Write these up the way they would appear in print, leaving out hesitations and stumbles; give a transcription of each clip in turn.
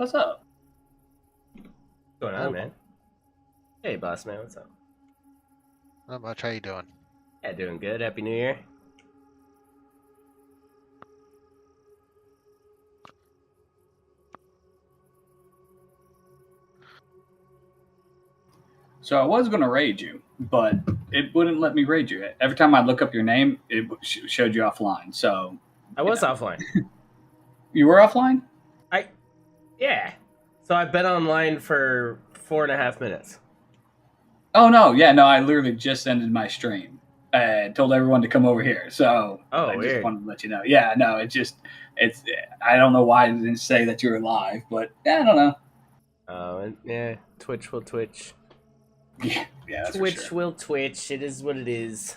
What's up? What's going on, man? Hey, boss man, what's up? Not much. How you doing? Yeah, doing good. Happy New Year. So I was going to raid you, but it wouldn't let me raid you. Every time I'd look up your name, it showed you offline. So I was offline. You were offline? Yeah. So I've been online for 4.5 minutes. Oh, no. Yeah, no, I literally just ended my stream. I told everyone to come over here. So I just weird. wanted to let you know. Yeah, no, it's, I don't know why it didn't say that you were live, but yeah, I don't know. And yeah, Twitch will Twitch. Yeah, that's Twitch for sure. will Twitch. It is what it is.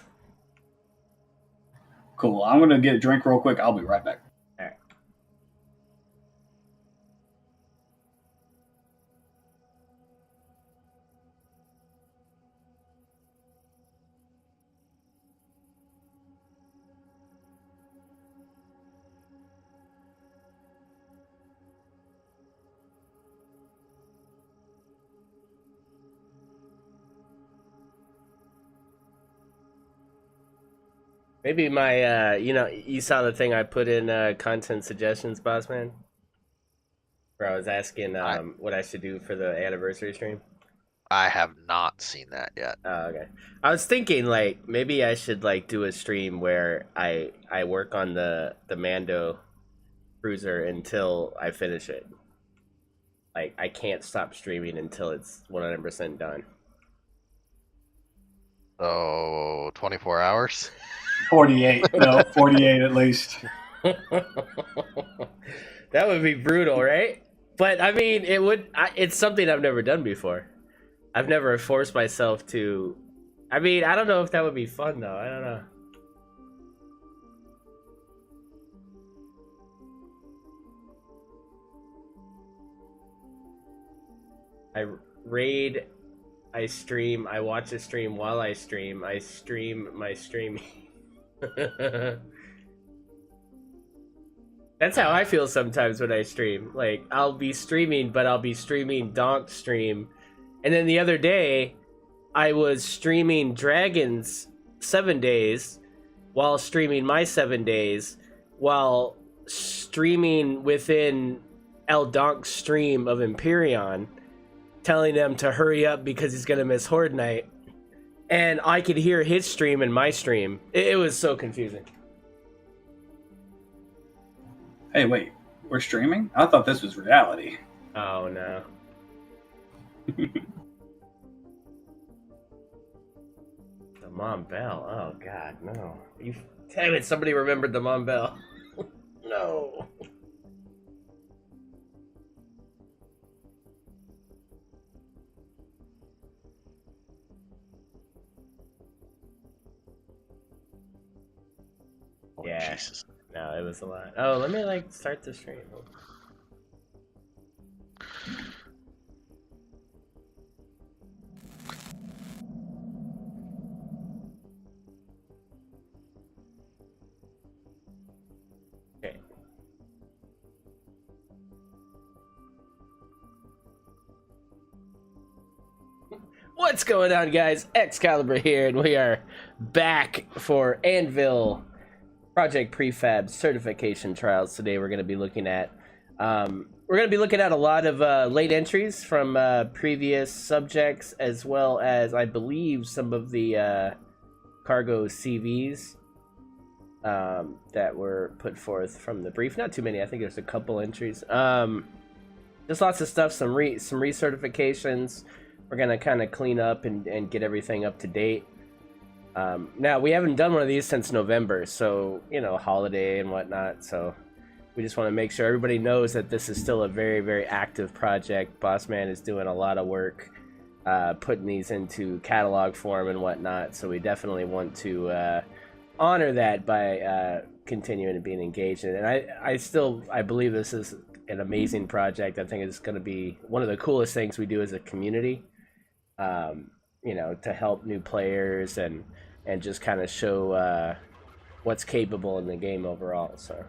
Cool. I'm going to get a drink real quick. I'll be right back. All right. Maybe my, you saw the thing I put in content suggestions, boss man? Where I was asking what I should do for the anniversary stream. I have not seen that yet. Oh, okay. I was thinking like maybe I should like do a stream where I work on the Mando cruiser until I finish it. Like I can't stop streaming until it's 100% done. So 24 hours. 48. No, 48 at least. That would be brutal, right? But I mean, it's something I've never done before. I've never forced myself to. I mean, I don't know if that would be fun though. I don't know. I raid, I stream, I watch a stream while I stream my streaming. That's how I feel sometimes when I stream. Like, I'll be streaming, but I'll be streaming Donk Stream. And then the other day, I was streaming Dragon's 7 days while streaming my 7 days while streaming within El Donk's stream of Empyreon, telling them to hurry up because he's going to miss Horde Night. And I could hear his stream and my stream. It was so confusing. Hey, wait, we're streaming? I thought this was reality. Oh, no. The Mom Bell. Oh, God, no. Damn it, somebody remembered the Mom Bell. No. Oh, Yeah. Jesus. No, it was a lot. Oh, let me, like, start the stream. Okay. What's going on, guys? XCaliber here, and we are back for Anvil Project Prefab certification trials. Today we're going to be looking at a lot of late entries from previous subjects, as well as I believe some of the cargo CVs that were put forth from the brief. Not too many. I think there's a couple entries. Just lots of stuff. Some recertifications. We're gonna kind of clean up and get everything up to date. Now, we haven't done one of these since November, so, holiday and whatnot, so we just want to make sure everybody knows that this is still a very, very active project. Bossman is doing a lot of work putting these into catalog form and whatnot, so we definitely want to honor that by continuing and being engaged in it. And I believe this is an amazing project. I think it's going to be one of the coolest things we do as a community, to help new players and just kind of show what's capable in the game overall. So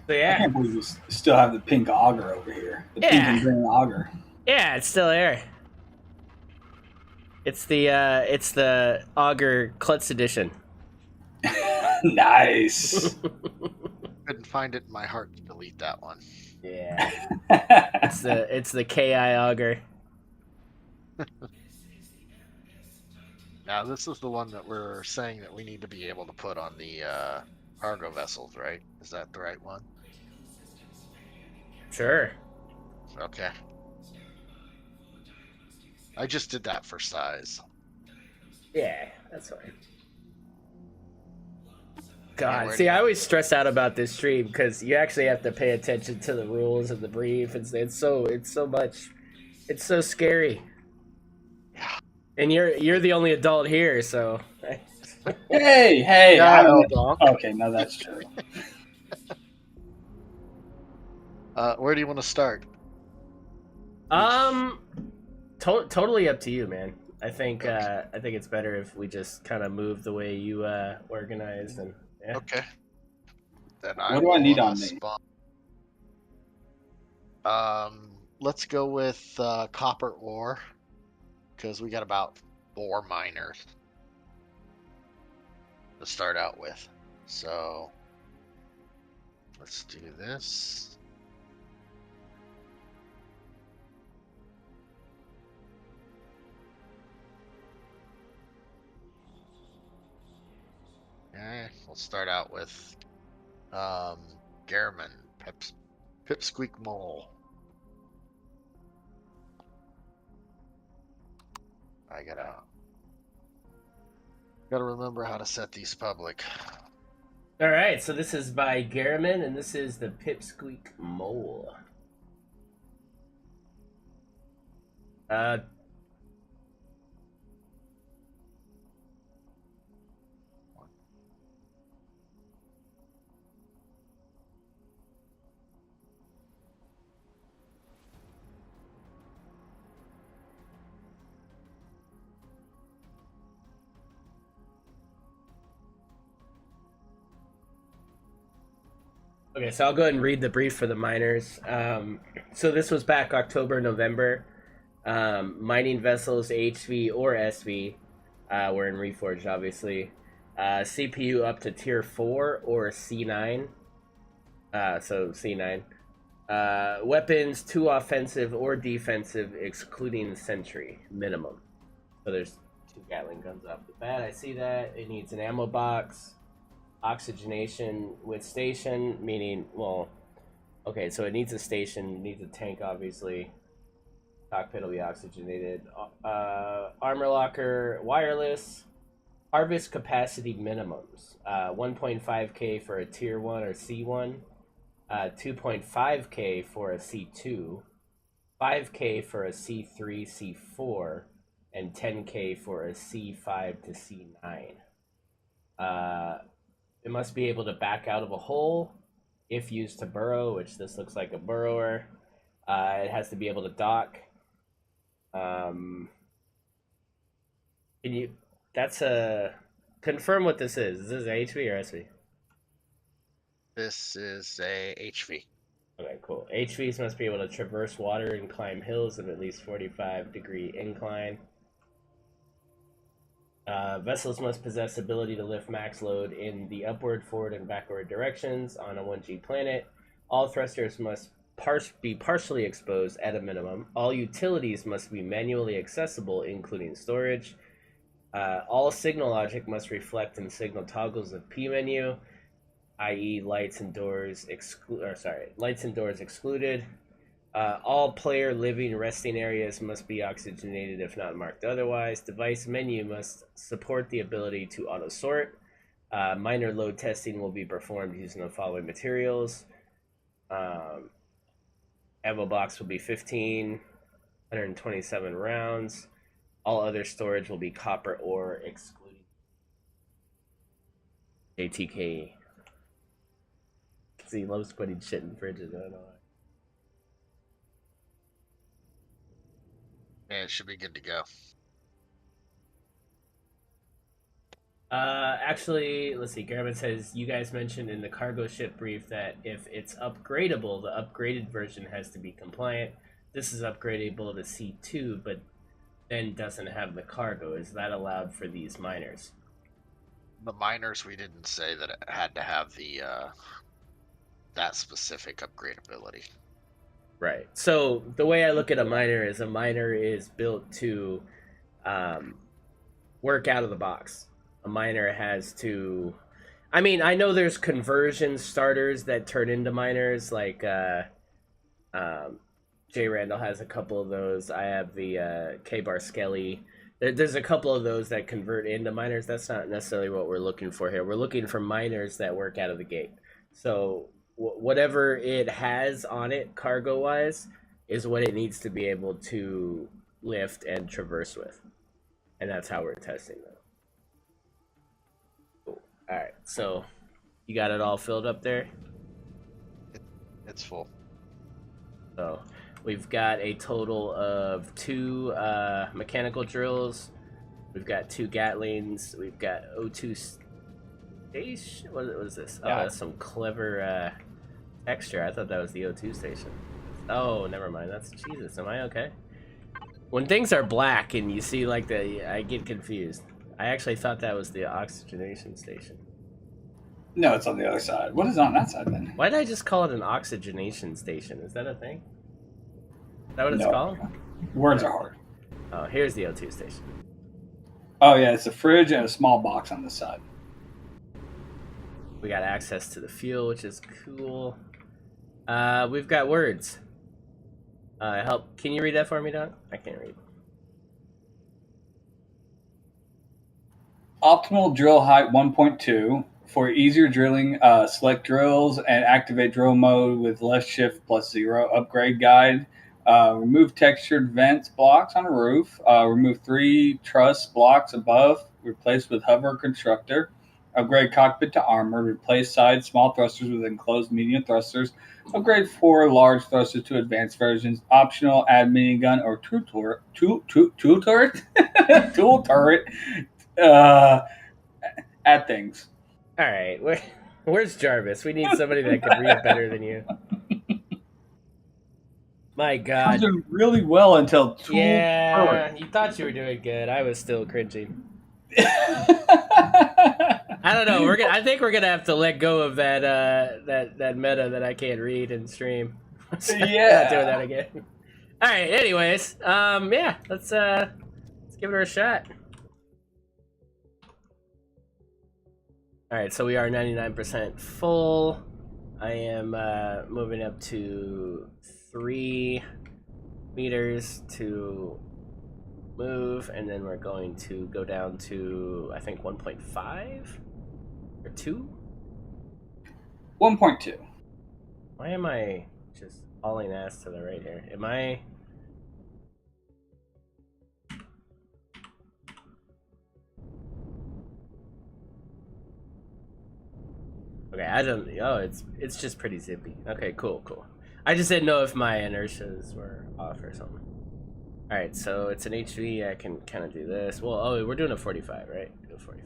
So I yeah, can't believe we still have the pink auger over here. The pink and yeah, green auger. yeah. It's still there. It's the Augur Klutz edition. Nice. Couldn't find it in my heart to delete that one. Yeah, it's the Ki Augur. Now this is the one that we're saying that we need to be able to put on the cargo vessels, right? Is that the right one? Sure. Okay. I just did that for size. Yeah, that's fine. Yeah, God, where see, do I you- always stress out about this stream because you actually have to pay attention to the rules of the brief. It's so much, it's so scary. Yeah. And you're the only adult here, so. Hey, Yeah, I'm Eldonk. okay, no, that's true. Where do you want to start? Totally up to you, man. I think Okay. I think it's better if we just kind of move the way you organized and yeah. Okay. Then I What do I will need on me? spawn. Let's go with copper ore because we got about 4 miners to start out with. So let's do this. Okay, we'll start out with Garmin, Pipsqueak Mole. I gotta remember how to set these public. All right, so this is by Garriman, and this is the Pipsqueak Mole. Okay, so I'll go ahead and read the brief for the miners. So this was back October, November. Mining vessels HV or SV were in Reforged, obviously. CPU up to tier 4 or C9. So C9. Weapons 2 offensive or defensive, excluding sentry, minimum. So there's 2 Gatling guns off the bat. I see that. It needs an ammo box. Oxygenation with station, meaning, well, okay, so it needs a station, needs a tank, obviously. Cockpit will be oxygenated. Armor locker, wireless. Harvest capacity minimums. 1.5k for a tier 1 or C1. 2.5k for a C2. 5k for a C3, C4. And 10k for a C5 to C9. It must be able to back out of a hole if used to burrow, which this looks like a burrower. It has to be able to dock. Can you? That's a confirm what this is. Is this HV or SV? This is a HV. Okay, cool. HVs must be able to traverse water and climb hills of at least 45-degree incline. Vessels must possess ability to lift max load in the upward, forward, and backward directions on a 1G planet. All thrusters must be partially exposed at a minimum. All utilities must be manually accessible, including storage. All signal logic must reflect in signal toggles of P menu, i.e., lights and doors excluded. All player living resting areas must be oxygenated if not marked otherwise. Device menu must support the ability to auto sort. Minor load testing will be performed using the following materials. Ammo box will be 127 rounds. All other storage will be copper ore excluding JTK. See, he loves putting shit in fridges. I don't know. And it should be good to go. Actually, let's see. Garmin says you guys mentioned in the cargo ship brief that if it's upgradable, the upgraded version has to be compliant. This is upgradable to C2, but then doesn't have the cargo. Is that allowed for these miners? The miners, we didn't say that it had to have the that specific upgradability. Right. So the way I look at a miner is built to work out of the box. A miner has to. I mean, I know there's conversion starters that turn into miners, like Jay Randall has a couple of those. I have the K-Bar Skelly. There's a couple of those that convert into miners. That's not necessarily what we're looking for here. We're looking for miners that work out of the gate. So whatever it has on it, cargo-wise, is what it needs to be able to lift and traverse with. And that's how we're testing them. Cool. All right, so you got it all filled up there? It's full. So we've got a total of 2 mechanical drills. We've got 2 Gatlings. We've got O2 station. What was this? Yeah. Oh, that's some clever texture. I thought that was the O2 station. Oh, never mind. That's Jesus. Am I okay? When things are black and you see like I get confused. I actually thought that was the oxygenation station. No, it's on the other side. What is on that side then? Why did I just call it an oxygenation station? Is that a thing? Is that what it's No. called? Words are hard. Oh, here's the O2 station. Oh yeah, it's a fridge and a small box on this side. We got access to the fuel, which is cool. We've got words. Help. Can you read that for me, Doc? I can't read. Optimal drill height 1.2 for easier drilling. Select drills and activate drill mode with left shift +0. Upgrade guide. Remove textured vents blocks on a roof. Remove 3 truss blocks above. Replace with hover constructor. Upgrade cockpit to armor. Replace side small thrusters with enclosed medium thrusters. Upgrade 4 large thrusters to advanced versions. Optional add minigun or tool turret. Tool turret. Add things. All right, where's Jarvis? We need somebody that can read better than you. My I God. was doing really well until tool Yeah, turret. you thought you were doing good. I was still cringing. I don't know. I think we're gonna have to let go of that meta that I can't read and stream. Yeah. Not doing that again. All right. Anyways, yeah, let's give it a shot. All right, so we are 99% full. I am moving up to 3 meters to move, and then we're going to go down to, I think, 1.5 or 2. 1.2. Why am I just hauling ass to the right here? Am I? Okay, I don't. Oh, it's just pretty zippy. Okay, cool. I just didn't know if my inertias were off or something. All right, so it's an HV. I can kind of do this. Well, oh, we're doing a 45, right? Do a 45.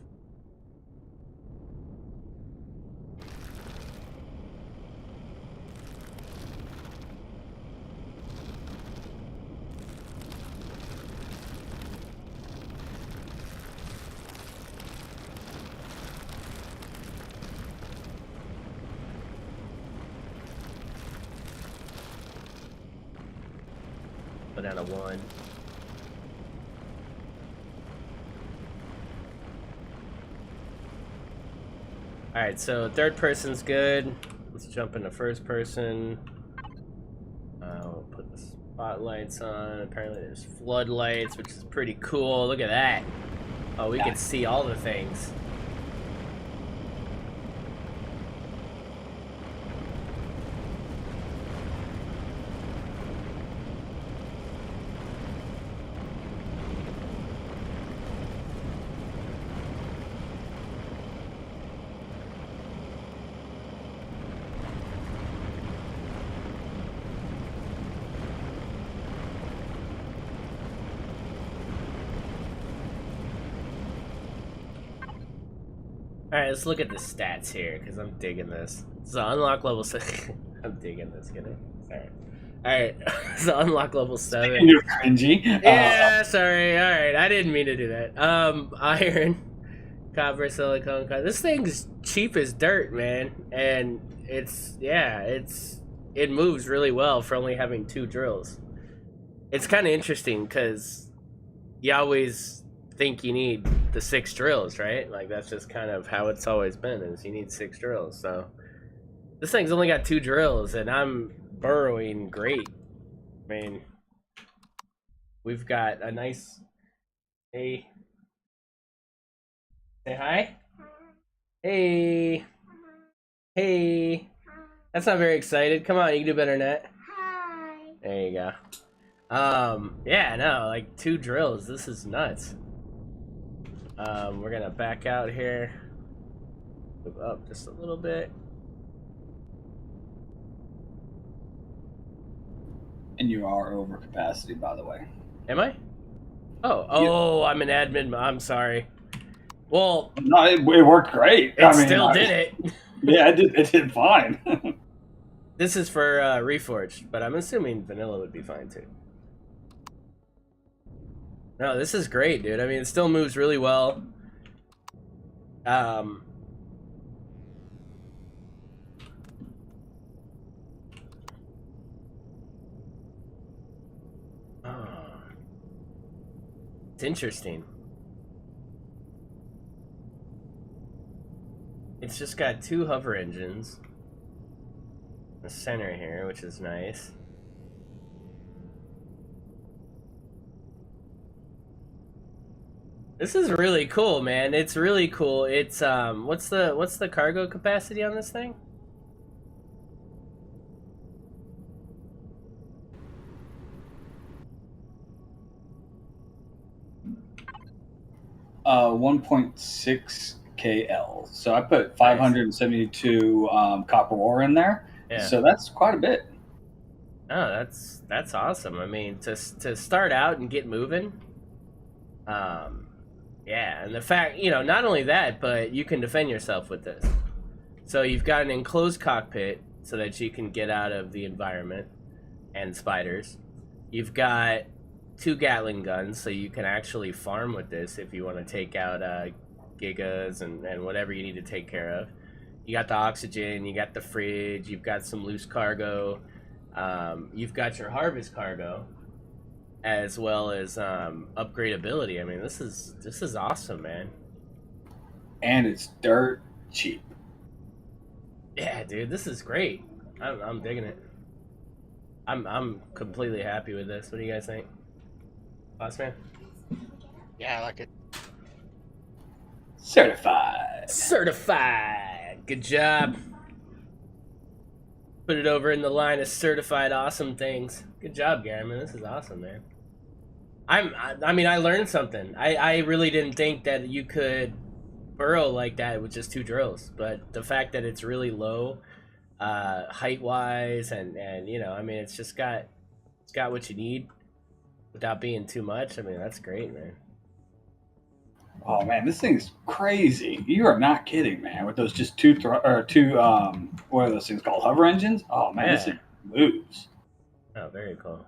Put down a 1. Alright, so third person's good. Let's jump into first person. We'll put the spotlights on. Apparently there's floodlights, which is pretty cool. Look at that. Oh, we can see all the things. right, let's look at the stats here because I'm digging this. So unlock level 6. I'm digging this. Get it? Sorry. All right. So unlock level 7. You're cringy. Yeah, sorry. All right, I didn't mean to do that. Iron, copper, silicone. This thing's cheap as dirt, man, and it moves really well for only having 2 drills. It's kind of interesting because you always think you need the 6 drills, right? Like that's just kind of how it's always been, is you need 6 drills. So this thing's only got 2 drills, and I'm burrowing great. I mean, we've got a nice. Hey, say hi. Hey, hey. That's not very excited. Come on, you can do better than that. Hi. There you go. Yeah, no, like 2 drills. This is nuts. We're gonna back out here. Move up just a little bit. And you are over capacity, by the way. Am I? Oh, I'm an admin. I'm sorry. Well, no, it worked great. It still did it. Yeah, it did fine. This is for Reforged, but I'm assuming vanilla would be fine too. No, this is great, dude. I mean, it still moves really well. It's interesting. It's just got 2 hover engines in the center here, which is nice. This is really cool, man. It's really cool. It's what's the cargo capacity on this thing? 1.6 KL. So I put 572 copper ore in there. Yeah. So that's quite a bit. Oh, that's awesome. I mean, to start out and get moving. Yeah, and the fact, not only that, but you can defend yourself with this. So you've got an enclosed cockpit so that you can get out of the environment and spiders. You've got 2 Gatling guns, so you can actually farm with this if you want to take out gigas and whatever you need to take care of. You got the oxygen, you got the fridge, you've got some loose cargo, you've got your harvest cargo, as well as upgradability. I mean, this is awesome, man. And it's dirt cheap. Yeah, dude, this is great. I'm digging it. I'm completely happy with this. What do you guys think, boss man? Yeah, I like it. Certified. Good job. Put it over in the line of certified awesome things. Good job, Gary. Man, this is awesome, man. I mean, I learned something. I really didn't think that you could burrow like that with just 2 drills, but the fact that it's really low height wise and I mean, it's got what you need without being too much. I mean, that's great, man. Oh man, this thing is crazy. You are not kidding, man. With those just two what are those things called? Hover engines? Oh man, This thing moves. Oh, very cool.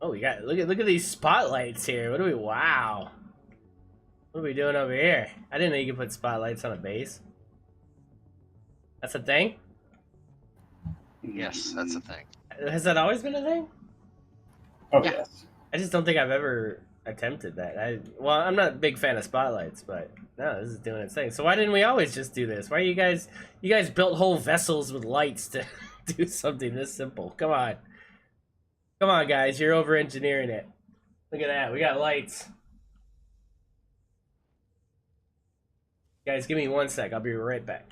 Oh, we got look at these spotlights here. Wow. What are we doing over here? I didn't know you could put spotlights on a base. That's a thing? Yes, that's a thing. Has that always been a thing? Oh yeah. Yes. I just don't think I've ever attempted that. I'm not a big fan of spotlights, but no, this is doing its thing. So why didn't we always just do this? Why are you guys built whole vessels with lights to do something this simple? Come on, guys, you're over engineering it. Look at that, we got lights. Guys, give me 1 sec. I'll be right back.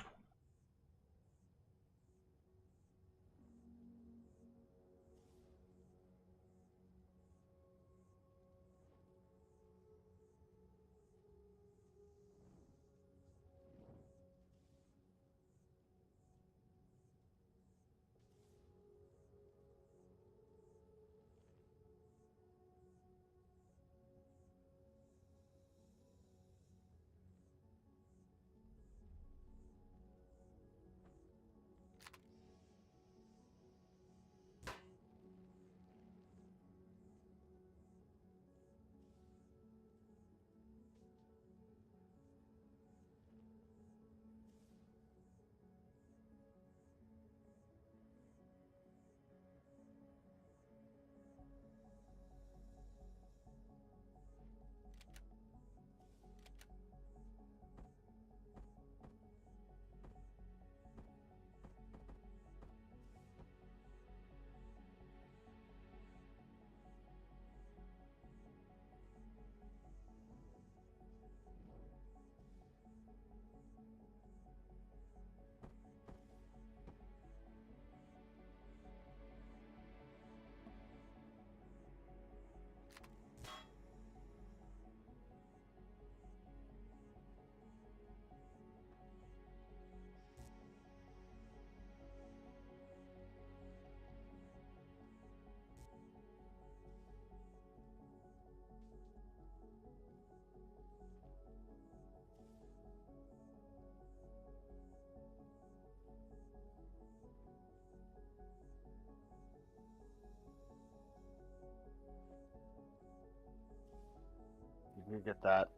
you get that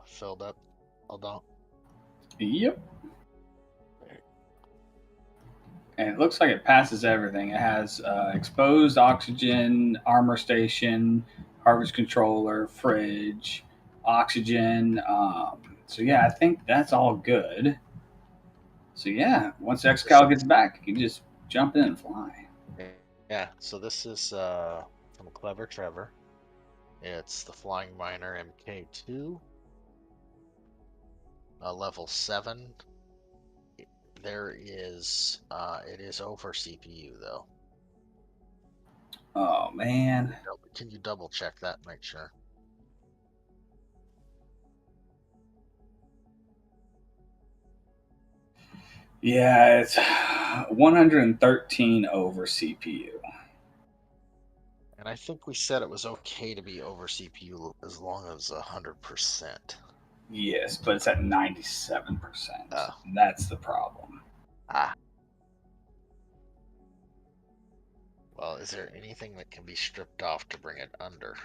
filled up? Hold on. Yep. And it looks like it passes everything. It has exposed oxygen, armor station, harvest controller, fridge, oxygen. So yeah, I think that's all good. So yeah, once XCal gets back, you can just jump in and fly. Yeah, so this is from Clever Trevor. It's the Flying Miner MK2, level 7. There is, it is over CPU though. Oh man. Can you double check that? Make sure. Yeah, it's 113 over CPU. And I think we said it was okay to be over CPU as long as 100%. Yes, but it's at 97%. That's the problem. Well, is there anything that can be stripped off to bring it under?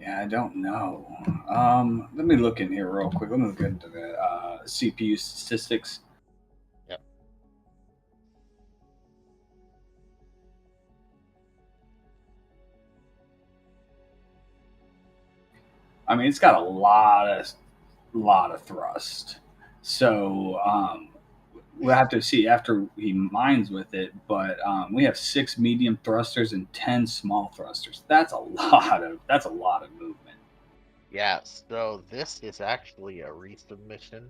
Yeah, I don't know. Let me look in here real quick. Let me look into the CPU statistics. Yep. I mean, it's got a lot of thrust. So we'll have to see after he mines with it. But we have 6 medium thrusters and 10 small thrusters. That's a lot of movement. Yeah, so this is actually a resubmission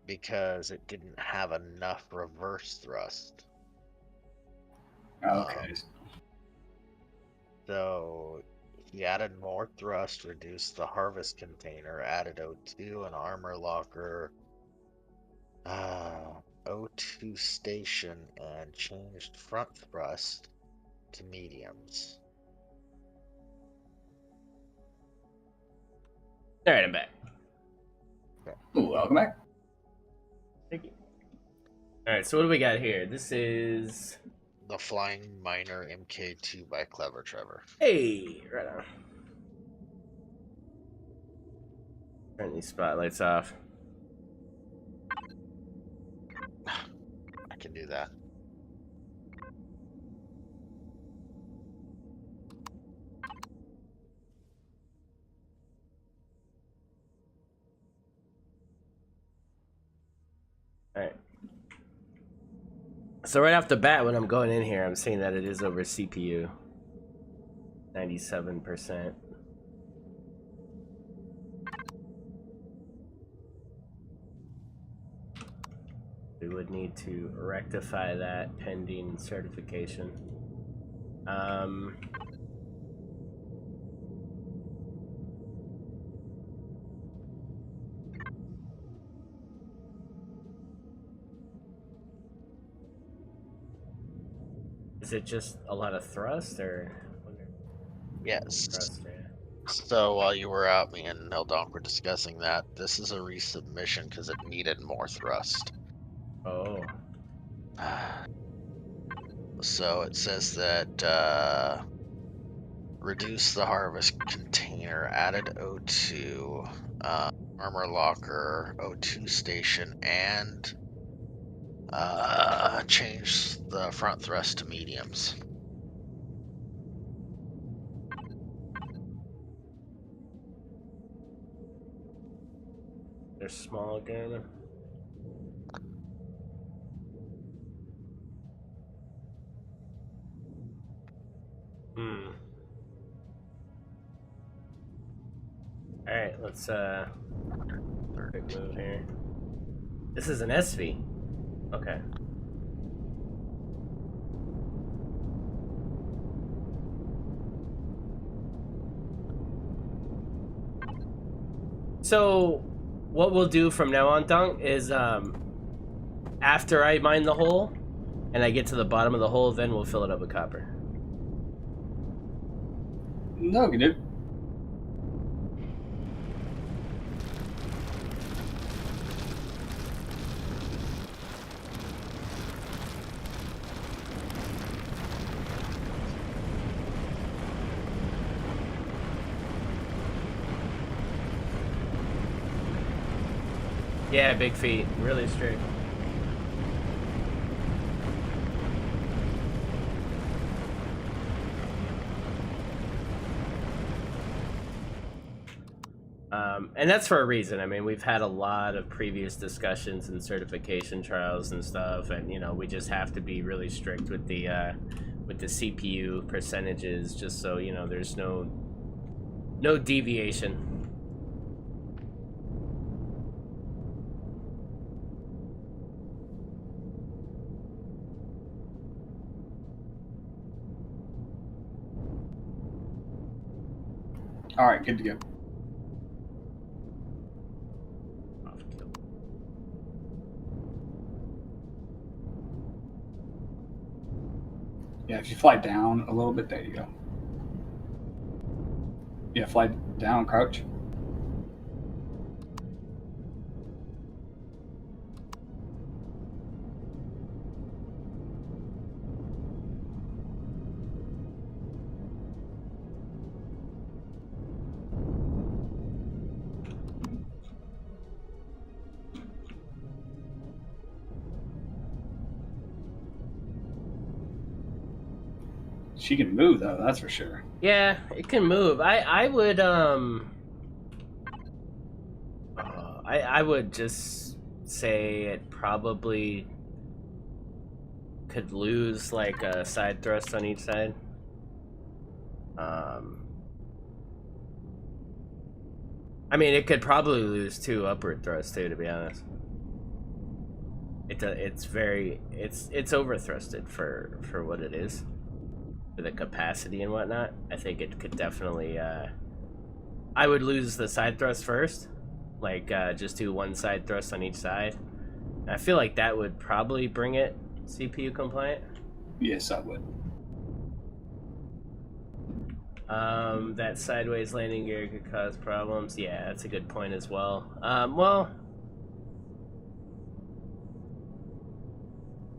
because it didn't have enough reverse thrust. Okay. So he added more thrust, reduced the harvest container, added O2 and armor locker, O2 station, and changed front thrust to mediums. All right, I'm back. Welcome back. Thank you. All right, so what do we got here? This is The Flying Miner MK2 by Clever Trevor. hey, right on. Turn these spotlights off. I can do that. All right. So right off the bat, when I'm going in here, I'm seeing that it is over CPU. 97%. We would need to rectify that pending certification. Is it just a lot of thrust, or? Yes. Thrust, yeah. So while you were out, me and Neldonk were discussing that. This is a resubmission because it needed more thrust. Oh. So it says that reduce the harvest container, added O2, armor locker, O2 station, and change the front thrust to mediums. They're small again. Alright, let's quick move here. This is an SV. Okay. So what we'll do from now on, Dunk, is after I mine the hole and I get to the bottom of the hole, then we'll fill it up with copper. No, dude. Yeah, big feet, really strict. And that's for a reason. I mean, we've had a lot of previous discussions and certification trials and stuff, and we just have to be really strict with the CPU percentages, just so there's no deviation. All right, good to go. Yeah, if you fly down a little bit, there you go. Yeah, fly down, crouch. She can move though, that's for sure. Yeah, it can move. I would I would just say it probably could lose like a side thrust on each side. I mean, it could probably lose 2 upward thrusts too, to be honest. It's overthrusted for what it is, for the capacity and whatnot. I think it could definitely. I would lose the side thrust first, like just do 1 side thrust on each side. I feel like that would probably bring it CPU compliant. Yes, I would. That sideways landing gear could cause problems. Yeah, that's a good point as well. Well,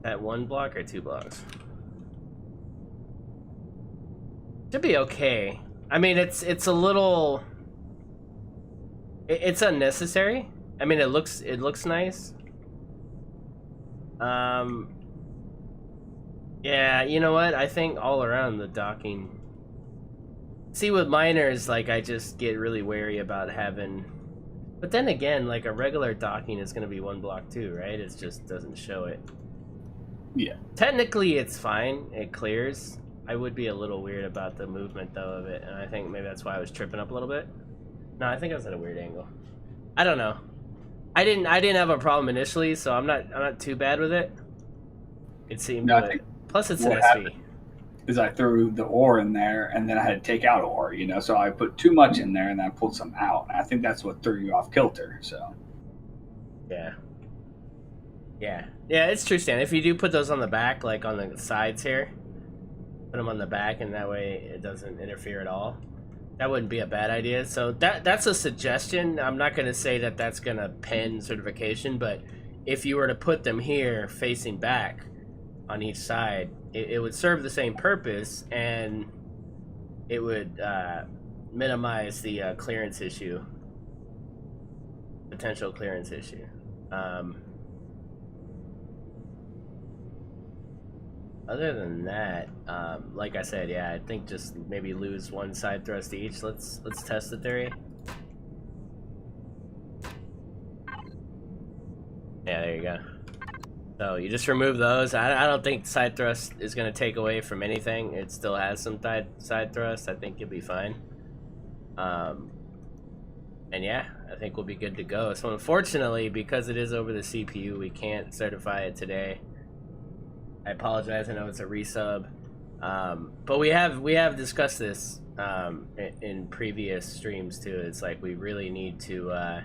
that 1 block or 2 blocks? Should be okay. I mean, it's a little. It's unnecessary. I mean, it looks nice. Yeah, you know what? I think all around the docking. See, with miners, like, I just get really wary about having. But then again, like, a regular docking is going to be 1 block too, right? It just doesn't show it. Yeah. Technically, it's fine. It clears. I would be a little weird about the movement, though, of it, and I think maybe that's why I was tripping up a little bit. No, I think I was at a weird angle. I don't know. I didn't have a problem initially, so I'm not too bad with it. It seemed. No, I think plus, it's an what SV. happened is I threw the ore in there, and then I had to take out ore. So I put too much in there, and then I pulled some out. And I think that's what threw you off kilter. So. Yeah. Yeah, it's true, Stan. If you do put those on the back, like on the sides here, put them on the back, and that way it doesn't interfere at all. That wouldn't be a bad idea. So that's a suggestion. I'm not going to say that that's going to pen certification, but if you were to put them here facing back on each side, it would serve the same purpose, and it would minimize the clearance issue, potential clearance issue. Other than that, like I said, yeah, I think just maybe lose 1 side thrust each. Let's test the theory. Yeah, there you go. So you just remove those. I don't think side thrust is going to take away from anything. It still has some side thrust. I think you'll be fine. And yeah, I think we'll be good to go. So unfortunately, because it is over the CPU, we can't certify it today. I apologize. I know it's a resub, but we have discussed this in previous streams too. It's like we really need to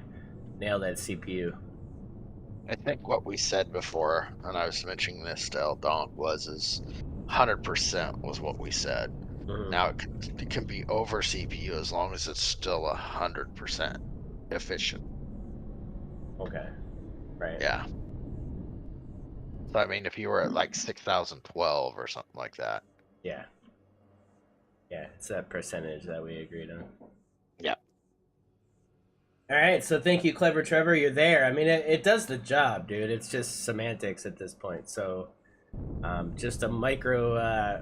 nail that CPU. I think what we said before, and I was mentioning this to El Donk, is 100% was what we said. Mm-hmm. Now it can be over CPU as long as it's still 100% efficient. Okay. Right. Yeah. So I mean, if you were at like 6012 or something like that. Yeah. Yeah, it's that percentage that we agreed on. Yeah. All right, so thank you, Clever Trevor. You're there. I mean, it does the job, dude. It's just semantics at this point. So, just a micro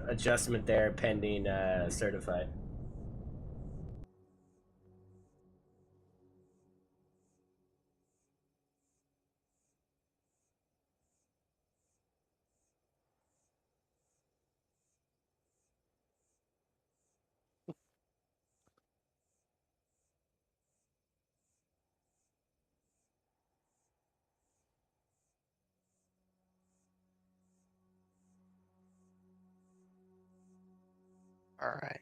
adjustment there, pending certified. All right.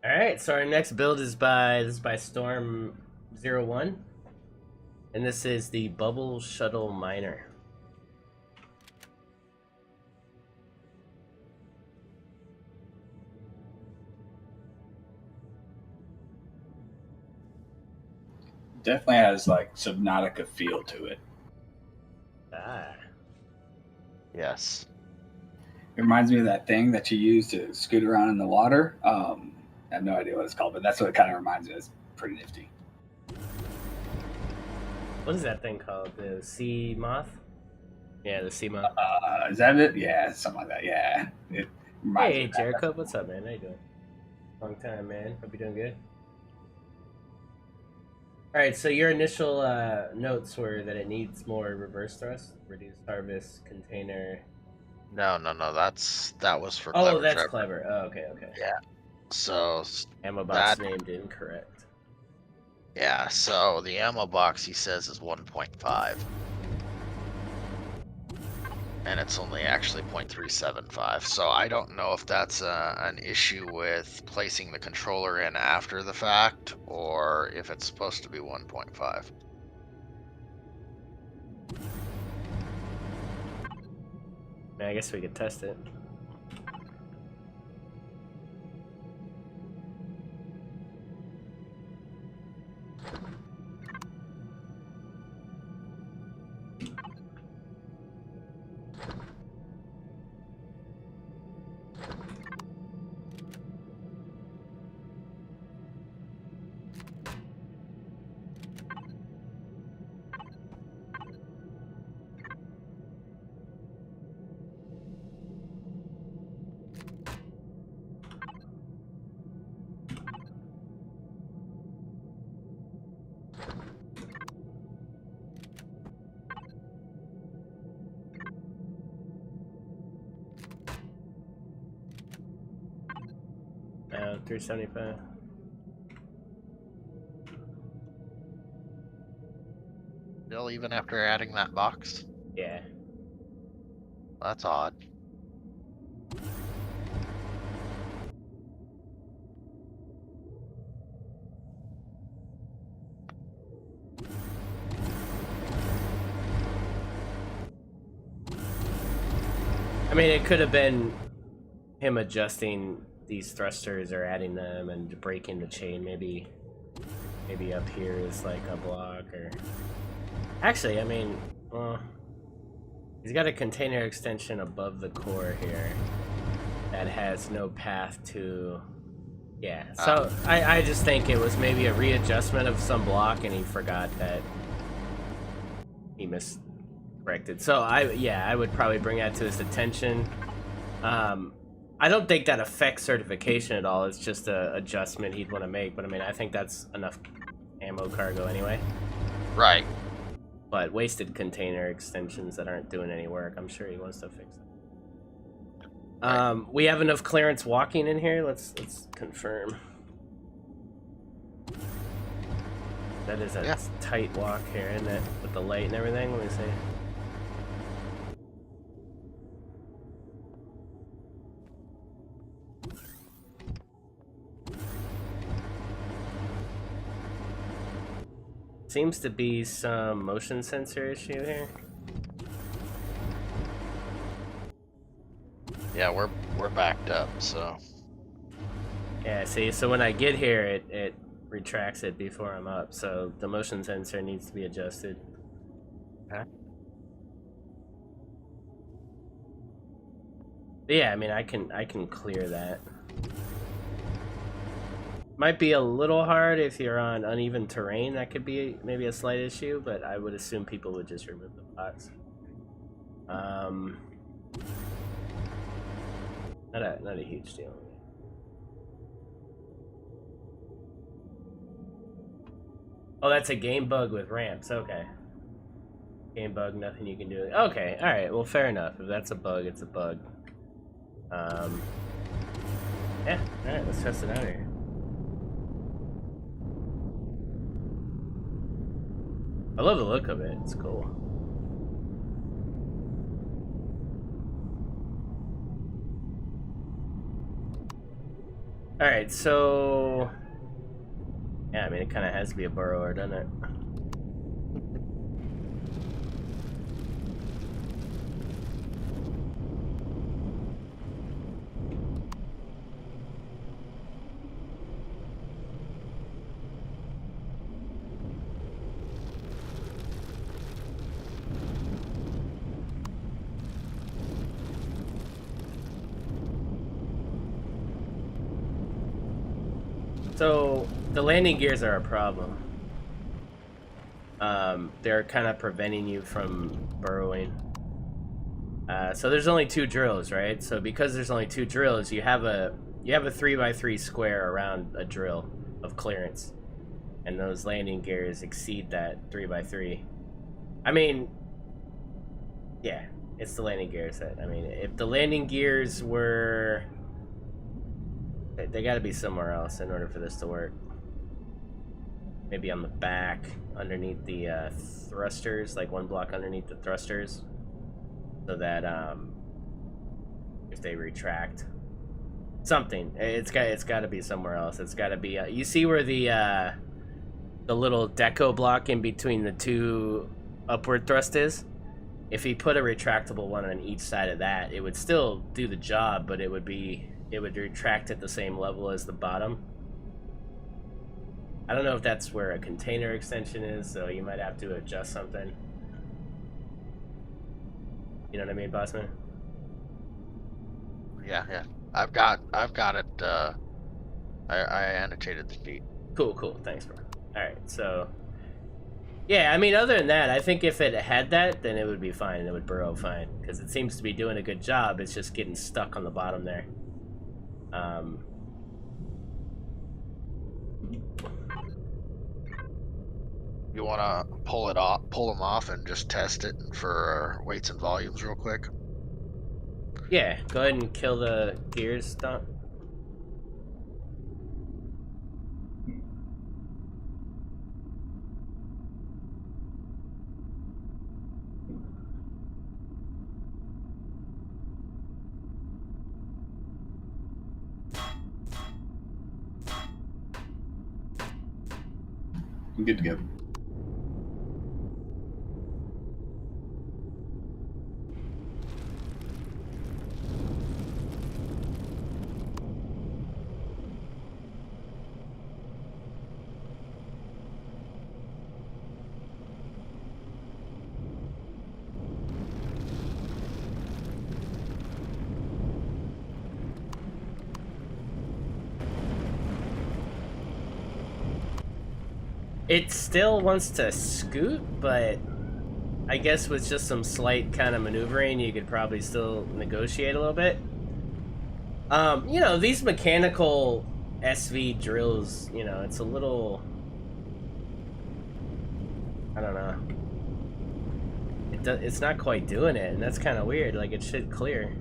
All right, so our next build is by Storm 01, and this is the Bubble Shuttle Miner. Definitely has like Subnautica feel to it. Ah. Yes. It reminds me of that thing that you use to scoot around in the water. I have no idea what it's called, but that's what it kind of reminds me of. It's pretty nifty. What is that thing called? The sea moth? Yeah, the sea moth. Is that it? Yeah, something like that. Yeah. It reminds me Hey, of that. Jericho, what's up, man? How you doing? Long time, man. Hope you're doing good. All right, so your initial notes were that it needs more reverse thrust, reduced harvest, container. No. That was for Oh, Clever that's Trevor. clever. Oh, okay. Yeah. So Ammo box that named incorrect. yeah. So the ammo box he says is 1.5, and it's only actually 0.375. So I don't know if that's an issue with placing the controller in after the fact, or if it's supposed to be 1.5. I guess we could test it. Oh, 375. Still, even after adding that box, Yeah. that's odd. I mean, it could have been him adjusting these thrusters or adding them and breaking the chain. Maybe up here is like a block or. Actually, I mean, well, he's got a container extension above the core here that has no path to. Yeah, so I just think it was maybe a readjustment of some block and he forgot that he miscorrected. So I would probably bring that to his attention. I don't think that affects certification at all. It's just a adjustment he'd want to make. But I mean, I think that's enough ammo cargo anyway. Right. But wasted container extensions that aren't doing any work. I'm sure he wants to fix it. We have enough clearance walking in here. Let's confirm. That is a tight walk here, isn't it? With the light and everything. Let me see. Seems to be some motion sensor issue here. Yeah, we're backed up, so. Yeah, see, so when I get here, it retracts it before I'm up, so the motion sensor needs to be adjusted. Okay. But yeah, I mean, I can clear that. Might be a little hard if you're on uneven terrain. That could be maybe a slight issue, but I would assume people would just remove the box. Not a huge deal. Oh, that's a game bug with ramps. Okay. Game bug, nothing you can do. Okay, all right. Well, fair enough. If that's a bug, it's a bug. Yeah. All right. Let's test it out here. I love the look of it. It's cool. All right. So. Yeah, I mean, it kind of has to be a burrower, doesn't it? So, the landing gears are a problem. They're kind of preventing you from burrowing. So there's only 2 drills, right? So because there's only 2 drills, you have a 3x3 square around a drill of clearance. And those landing gears exceed that 3x3. I mean, yeah, it's the landing gears that, I mean, if the landing gears were... They gotta be somewhere else in order for this to work. Maybe on the back, underneath the thrusters, like 1 block underneath the thrusters. So that if they retract something, it's got to be somewhere else. It's got to be. You see where the little deco block in between the 2 upward thrust is? If he put a retractable one on each side of that, it would still do the job, but it would retract at the same level as the bottom. I don't know if that's where a container extension is, so you might have to adjust something. You know what I mean, Bossman? Yeah. I've got it. I annotated the feet. Cool. Thanks, bro. All right, so yeah, I mean, other than that, I think if it had that, then it would be fine. It would burrow fine because it seems to be doing a good job. It's just getting stuck on the bottom there. You want to pull them off, and just test it for weights and volumes real quick? Yeah, go ahead and kill the gears stuff. I'm good to go. It still wants to scoot, but I guess with just some slight kind of maneuvering, you could probably still negotiate a little bit. You know, these mechanical SV drills, you know, it's a little... I don't know. It's not quite doing it, and that's kind of weird. Like, it should clear.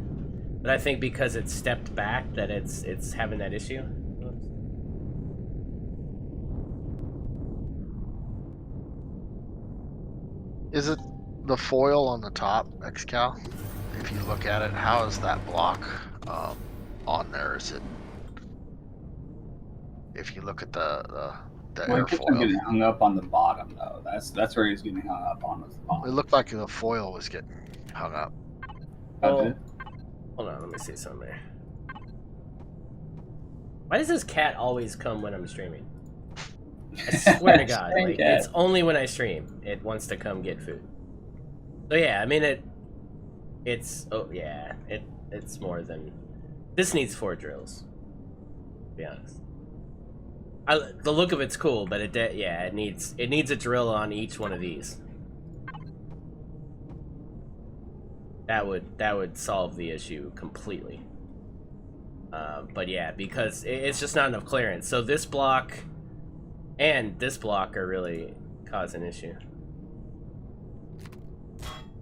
But I think because it's stepped back that it's having that issue. Is it the foil on the top, XCal? If you look at it, how is that block on there? Is it? If you look at the airfoil, Getting hung up on the bottom though. That's where he's getting hung up on, was the bottom. it looked like the foil was getting hung up. Oh, hold on, let me see something there. Why does this cat always come when I'm streaming? I swear to God, like it's only when I stream it wants to come get food. So yeah, I mean it's more than this needs 4 drills. To be honest, the look of it's cool, but it needs a drill on each one of these. That would solve the issue completely. But yeah, because it's just not enough clearance. So this block and this block are really causing an issue.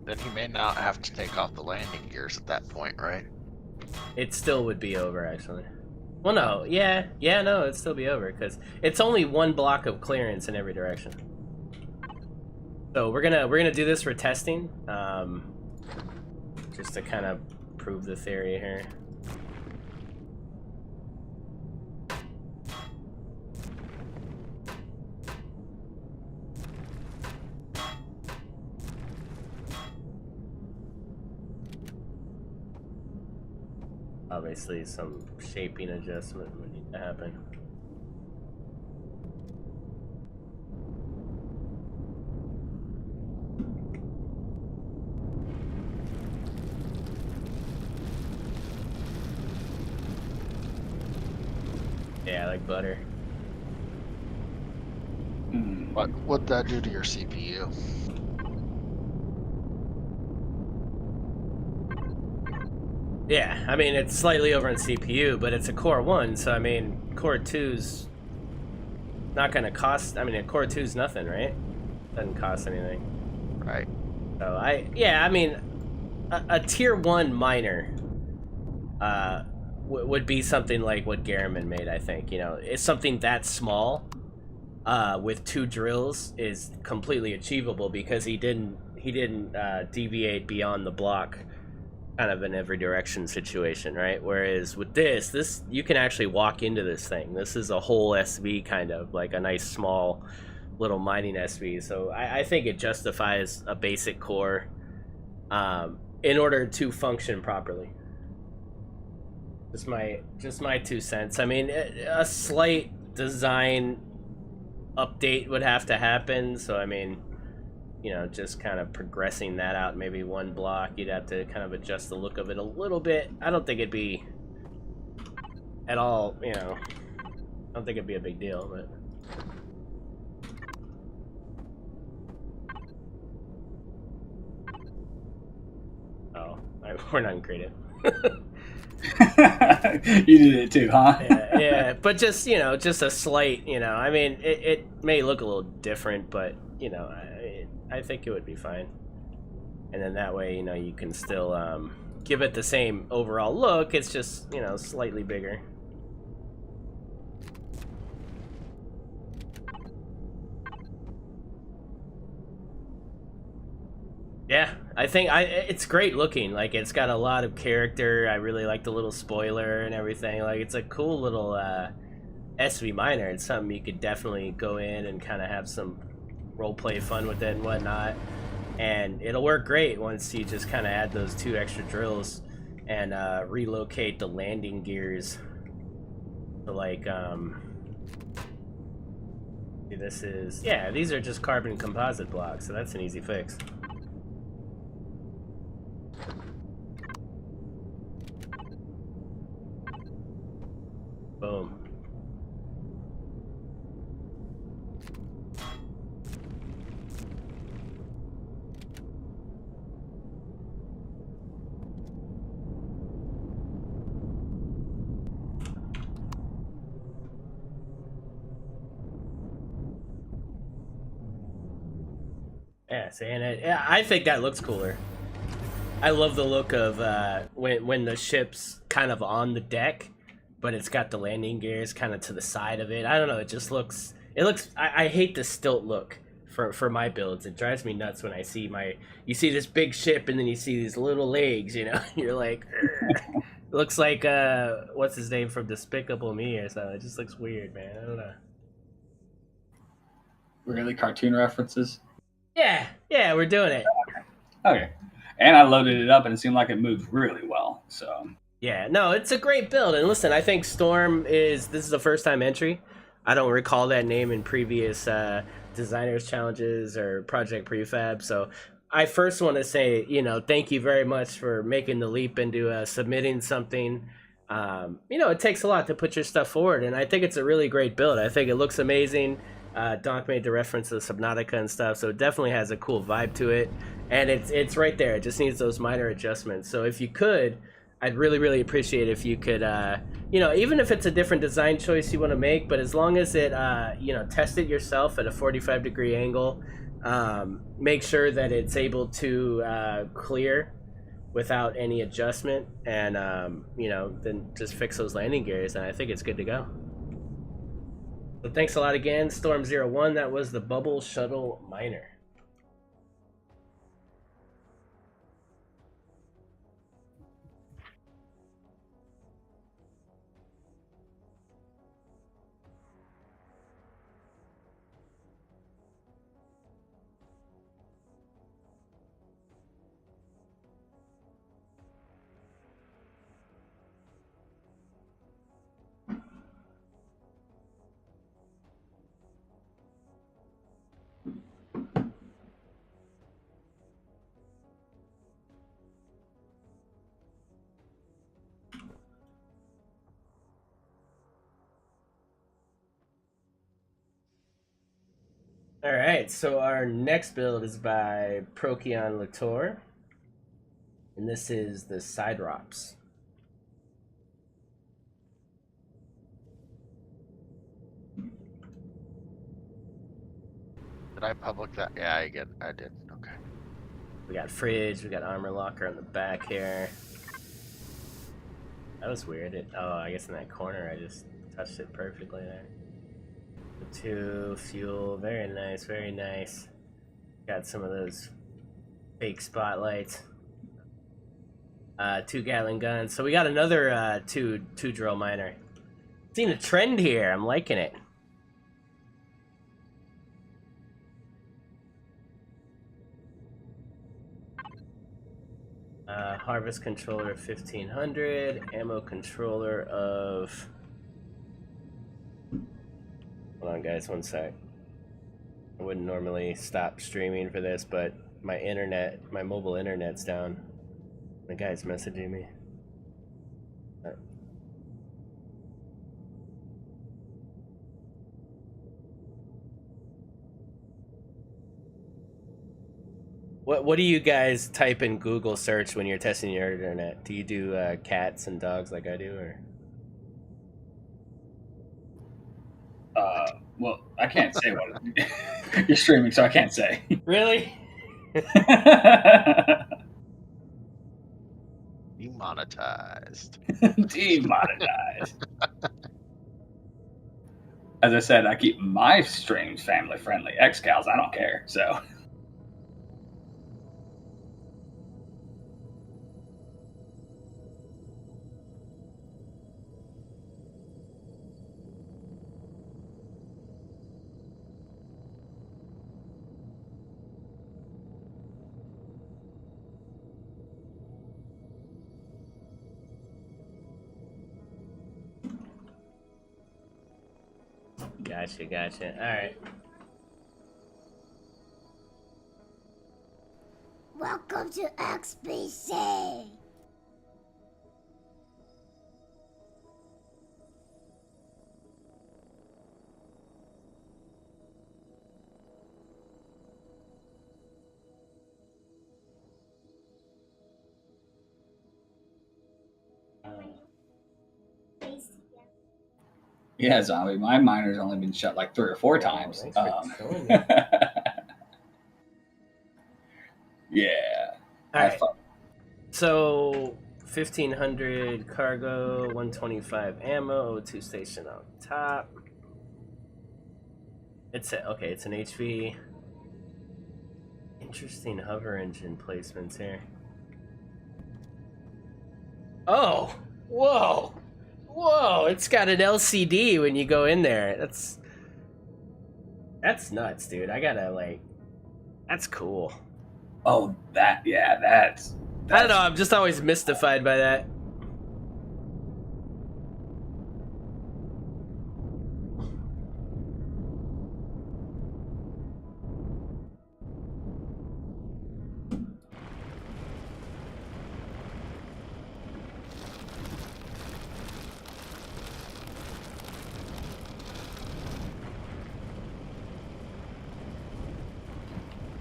Then he may not have to take off the landing gears at that point, right? It still would be over, actually. Well, no, no, it'd still be over because it's only 1 block of clearance in every direction. So we're gonna do this for testing, just to kind of prove the theory here. Obviously, some shaping adjustment would need to happen. Yeah, like butter. What'd that do to your CPU? Yeah, I mean, it's slightly over on CPU, but it's a Core 1, so I mean, Core 2's not gonna cost, I mean, a Core 2's nothing, right? Doesn't cost anything. Right. So I mean, a Tier 1 miner would be something like what Garriman made, I think. You know, it's something that small with 2 drills is completely achievable because he didn't deviate beyond the block. Kind of in every direction situation, right? Whereas with this you can actually walk into this thing. This is a whole SV, kind of like a nice small little mining SV. So I think it justifies a basic core in order to function properly. Just my 2 cents. I mean, a slight design update would have to happen. So I mean, you know, just kind of progressing that out, maybe 1 block, you'd have to kind of adjust the look of it a little bit. I don't think it'd be at all, you know, I don't think it'd be a big deal, but... Oh, we're not creative. You did it too, huh? Yeah, but just, you know, just a slight, you know, I mean, it may look a little different, but, you know, I think it would be fine. And then that way, you know, you can still give it the same overall look. It's just, you know, slightly bigger. Yeah, I think it's great looking. Like, it's got a lot of character. I really like the little spoiler and everything. Like, it's a cool little SV miner. It's something you could definitely go in and kind of have some roleplay fun with it and whatnot, and it'll work great once you just kind of add those 2 extra drills and relocate the landing gears. So like, this is, yeah, these are just carbon composite blocks, so that's an easy fix. Boom. Yeah, and I think that looks cooler. I love the look of when the ship's kind of on the deck, but it's got the landing gears kind of to the side of it. I don't know. It just looks. It looks. I hate the stilt look for my builds. It drives me nuts when I see you see this big ship and then you see these little legs. You know, you're like, it looks like what's his name from Despicable Me or something. It just looks weird, man. I don't know. Really, cartoon references? Yeah, we're doing it. Okay. And I loaded it up and it seemed like it moved really well. So yeah, no, it's a great build. And listen, I think Storm this is the first time entry. I don't recall that name in previous designers challenges or project prefab. So I first want to say, thank you very much for making the leap into submitting something. It takes a lot to put your stuff forward, and I think it's a really great build. I think it looks amazing. Donk made the reference to Subnautica and stuff, so it definitely has a cool vibe to it, and it's right there. It just needs those minor adjustments. So if you could, I'd really, really appreciate if you could, even if it's a different design choice you want to make, but as long as it, test it yourself at a 45-degree angle, make sure that it's able to clear without any adjustment, and then just fix those landing gears, and I think it's good to go. So thanks a lot again, Storm01. That was the Bubble Shuttle Miner. All right, so our next build is by Procyon Latour, and this is the Side Rops. Did I public that? Yeah, I did. Okay. We got fridge, we got armor locker on the back here. That was weird. I guess in that corner I just touched it perfectly there. The 2 fuel, very nice, very nice. Got some of those fake spotlights. 2 Gatling guns. So we got another two drill miner. Seen a trend here. I'm liking it. Harvest controller 1500, ammo controller of. Hold on, guys, one sec. I wouldn't normally stop streaming for this, but my mobile internet's down. The guy's messaging me. What do you guys type in Google search when you're testing your internet? Do you do cats and dogs like I do, or? Well, I can't say what you're streaming, so I can't say. Really? Demonetized. Demonetized. As I said, I keep my streams family friendly. XCals, I don't care. So. Gotcha. All right. Welcome to XBC. Yeah, zombie. My miner's only been shut like 3 or 4 times. Yeah. All right. So 1500 cargo, 125 ammo, 2 station on top. It's an HV. Interesting hover engine placements here. Oh, whoa, it's got an LCD when you go in there. That's nuts, dude. I gotta that's cool. Oh, that's I don't know, I'm just always mystified by that.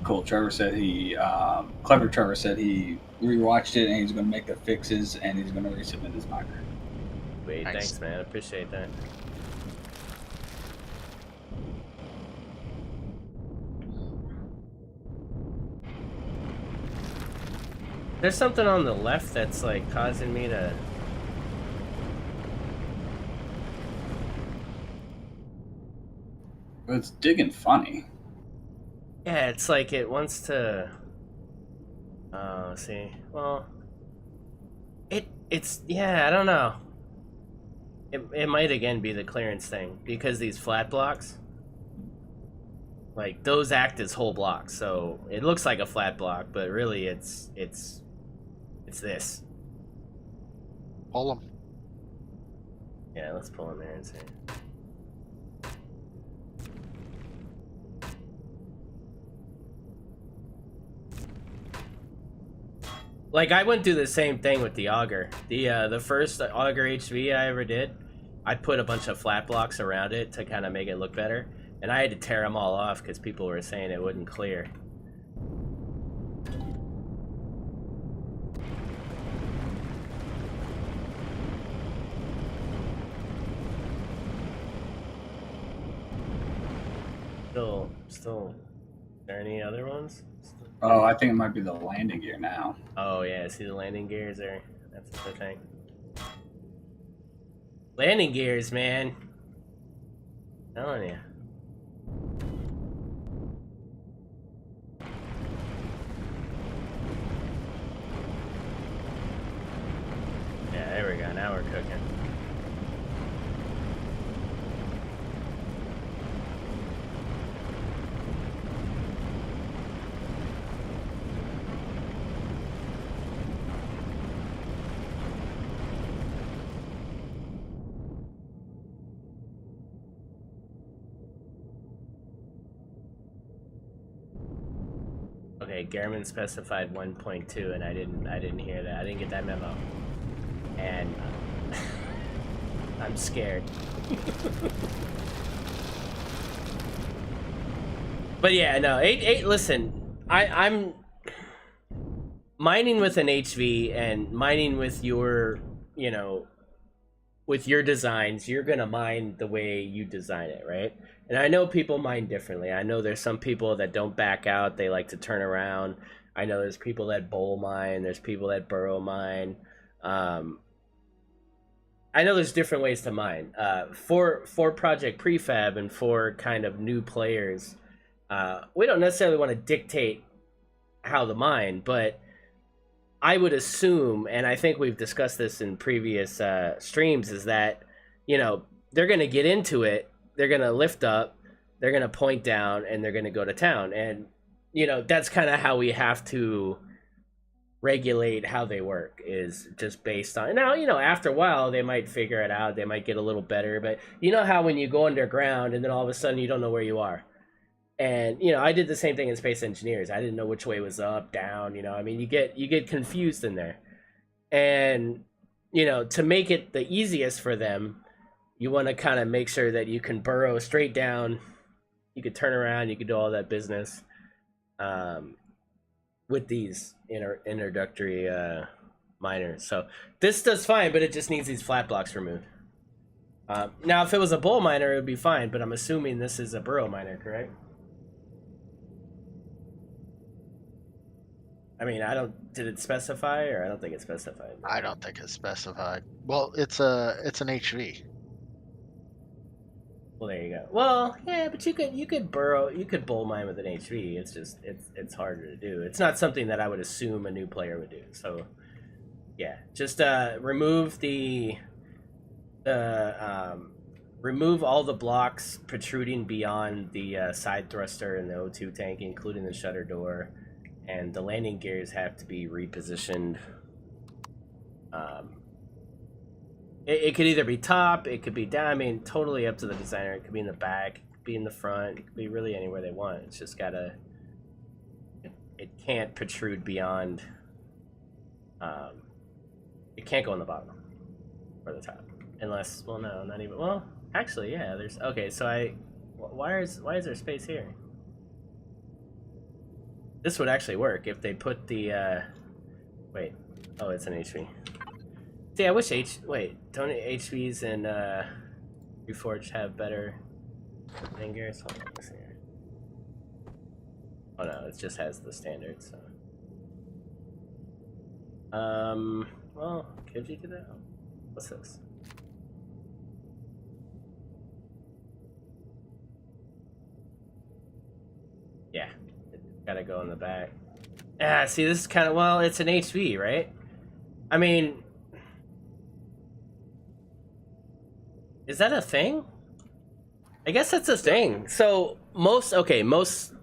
Cool. Trevor said Clever Trevor said he rewatched it and he's going to make the fixes and he's going to resubmit his miner. Wait, thanks, man. I appreciate that. There's something on the left that's like causing me to. It's digging funny. Yeah, it's like it wants to. Oh, see. Well, it's yeah. I don't know. It might again be the clearance thing because these flat blocks, like those act as whole blocks, so it looks like a flat block, but really it's this. Pull them. Yeah, let's pull in there and see. Like I went through the same thing with the auger. The first auger HV I ever did, I put a bunch of flat blocks around it to kind of make it look better, and I had to tear them all off because people were saying it wouldn't clear. Still, are there any other ones? Oh, I think it might be the landing gear now. Oh yeah, see the landing gears there? That's the thing. Landing gears, man. I'm telling you. Yeah, there we go. Now we're cooking. Okay, Garmin specified 1.2, and I didn't hear that. I didn't get that memo, and I'm scared. But yeah, no. Listen, I'm mining with an HV and mining with your, with your designs. You're gonna mine the way you design it, right? And I know people mine differently. I know there's some people that don't back out. They like to turn around. I know there's people that bowl mine. There's people that burrow mine. I know there's different ways to mine. For Project Prefab and for kind of new players, we don't necessarily want to dictate how to mine, but I would assume, and I think we've discussed this in previous streams, is that, they're going to get into it. They're going to lift up, they're going to point down, and they're going to go to town. And, that's kind of how we have to regulate how they work, is just based on... Now, after a while, they might figure it out. They might get a little better. But you know how when you go underground and then all of a sudden you don't know where you are? And, I did the same thing in Space Engineers. I didn't know which way was up, down, you get confused in there. And, to make it the easiest for them, you want to kind of make sure that you can burrow straight down, you could turn around, you could do all that business with these introductory miners. So this does fine, but it just needs these flat blocks removed. Now, if it was a bowl miner, it would be fine, but I'm assuming this is a burrow miner, correct? I mean, did it specify, or I don't think it specified? I don't think it's specified. Well, it's an HV. Well, there you go. Well, yeah, but you could bowl mine with an HV. It's just it's harder to do. It's not something that I would assume a new player would do. So, yeah, just remove remove all the blocks protruding beyond the side thruster and the O2 tank, including the shutter door, and the landing gears have to be repositioned. It could either be top, it could be down. I mean, totally up to the designer. It could be in the back, it could be in the front, it could be really anywhere they want. It's just gotta... It can't protrude beyond... it can't go on the bottom or the top. Unless, well, no, not even... Well, actually, yeah, there's... Okay, so why is there space here? This would actually work if they put the, wait. Oh, it's an HV. See, I wish don't HVs and, Reforged have better landing gears? Hold on, let's see here. Oh no, it just has the standard, so. Well, could you do that? What's this? Yeah, gotta go in the back. Ah, see, this is kind of, well, it's an HV, right? I mean, is that a thing? I guess that's a thing. So most,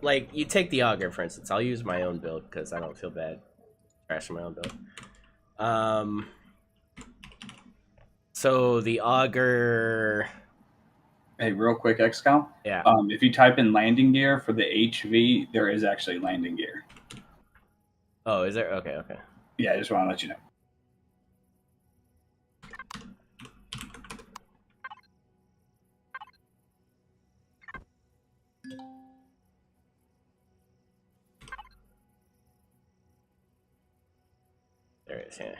like, you take the auger, for instance. I'll use my own build because I don't feel bad trashing my own build. So the auger. Hey, real quick, XCal. Yeah. If you type in landing gear for the HV, there is actually landing gear. Oh, is there? Okay, okay. Yeah, I just want to let you know. There it is, yeah.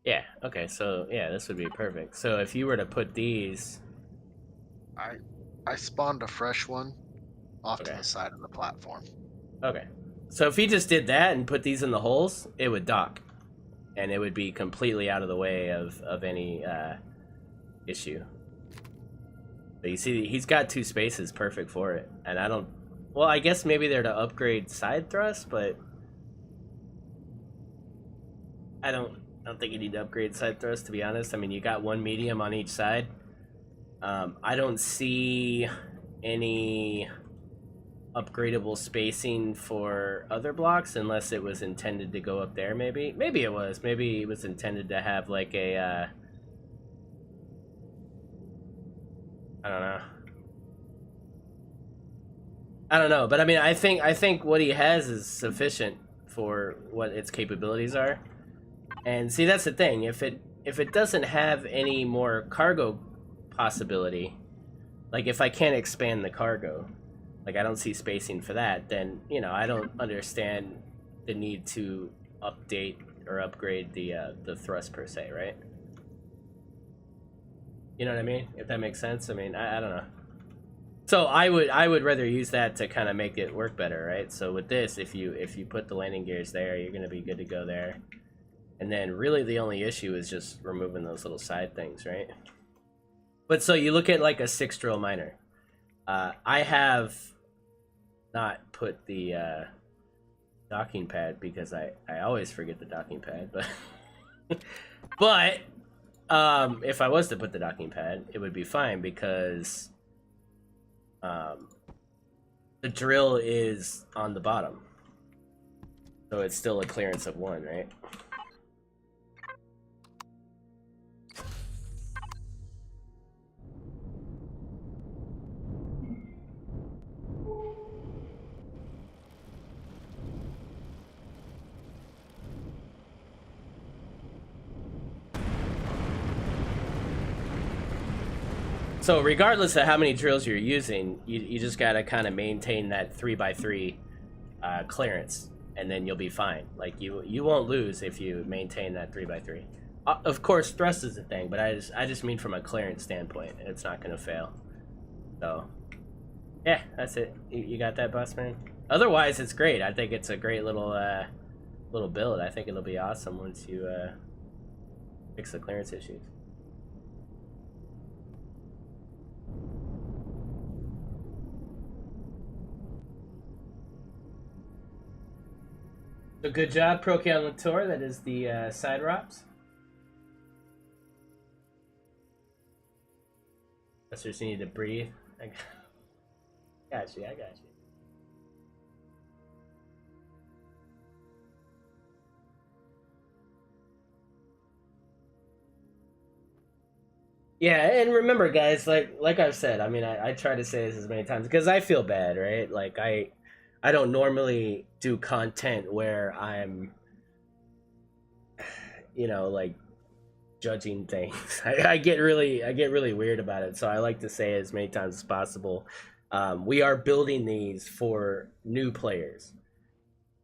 Yeah, okay, so yeah, this would be perfect. So if you were to put these... I spawned a fresh one off to Okay. the side of the platform. Okay. So if he just did that and put these in the holes, it would dock. And it would be completely out of the way of any issue. But you see, he's got 2 spaces perfect for it. And I don't... Well, I guess maybe they're to upgrade side thrust, but... I don't think you need to upgrade side thrust, to be honest. I mean, you got 1 medium on each side. I don't see any upgradable spacing for other blocks unless it was intended to go up there, maybe. Maybe it was. Maybe it was intended to have like a... I don't know, but I mean, I think what he has is sufficient for what its capabilities are. And see, that's the thing. If it doesn't have any more cargo possibility, like if I can't expand the cargo, like I don't see spacing for that, then, you know, I don't understand the need to update or upgrade the thrust per se, right? You know what I mean? If that makes sense. I mean, I don't know. So I would rather use that to kind of make it work better, right? So with this, if you put the landing gears there, you're gonna be good to go there. And then really the only issue is just removing those little side things, right? But so you look at like a 6 drill miner. I have not put the docking pad because I always forget the docking pad, but if I was to put the docking pad, it would be fine because the drill is on the bottom, so it's still a clearance of 1, right? So regardless of how many drills you're using, you just gotta kind of maintain that 3x3 clearance, and then you'll be fine. Like you won't lose if you maintain that 3x3. Of course, thrust is a thing, but I just mean from a clearance standpoint, it's not gonna fail. So yeah, that's it. You got that, boss man. Otherwise, it's great. I think it's a great little build. I think it'll be awesome once you fix the clearance issues. So good job, Prokion Latour. That is the side ROPS. That's just need to breathe. I got you. Yeah, and remember, guys, like I've said, I mean, I try to say this as many times because I feel bad, right? Like I don't normally do content where I'm, you know, like judging things. I get really weird about it. So I like to say as many times as possible, we are building these for new players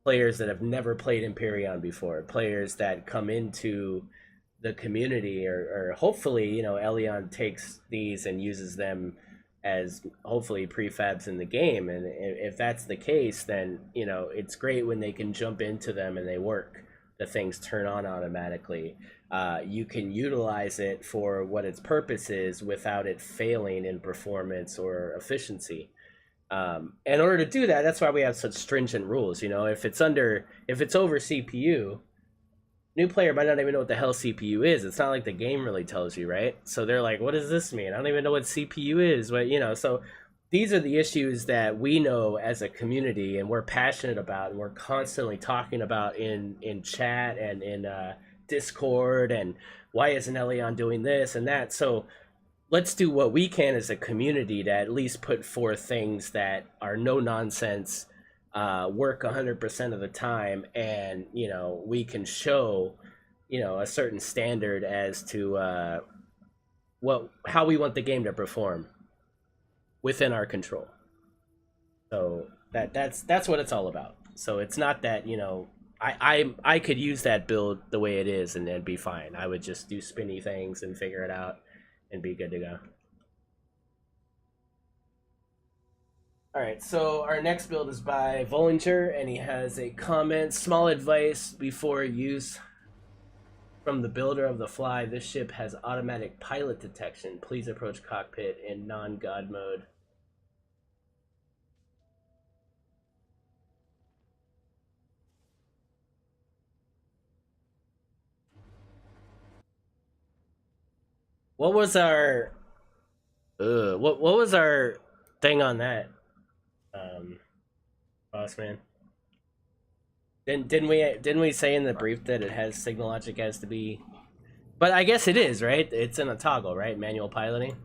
that have never played Empyrean before, players that come into the community, or hopefully, you know, Elion takes these and uses them as hopefully prefabs in the game. And if that's the case, then, you know, it's great when they can jump into them and they work. The things turn on automatically. You can utilize it for what its purpose is without it failing in performance or efficiency. In order to do that, that's why we have such stringent rules. You know, if it's over CPU, new player might not even know what the hell CPU is. It's not like the game really tells you, right? So they're like, what does this mean? I don't even know what CPU is. But, you know, so these are the issues that we know as a community and we're passionate about, and we're constantly talking about in chat and in Discord, and why isn't Elion doing this and that. So let's do what we can as a community to at least put forth things that are no nonsense, work 100% of the time, and, you know, we can show, you know, a certain standard as to how we want the game to perform within our control. So that's what it's all about. So it's not that, you know, I could use that build the way it is and then be fine. I would just do spinny things and figure it out and be good to go. All right, so our next build is by Vollinger, and he has a comment: small advice before use from the builder of the Fly. This ship has automatic pilot detection. Please approach cockpit in non-God mode. What was our what was our thing on that, boss man? Didn't we say in the brief that it has signal logic has to be, but I guess it is, right? It's in a toggle, right? Manual piloting.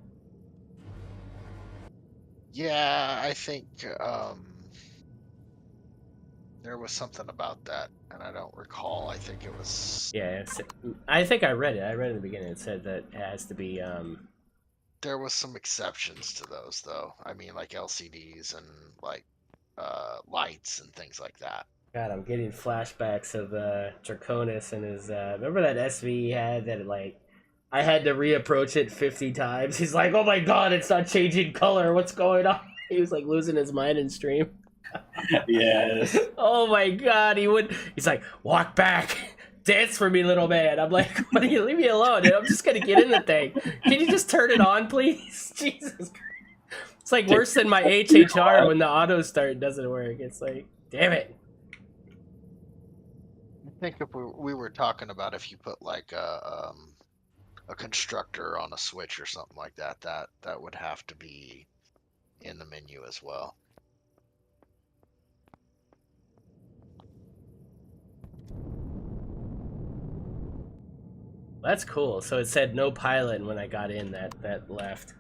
Yeah, I think there was something about that, and I don't recall. I think it was. Yeah, I think I read it. I read it in the beginning. It said that it has to be. There was some exceptions to those, though. I mean, like LCDs and like lights and things like that. God, I'm getting flashbacks of Draconis and his. Remember that SV he had that, like, I had to reapproach it 50 times. He's like, "Oh my God, it's not changing color. What's going on?" He was like losing his mind in stream. Yes. Oh my God, he's like, "Walk back, dance for me, little man." I'm like, "What do you leave me alone, dude? I'm just gonna get in the thing. Can you just turn it on, please?" Jesus Christ. It's like worse than my HHR when the auto start doesn't work. It's like, damn it. I think if we were talking about if you put like a constructor on a switch or something like that, that would have to be in the menu as well. That's cool. So it said no pilot, and when I got in, that left.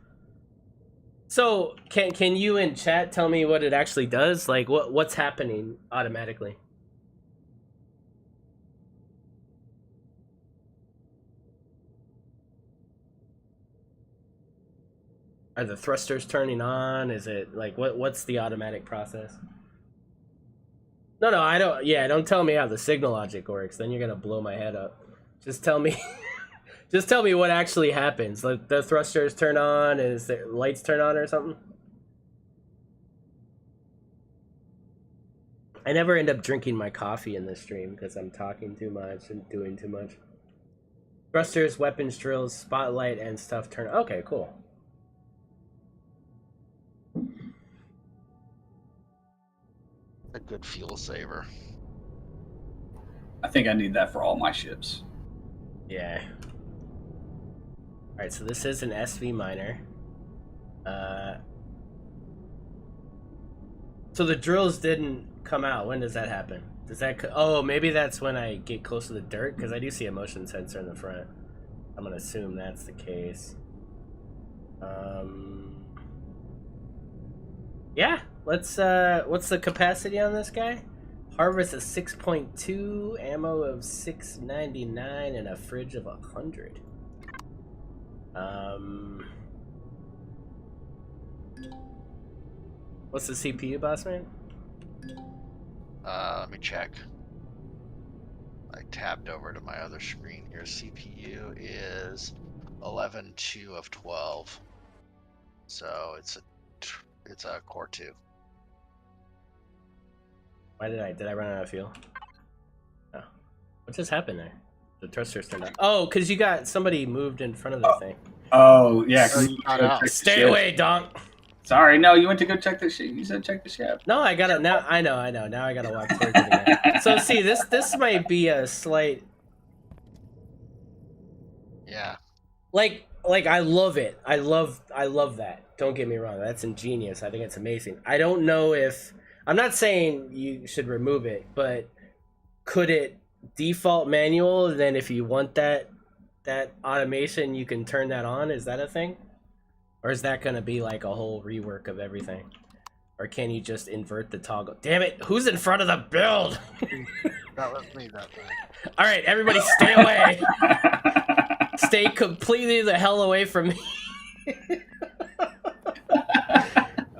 So can you in chat tell me what it actually does? Like what's happening automatically? Are the thrusters turning on? Is it like what's the automatic process? No, I don't. Yeah, don't tell me how the signal logic works. Then you're gonna blow my head up. Just tell me. Just tell me what actually happens. Like the thrusters turn on, is the lights turn on or something? I never end up drinking my coffee in this stream because I'm talking too much and doing too much. Thrusters, weapons, drills, spotlight, and stuff turn. Okay, cool. A good fuel saver. I think I need that for all my ships. Yeah. Alright, so this is an SV miner. So the drills didn't come out. When does that happen? Does that... Oh, maybe that's when I get close to the dirt, because I do see a motion sensor in the front. I'm going to assume that's the case. Yeah, let's... what's the capacity on this guy? Harvest of 6.2, ammo of 699, and a fridge of 100. What's the CPU, boss man? Let me check. I tabbed over to my other screen here. CPU is 11.2 of 12. So it's a Core 2. Why did I run out of fuel? Oh, what just happened there? The thrusters turned off. Oh, because you got somebody moved in front of the thing. Oh yeah. Oh, you got out. Stay away, Donk. Sorry, no, you went to go check the ship. You said check the ship. No, I got it now. I know. Now I gotta walk towards it again. So see, this might be a slight. Yeah. Like I love it. I love that. Don't get me wrong. That's ingenious. I think it's amazing. I don't know if I'm not saying you should remove it, but could it default manual? Then if you want that automation, you can turn that on. Is that a thing? Or is that gonna be like a whole rework of everything? Or can you just invert the toggle? Damn it! Who's in front of the build? That was me that time. All right, everybody, stay away. Stay completely the hell away from me.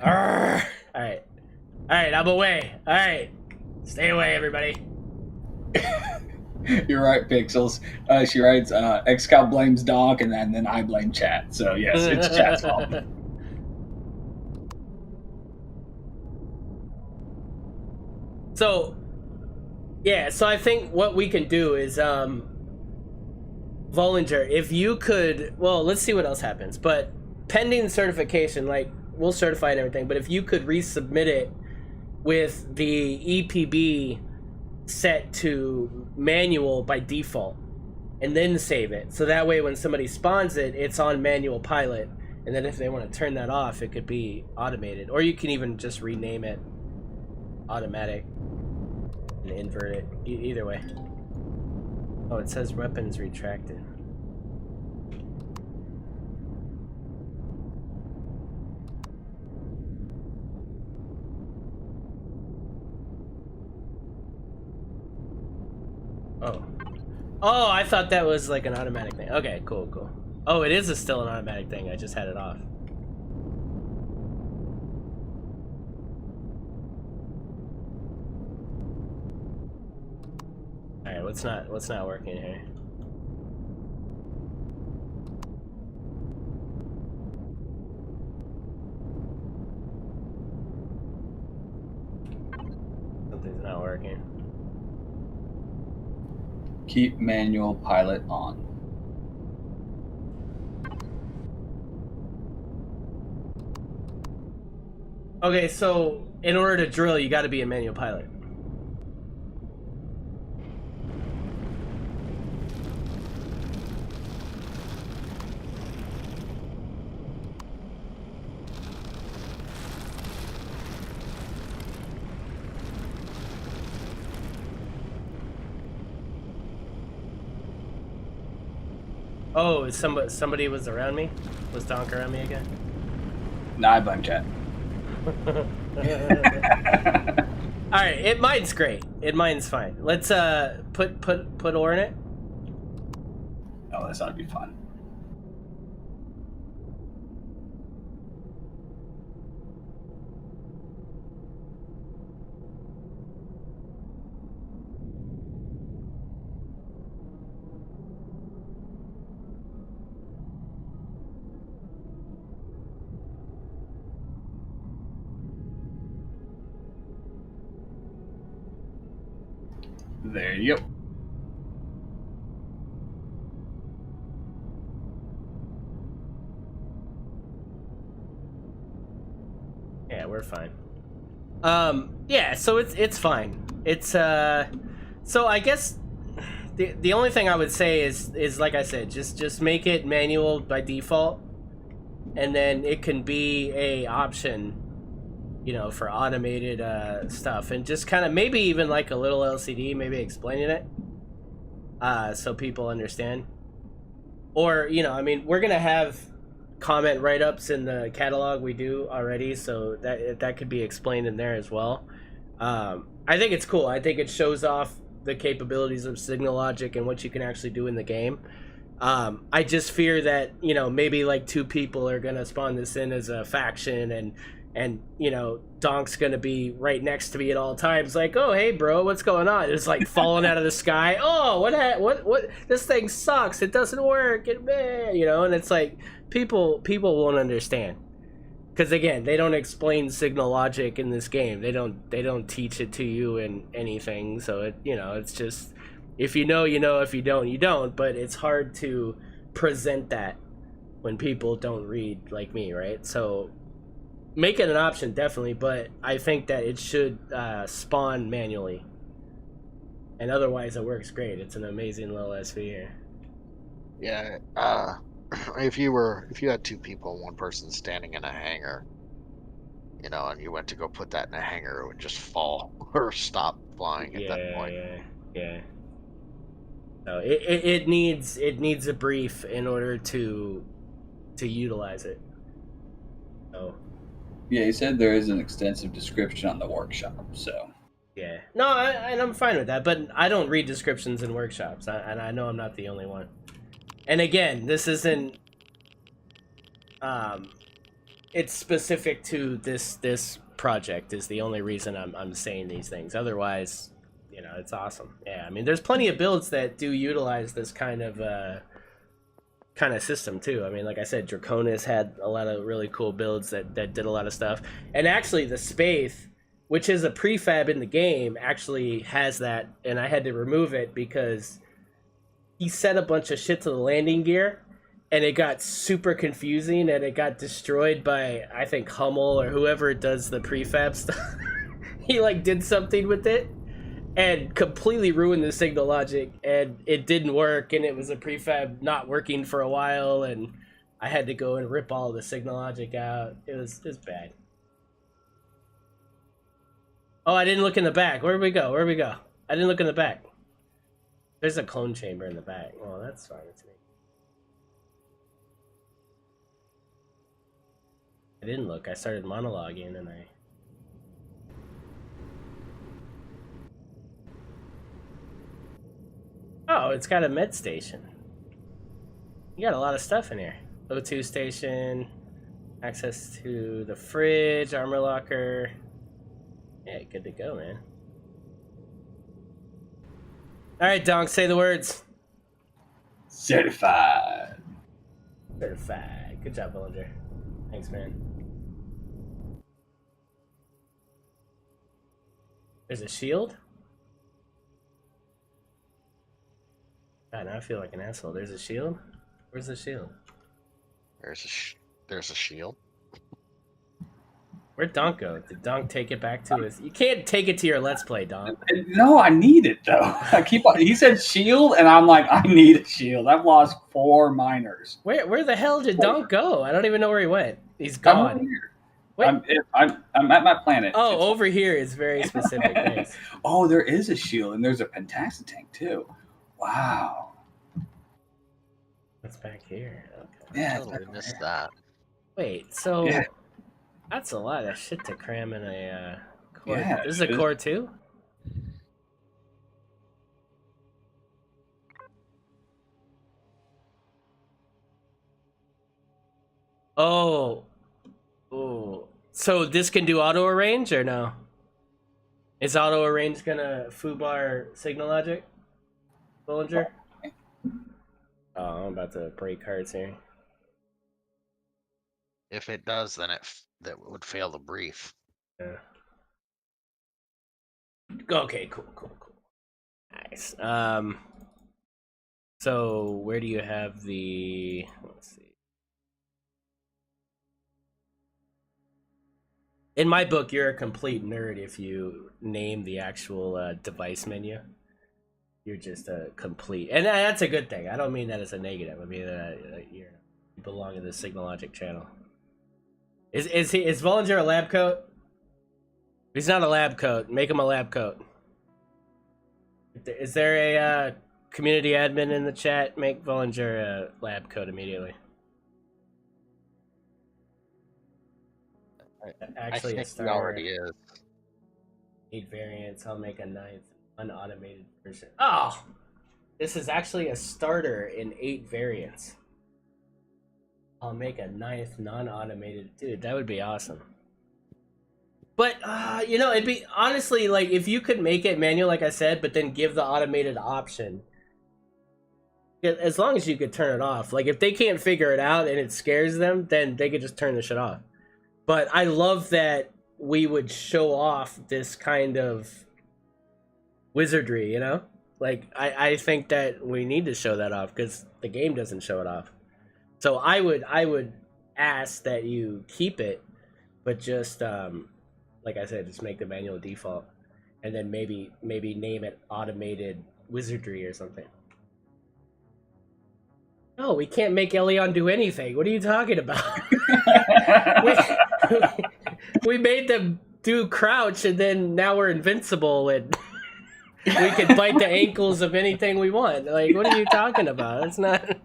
All right, I'm away. All right, stay away, everybody. You're right, Pixels. She writes, Xcal blames Donk, and then I blame Chat. So, yes, it's Chat's fault. So, yeah, so I think what we can do is, Vollinger, if you could, well, let's see what else happens. But pending certification, like, we'll certify and everything, but if you could resubmit it with the EPB set to manual by default and then save it, so that way when somebody spawns it, it's on manual pilot, and then if they want to turn that off, it could be automated, or you can even just rename it automatic and invert it. Either way. Oh, it says weapons retracted. Oh, I thought that was like an automatic thing. Okay, cool. Oh, it is still an automatic thing. I just had it off. All right, what's not working here? Something's not working. Keep manual pilot on. Okay, so in order to drill, you got to be a manual pilot. Oh, is somebody was around me? Was Donk around me again? Nah, I blame Chat. Alright, mine's great. Mine's fine. Let's put ore in it. Oh, this ought to be fun. There you go. Yeah, we're fine. Yeah, so it's fine. It's so I guess the only thing I would say is like I said, just make it manual by default, and then it can be a option, you know, for automated stuff, and just kind of maybe even like a little LCD, maybe explaining it, so people understand. Or, you know, I mean, we're gonna have comment write-ups in the catalog we do already, so that could be explained in there as well. I think it's cool. I think it shows off the capabilities of signal logic and what you can actually do in the game. I just fear that, you know, maybe like two people are gonna spawn this in as a faction, and you know, Donk's gonna be right next to me at all times, like, oh hey bro, what's going on? It's like falling out of the sky. Oh, what? This thing sucks. It doesn't work. You know, and it's like people won't understand. Because again, they don't explain signal logic in this game. They don't teach it to you in anything. So it, you know, it's just, if you know, you know. If you don't, you don't. But it's hard to present that when people don't read like me, right? So make it an option, definitely. But I think that it should spawn manually. And otherwise, it works great. It's an amazing little SV. Yeah. If you had two people and one person standing in a hangar, you know, and you went to go put that in a hangar, it would just fall or stop flying at that point. Yeah. So it needs a brief in order to utilize it. So Yeah, he said there is an extensive description on the workshop. So yeah, no, and I'm fine with that. But I don't read descriptions in workshops, and I know I'm not the only one. And again, this isn't. It's specific to this project is the only reason I'm saying these things. Otherwise, you know, it's awesome. Yeah, I mean, there's plenty of builds that do utilize this kind of system too. I mean, like I said, Draconis had a lot of really cool builds that did a lot of stuff. And actually, the Spaith, which is a prefab in the game, actually has that, and I had to remove it because he set a bunch of shit to the landing gear, and it got super confusing, and it got destroyed by, I think, Hummel or whoever does the prefab stuff. He like did something with it and completely ruined the signal logic, and it didn't work, and it was a prefab not working for a while, and I had to go and rip all the signal logic out. It was bad. Oh, I didn't look in the back. Where'd we go? I didn't look in the back. There's a clone chamber in the back. Well, that's fine with me. I didn't look. I started monologuing, and I... Oh, it's got a med station. You got a lot of stuff in here. O2 station, access to the fridge, armor locker. Yeah, good to go, man. All right, Donk, say the words. certified. Certified. Good job, Bollinger. Thanks, man. There's a shield? God, now I feel like an asshole. There's a shield? Where's the shield? There's a shield. Where'd Donk go? Did Donk take it back to his... You can't take it to your Let's Play, Donk. No, I need it though. I keep on. He said shield, and I'm like, I need a shield. I've lost 4 miners. Where the hell did Donk go? I don't even know where he went. He's gone. I'm at my planet. Oh, over here is very specific. Thanks. Oh, there is a shield, and there's a Pentasta tank too. Wow. What's back here? Okay. Yeah, I totally missed that. Wait, so Yeah. that's a lot of shit to cram in a core. Yeah, This is a core 2? Oh. Oh. So this can do auto arrange or no? Is auto arrange gonna foobar signal logic? Bollinger? Oh, I'm about to break cards here. If it does, then that would fail the brief. Yeah. Okay, cool. Nice. So where do you have the... Let's see. In my book, you're a complete nerd if you name the actual device menu. You're just a complete... And that's a good thing. I don't mean that as a negative. I mean you belong in the Signal Logic channel. Is Vollinger a lab coat? If he's not a lab coat, make him a lab coat. Is there a community admin in the chat? Make Vollinger a lab coat immediately. Actually, I think he already is. 8 variants. I'll make a 9th unautomated version. Oh, This is actually a starter in 8 variants. I'll make a 9th non-automated. Dude, that would be awesome. But, you know, it'd be, honestly, like, if you could make it manual, like I said, but then give the automated option. As long as you could turn it off. Like, if they can't figure it out and it scares them, then they could just turn the shit off. But I love that we would show off this kind of wizardry, you know? Like, I think that we need to show that off because the game doesn't show it off. So I would ask that you keep it, but just like I said, just make the manual default, and then maybe name it automated wizardry or something. No, we can't make Elion do anything. What are you talking about? we made them do crouch, and then now we're invincible and. We could bite the ankles of anything we want. Like, what are you talking about? It's not.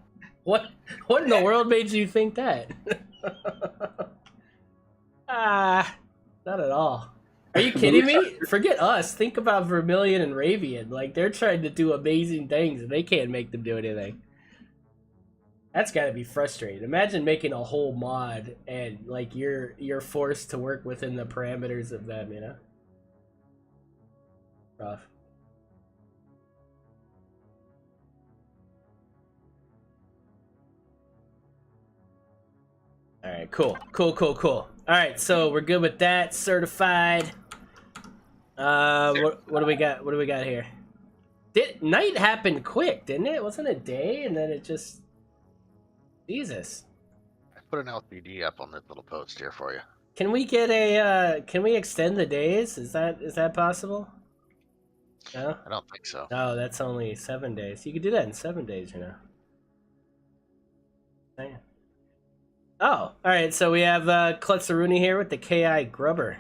What in the world made you think that? Not at all. Are you kidding me? Forget us. Think about Vermilion and Ravian. Like, they're trying to do amazing things and they can't make them do anything. That's gotta be frustrating. Imagine making a whole mod and like you're forced to work within the parameters of them, you know? Rough. All right, cool. All right, so we're good with that. Certified. What do we got? What do we got here? Night happened quick, didn't it? It wasn't a day, and then it just. Jesus. I put an LCD up on this little post here for you. Can we get a? Can we extend the days? Is that possible? No. I don't think so. No, that's only 7 days. You could do that in 7 days, you know. Dang. Oh, all right. So we have Klutzaruni here with the KI Grubber.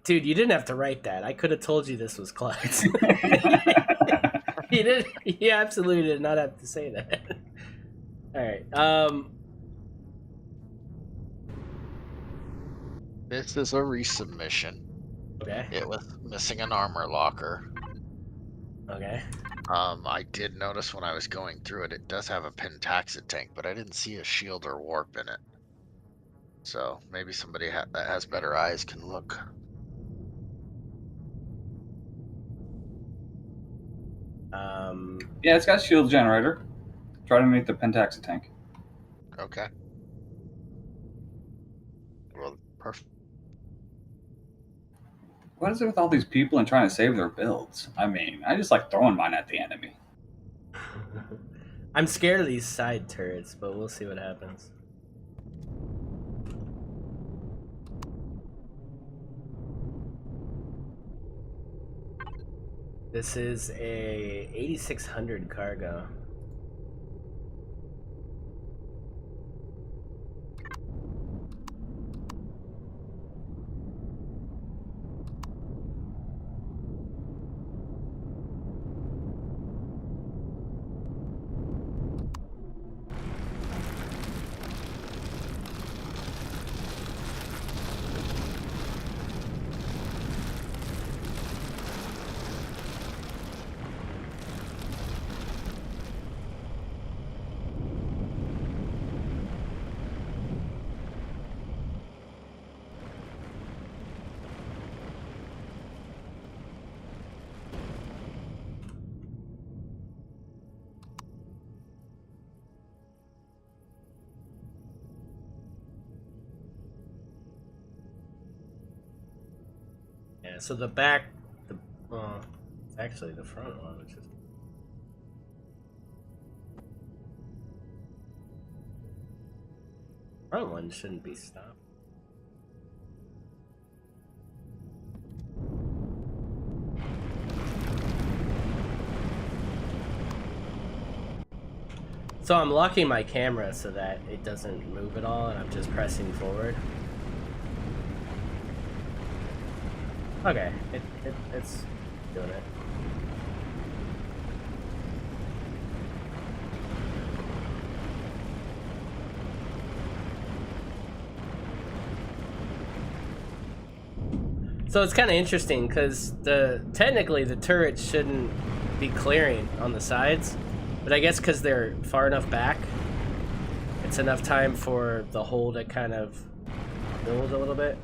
Dude, you didn't have to write that. I could have told you this was Klutz. You did. You absolutely did not have to say that. All right. This is a resubmission. Okay. It was missing an armor locker. Okay. I did notice when I was going through it, it does have a pentaxid tank, but I didn't see a shield or warp in it. So maybe somebody that has better eyes can look. Yeah, it's got a shield generator. Try to make the pentaxid tank. Okay. Well, perfect. What is it with all these people and trying to save their builds? I mean, I just like throwing mine at the enemy. I'm scared of these side turrets, but we'll see what happens. This is a 8600 cargo. Yeah, so the back, it's actually the front one, which is. Front one shouldn't be stopped. So I'm locking my camera so that it doesn't move at all, and I'm just pressing forward. Okay, it's doing it. So it's kind of interesting because technically the turret shouldn't be clearing on the sides, but I guess because they're far enough back, it's enough time for the hole to kind of build a little bit.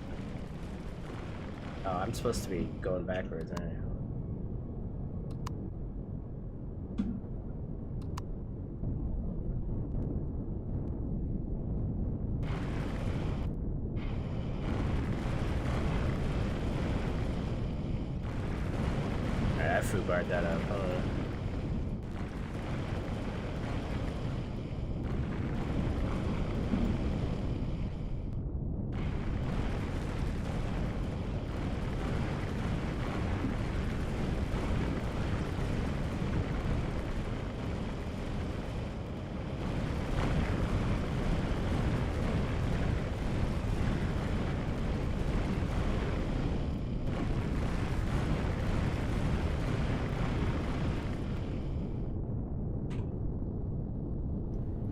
Oh, I'm supposed to be going backwards, aren't I? Alright, I foobarred that up. Hold on.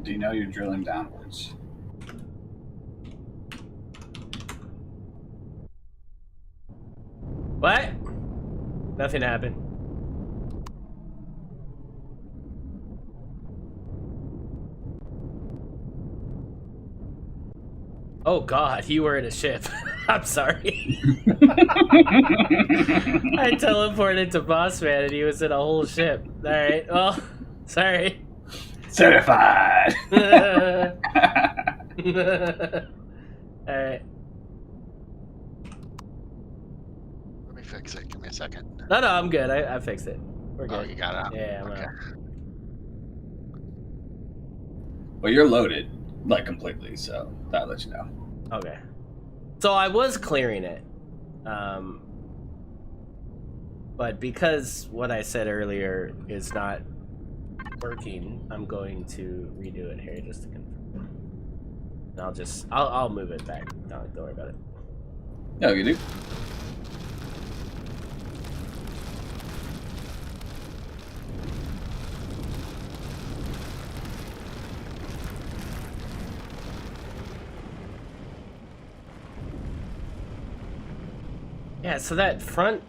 Do you know you're drilling downwards? What? Nothing happened. Oh god, you were in a ship. I'm sorry. I teleported to Boss Man and he was in a whole ship. Alright, well, sorry. Certified! Alright. Let me fix it. Give me a second. No, I'm good. I fixed it. We're good. Oh, you got it out? Yeah, I'm Okay. out. Well, you're loaded, like, completely, so that'll let you know. Okay. So I was clearing it. But because what I said earlier is not working, I'm going to redo it here just to confirm. And I'll move it back. No, don't worry about it. No, you do. Yeah, so that front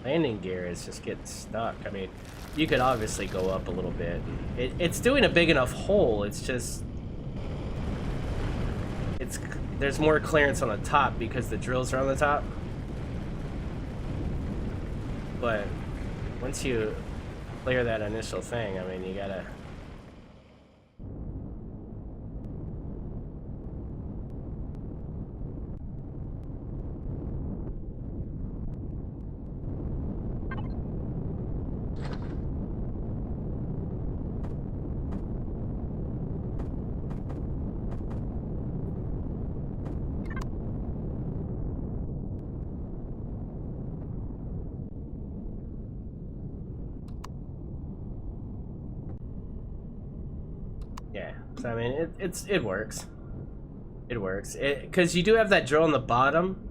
landing gear is just getting stuck. I mean, you could obviously go up a little bit. It's doing a big enough hole. It's just there's more clearance on the top because the drills are on the top. But once you clear that initial thing, I mean, you gotta. Yeah, so I mean, it works. It works. Because you do have that drill on the bottom,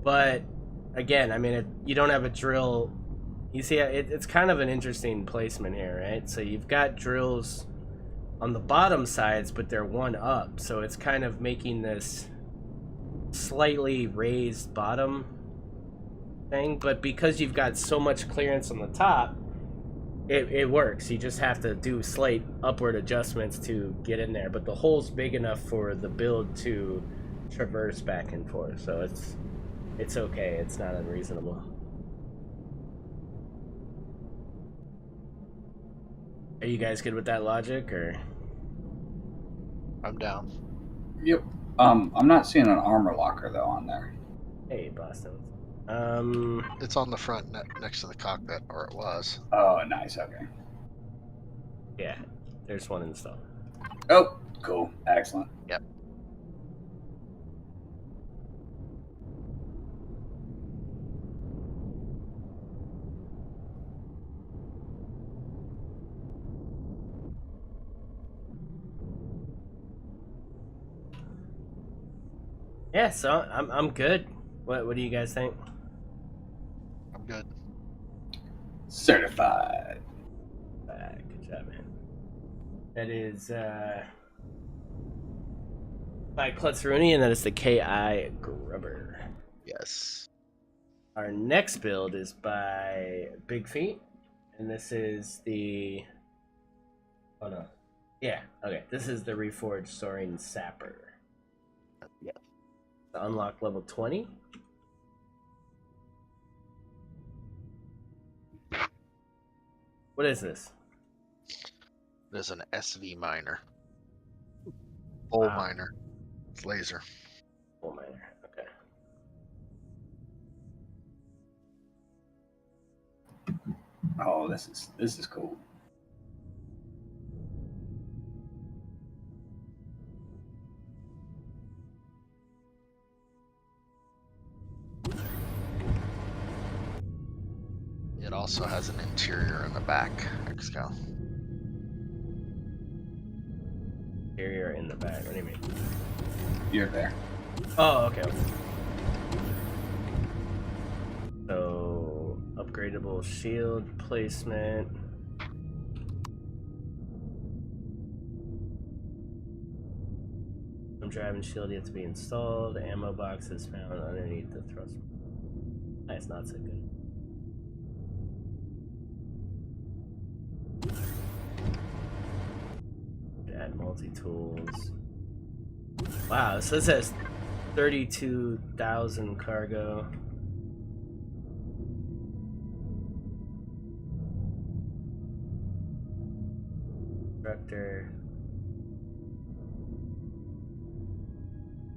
but again, I mean, you don't have a drill. You see, it's kind of an interesting placement here, right? So you've got drills on the bottom sides, but they're one up, so it's kind of making this slightly raised bottom thing. But because you've got so much clearance on the top, it works. You just have to do slight upward adjustments to get in there, but the hole's big enough for the build to traverse back and forth, so it's okay. It's not unreasonable. Are you guys good with that logic, or? I'm down. Yep. I'm not seeing an armor locker though on there. Hey, Boston. It's on the front next to the cockpit, or it was. Oh, nice. Okay. Yeah, there's one installed. Oh, cool. Excellent. Yep. Yeah, so I'm good. What do you guys think? I'm good. Certified. Good job, man. That is by Klutzrooney, and that is the KI Grubber. Yes. Our next build is by Big Feet, And this is the... Oh no. Yeah, okay. This is the reforged Soaring Sapper. Yeah. Unlock level 20. What is this? There's an SV miner. Full miner. It's laser. Full miner, okay. Oh, this is cool. It also has an interior in the back, Excal. Interior in the back. What do you mean? You're there. Oh, okay. So, upgradable shield placement. Some driving shield yet to be installed. Ammo box is found underneath the thrust. That's not so good. Add multi-tools. Wow, so this says 32,000 cargo. Instructor.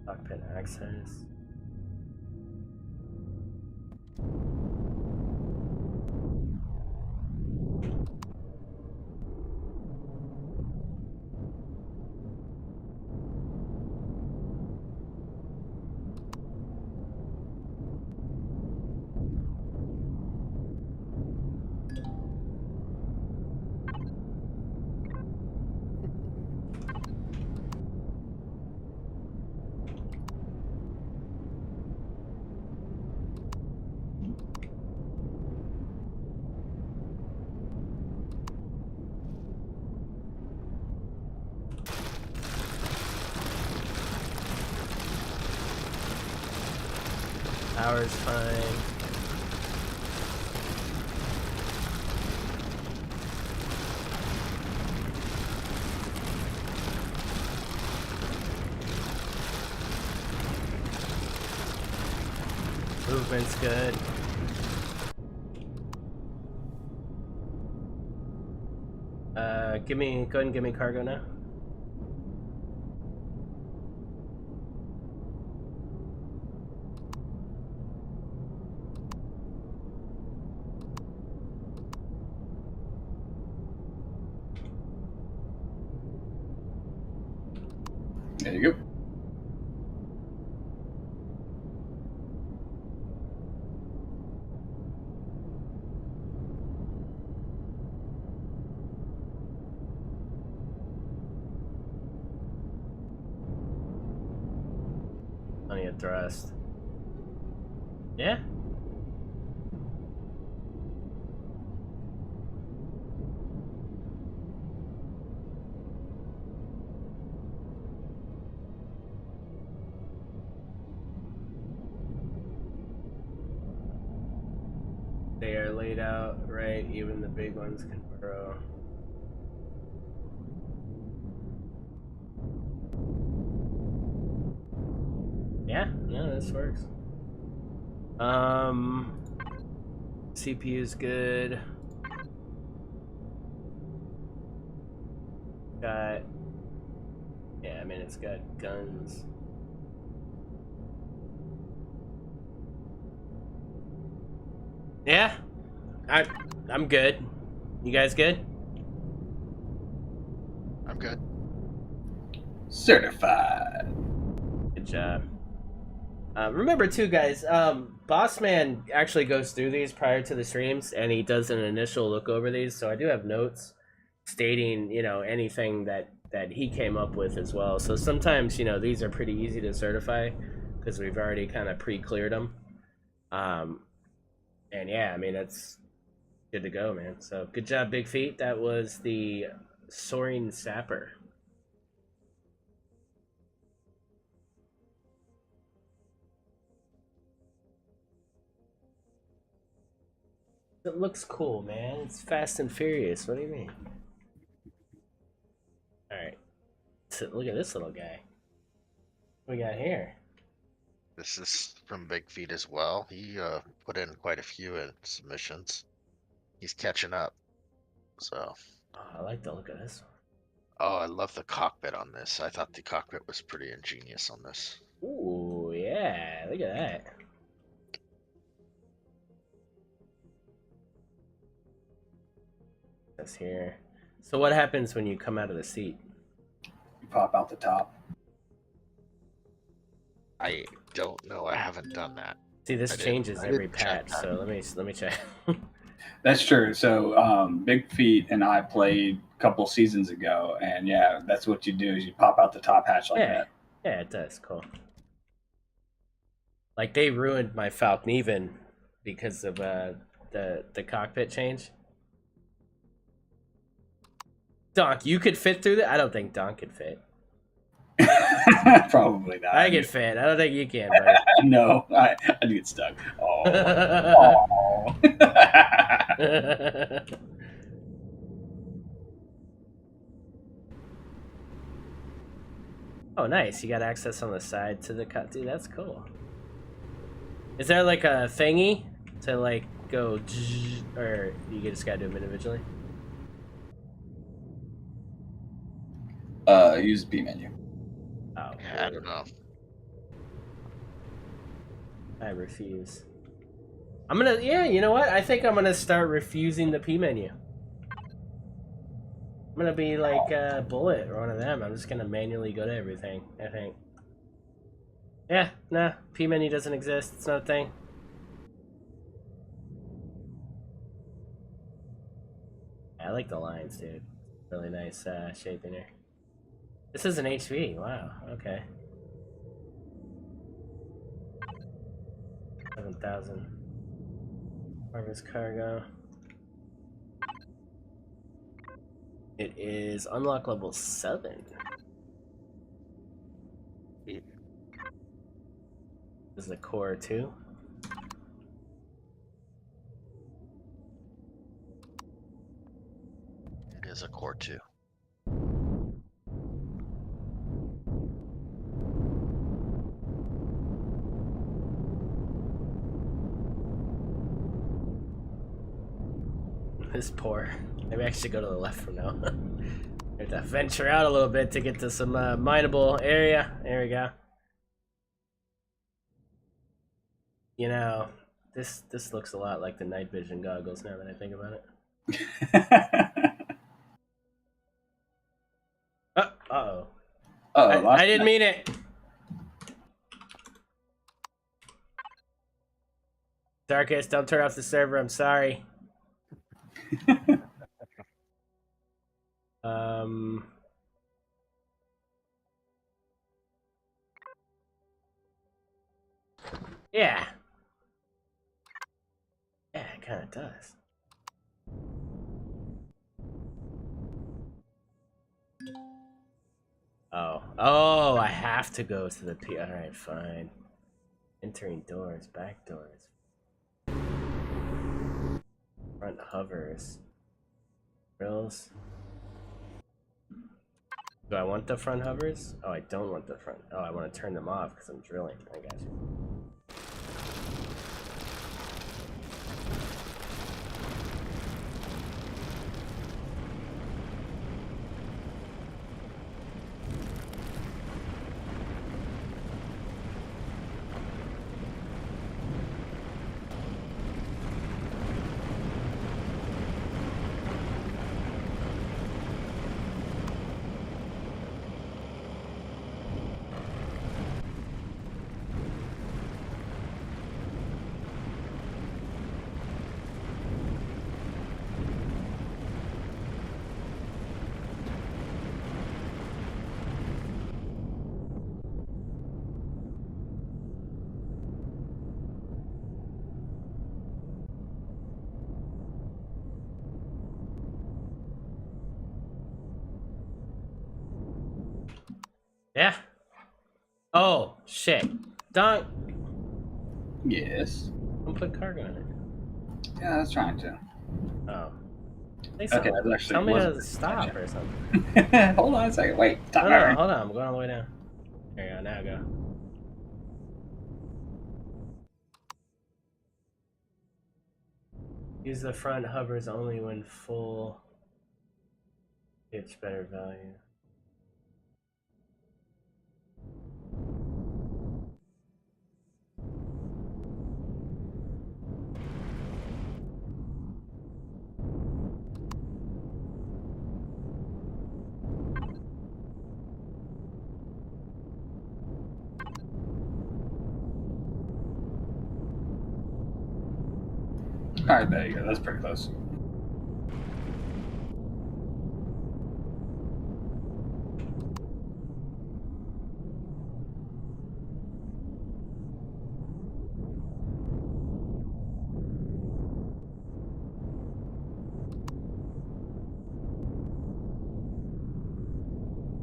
Cockpit access. Power's fine. Movement's good. Go ahead and give me cargo now. There you go. Plenty of thrust. Yeah. They are laid out right, even the big ones can burrow. Yeah, no, this works. CPU's good. Got, yeah, I mean, it's got guns. Yeah, I'm good. You guys good? I'm good. Certified. Good job. Remember too, guys, Bossman actually goes through these prior to the streams, and he does an initial look over these, so I do have notes stating, you know, anything that he came up with as well. So sometimes, you know, these are pretty easy to certify because we've already kind of pre-cleared them. And yeah, I mean, it's good to go, man. So good job, Big Feet. That was the Soaring Sapper. It looks cool, man. It's Fast and Furious. What do you mean? Alright. So look at this little guy. What we got here? This is from Big Feet as well. He put in quite a few submissions. He's catching up. So. Oh, I like the look of this one. Oh, I love the cockpit on this. I thought the cockpit was pretty ingenious on this. Ooh, yeah. Look at that. This here. So what happens when you come out of the seat? You pop out the top. I don't know. I haven't done that. See, this changes every patch, so let me check. That's true. So Big Feet and I played a couple seasons ago, and yeah, that's what you do is you pop out the top hatch like that. Yeah, it does. Cool. Like they ruined my Falcon even because of the cockpit change. Donk, you could fit through that? I don't think Donk could fit. Probably not. I could fit. I don't think you can, buddy. No, I'd get stuck. Oh. Oh, nice. You got access on the side to the cut. Dude, that's cool. Is there like a thingy to like go, or you just gotta do them individually? Use the P menu. Oh, Yeah, I don't know. I refuse. Yeah, you know what? I think I'm gonna start refusing the P menu. I'm gonna be like Bullet or one of them. I'm just gonna manually go to everything, I think. Yeah, nah, P menu doesn't exist. It's not a thing. I like the lines, dude. Really nice shape in here. This is an HV. Wow, okay. 7,000. Harvest cargo. It is unlock level 7. This is a core 2. It is a core 2. This poor. Maybe I should go to the left from now. I have to venture out a little bit to get to some mineable area. There we go. You know, this looks a lot like the night vision goggles now that I think about it. Uh-oh. I didn't mean it. Darkest, don't turn off the server. I'm sorry. Yeah. Yeah, it kind of does. Oh, I have to go to the P. All right, fine. Entering doors, back doors. Front hovers. Grills. Do I want the front hovers? Oh, I don't want the front. Oh, I want to turn them off because I'm drilling. I got you. Yeah. Oh, shit. Don't. Yes. Don't put cargo in it. Yeah, I was trying to. Oh. Say Okay, something. that actually Tell me wasn't to pretty stop much. or something. Hold on a second. Wait. No, Timer. hold on. I'm going all the way down. There you go. Now go. Use the front hovers only when full. Gets better value. All right, there you go. That's pretty close.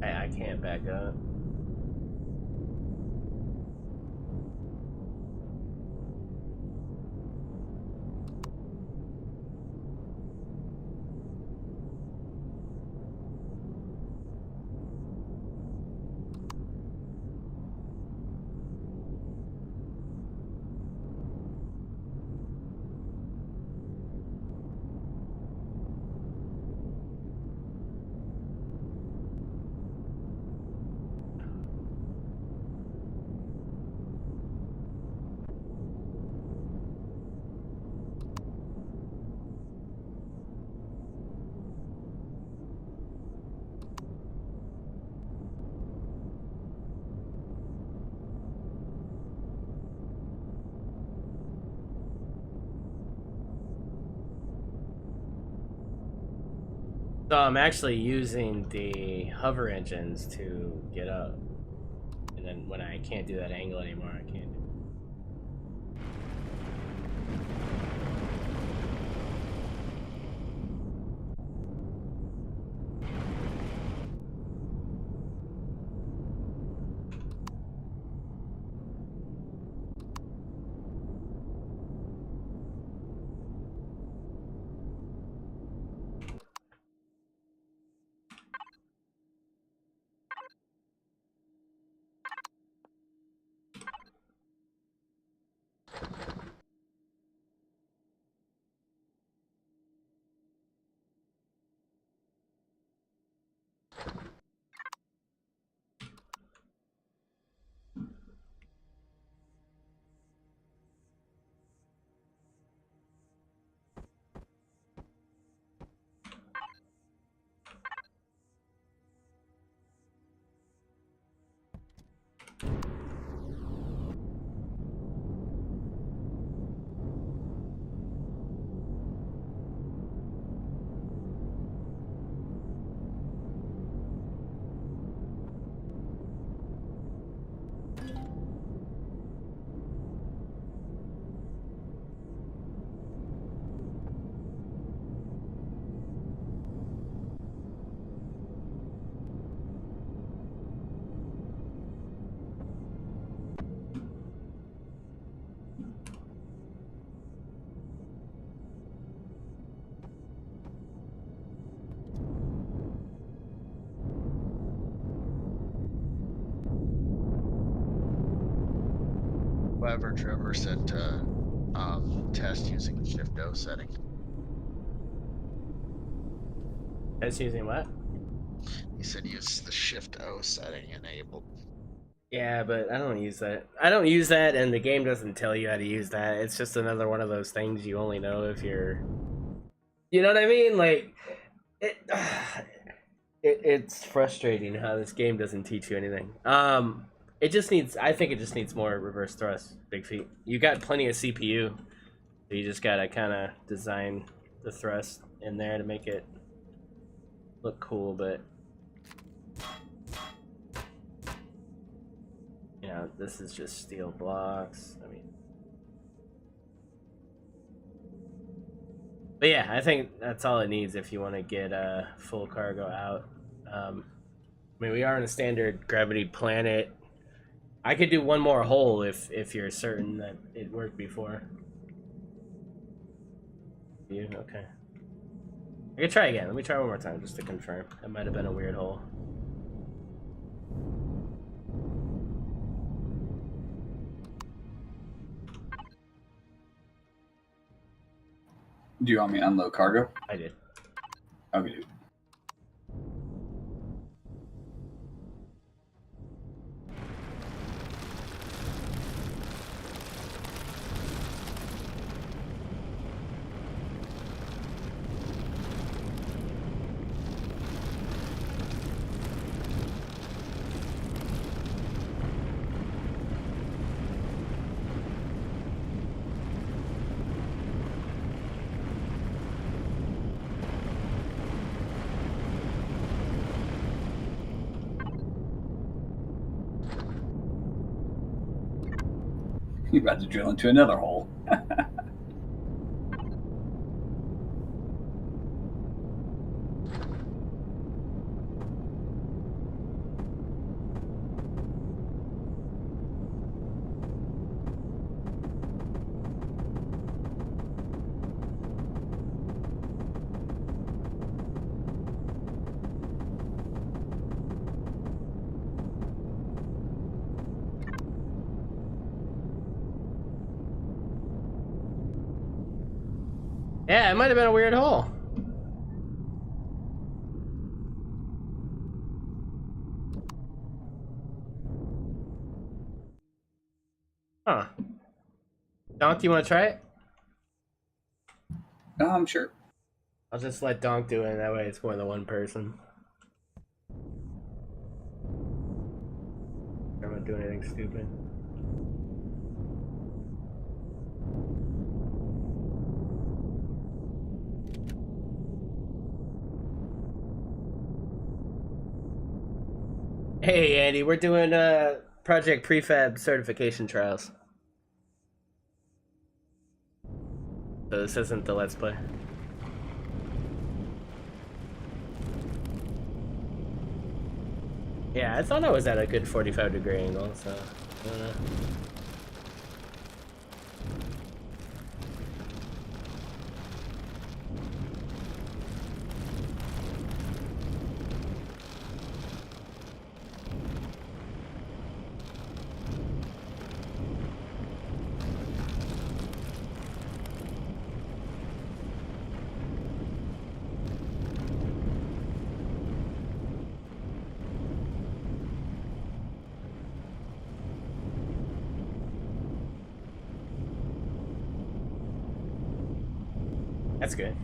I can't back up. So I'm actually using the hover engines to get up. And then when I can't do that angle anymore, I can't. Whoever Trevor said to test using the Shift O setting. That's using what? He said use the Shift O setting enabled. Yeah, but I don't use that. I don't use that, and the game doesn't tell you how to use that. It's just another one of those things you only know if you're. You know what I mean? Like, it. It's frustrating how this game doesn't teach you anything. It just needs. I think it just needs more reverse thrust, big feet. You got plenty of CPU, so you just gotta kind of design the thrust in there to make it look cool, but. You know, this is just steel blocks. I mean, but yeah, I think that's all it needs if you want to get a full cargo out. I mean, we are on a standard gravity planet. I could do one more hole if you're certain that it worked before. You okay? I can try again. Let me try one more time just to confirm. That might have been a weird hole. Do you want me to unload cargo? I did. Okay, dude. You're about to drill into another hole. Yeah, it might have been a weird hole. Huh. Donk, do you want to try it? Sure. I'll just let Donk do it, that way it's more than one person. I'm not doing anything stupid. Hey Andy, we're doing Project Prefab certification trials. So this isn't the Let's Play. Yeah, I thought I was at a good 45-degree angle, so I don't know. That's good.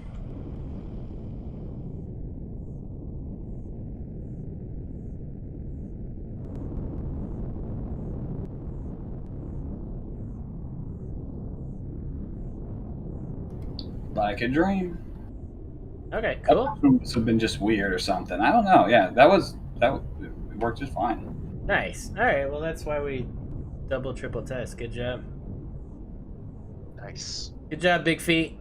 Like a dream. Okay, cool. This have been just weird or something. I don't know. Yeah, it worked just fine. Nice. Alright, well that's why we double, triple test. Good job. Nice. Good job, Big Feet.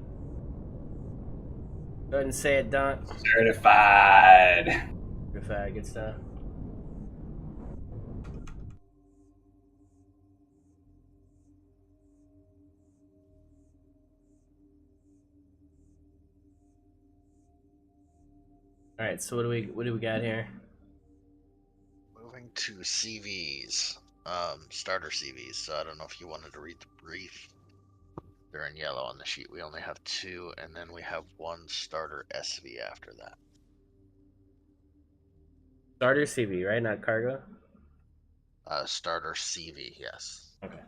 Go ahead and say it, Don. Certified. Good stuff. All right, so what do we got here? Moving to CVs, starter CVs. So I don't know if you wanted to read the brief. They're in yellow on the sheet. We only have 2, and then we have 1 starter SV after that. Starter CV, right? Not cargo? Starter CV, yes. Okay.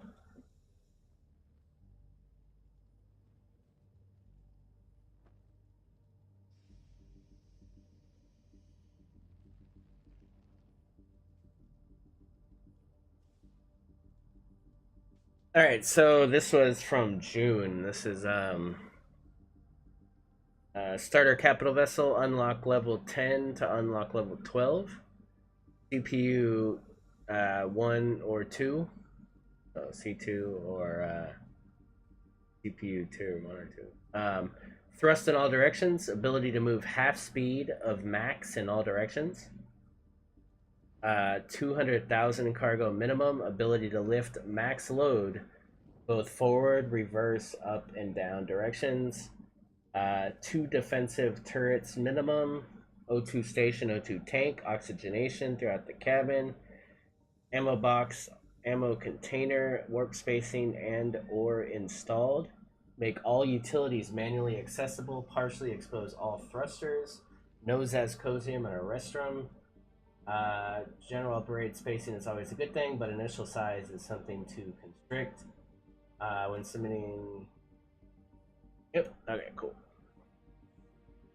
All right, so this was from June. This is starter capital vessel, unlock level 10 to unlock level 12. CPU 1 or 2. So C2 or CPU 2, 1 or 2. Thrust in all directions, ability to move half speed of max in all directions. 200,000 cargo minimum, ability to lift max load both forward, reverse, up, and down directions. 2 defensive turrets minimum, O2 station, O2 tank, oxygenation throughout the cabin, ammo box, ammo container, warp spacing and or installed. Make all utilities manually accessible, partially expose all thrusters, nose as cosium and a restroom. General upgrade spacing is always a good thing, but initial size is something to constrict. When submitting... Yep, okay, cool.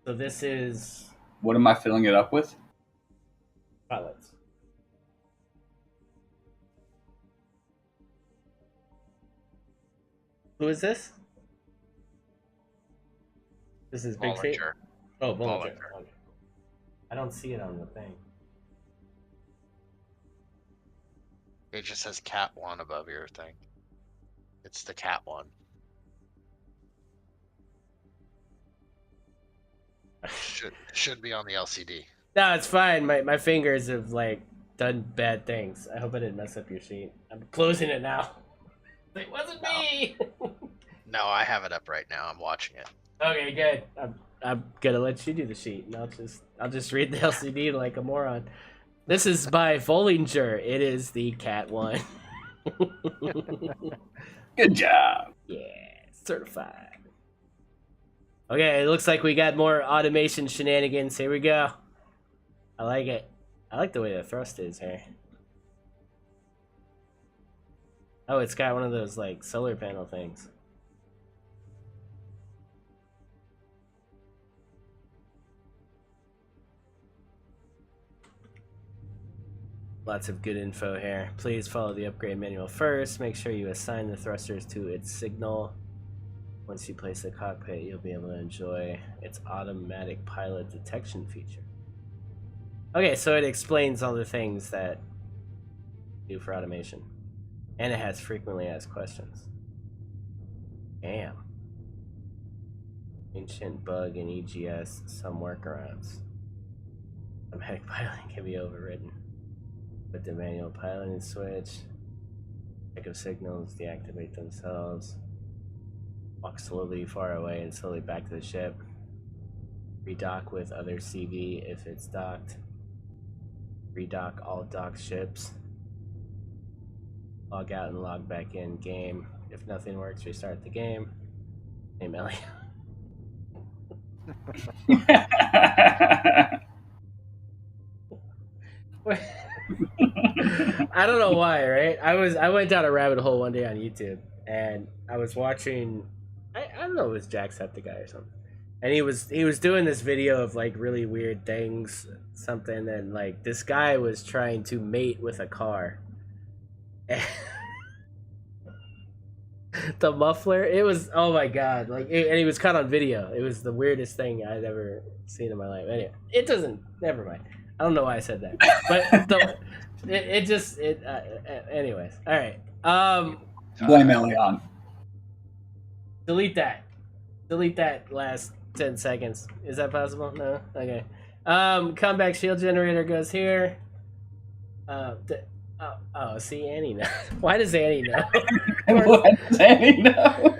So this is... What am I filling it up with? Pilots. Who is this? This is Big Feet? Volunteer. Oh, Volunteer. Okay. I don't see it on the thing. It just says Cat 1 above your thing. It's the Cat 1. Should be on the LCD. No, it's fine. My fingers have like done bad things. I hope I didn't mess up your sheet. I'm closing it now. It wasn't me. No, I have it up right now. I'm watching it. Okay, good. I'm gonna let you do the sheet, and I'll just read the LCD like a moron. This is by Bollinger. It is the Cat 1. Good job. Yeah, certified. Okay, it looks like we got more automation shenanigans. Here we go. I like it. I like the way the thrust is here. Oh, it's got one of those like solar panel things. Lots of good info here. Please follow the upgrade manual first. Make sure you assign the thrusters to its signal. Once you place the cockpit, you'll be able to enjoy its automatic pilot detection feature. Okay, so it explains all the things that do for automation. And it has frequently asked questions. Damn. Ancient bug in EGS, some workarounds. Automatic piloting can be overridden. Put the manual piloting switch. Check if signals deactivate themselves. Walk slowly far away and slowly back to the ship. Redock with other CV if it's docked. Redock all docked ships. Log out and log back in game. If nothing works, restart the game. Name Elliot. I don't know why, right? I went down a rabbit hole one day on YouTube and I was watching I don't know, it was Jacksepticeye or something. And he was doing this video of like really weird things, something, and like this guy was trying to mate with a car. The muffler, it was, oh my god, like and he was caught on video. It was the weirdest thing I'd ever seen in my life. Anyway, it doesn't, never mind. I don't know why I said that, but anyways, all right. Blame Elion. Delete that last 10 seconds. Is that possible? No? Okay. Comeback shield generator goes here. See, Annie knows. Why does Annie know? Why does Annie know?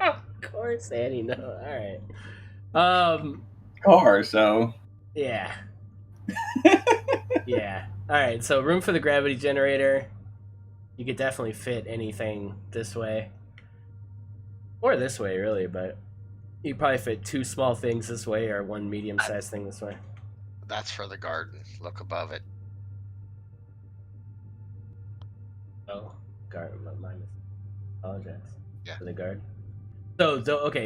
Of course Annie knows. Alright. Car, so. Yeah. Yeah. Alright, so room for the gravity generator. You could definitely fit anything this way. Or this way, really, but you probably fit 2 small things this way or 1 medium-sized thing this way. That's for the garden. Look above it. Oh, garden. My mistake. Apologize. Yeah. For the guard.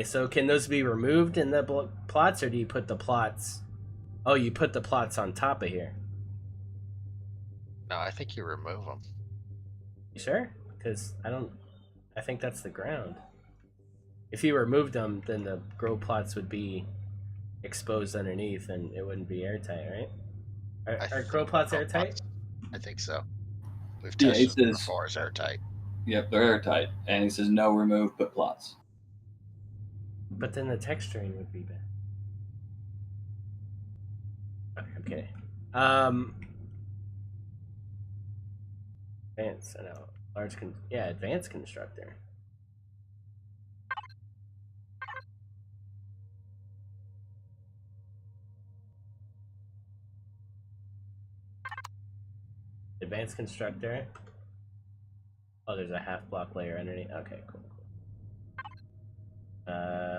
So can those be removed in the plots, or do you put the plots? Oh, you put the plots on top of here. No, I think you remove them. You sure? Because I think that's the ground. If you removed them, then the grow plots would be exposed underneath, and it wouldn't be airtight, right? Are grow plots airtight? I think so. We've Yeah, tested it them says- before as airtight. Yep, they're airtight. And he says no remove, but plots. But then the texturing would be bad. Okay, I'm kidding. Advanced, I know. Advanced constructor. Advanced constructor. Oh, there's a half block layer underneath. Okay, cool.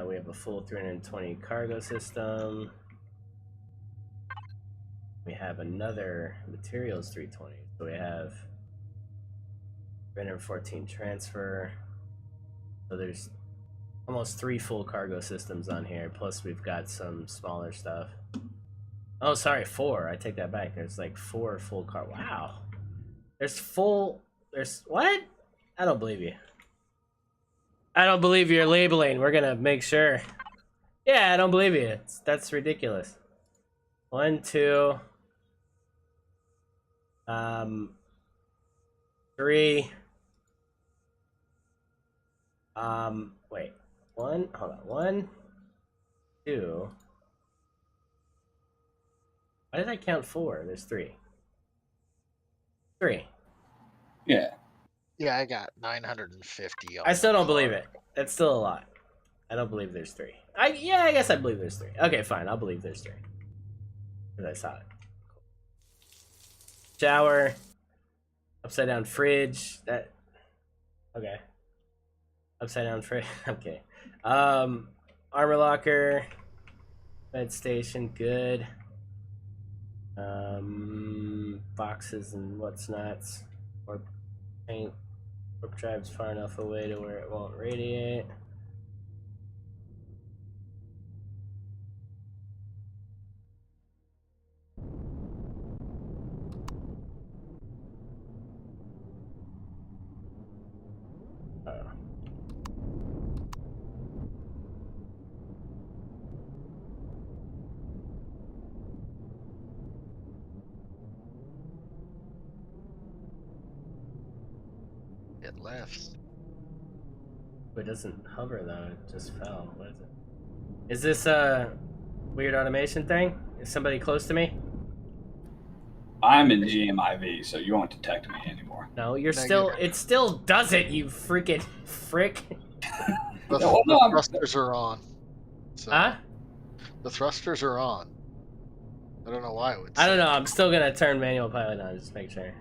We have a full 320 cargo system. We have another materials 320. So we have 314 transfer. So there's almost 3 full cargo systems on here. Plus we've got some smaller stuff. Oh, sorry, 4. I take that back. There's like 4 full car. Wow. There's what? I don't believe you. I don't believe your labeling. We're gonna make sure. Yeah, I don't believe you. That's ridiculous. 1, 2, 3. Wait. 1. Hold on. 1, 2. Why did I count 4? There's 3. 3. Yeah. Yeah, I got 950. I still don't believe it. That's still a lot. I don't believe there's 3. I guess I believe there's 3. Okay, fine. I'll believe there's 3. Because I saw it. Shower. Upside down fridge. That. Okay. Upside down fridge. Okay. Armor locker. Bed station. Good. Boxes and what's nots. Or paint. Warp drive's far enough away to where it won't radiate. It left. It doesn't hover though, it just fell. What is it? Is this a weird automation thing? Is somebody close to me? I'm in GMIV, so you won't detect me anymore. No, it still does it, you freaking frick. The thrusters are on. So Huh? the thrusters are on. I don't know why it would I don't know, I'm still gonna turn manual pilot on, just to make sure.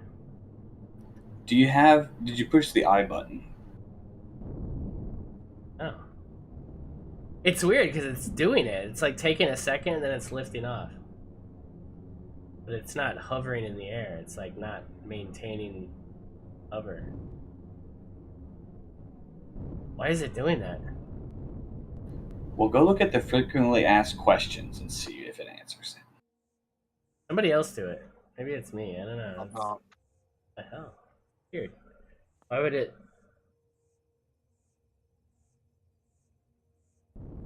Did you push the I button? Oh. It's weird because it's doing it. It's like taking a second and then it's lifting off. But it's not hovering in the air. It's like not maintaining hover. Why is it doing that? Well, go look at the frequently asked questions and see if it answers it. Somebody else do it. Maybe it's me. I don't know. I'm not. What the hell? Weird. Why would it?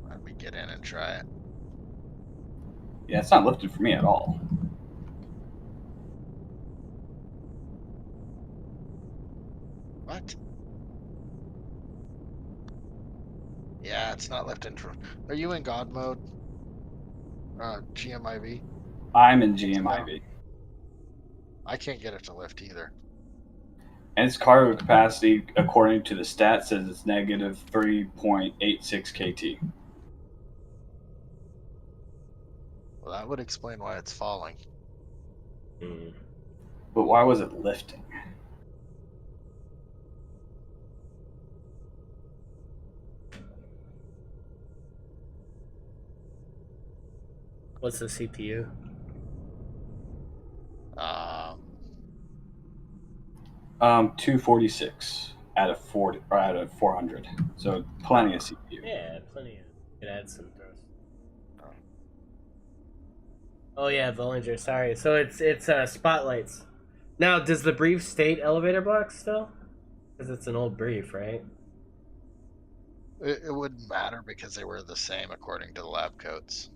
Let me get in and try it. Yeah, it's not lifted for me at all. What? Yeah, it's not lifting. Are you in God mode? GMIV? I'm in GMIV. I can't get it to lift either. And its cargo capacity, according to the stat, says it's negative 3.86 KT. Well, that would explain why it's falling. But why was it lifting? What's the CPU? 246 out of 40 or out of 400. So plenty of CPU. Yeah, plenty of. Could add some throws. Oh yeah, Bollinger. Sorry. So it's spotlights. Now, does the brief state elevator blocks still? Because it's an old brief, right? It wouldn't matter because they were the same according to the lab coats.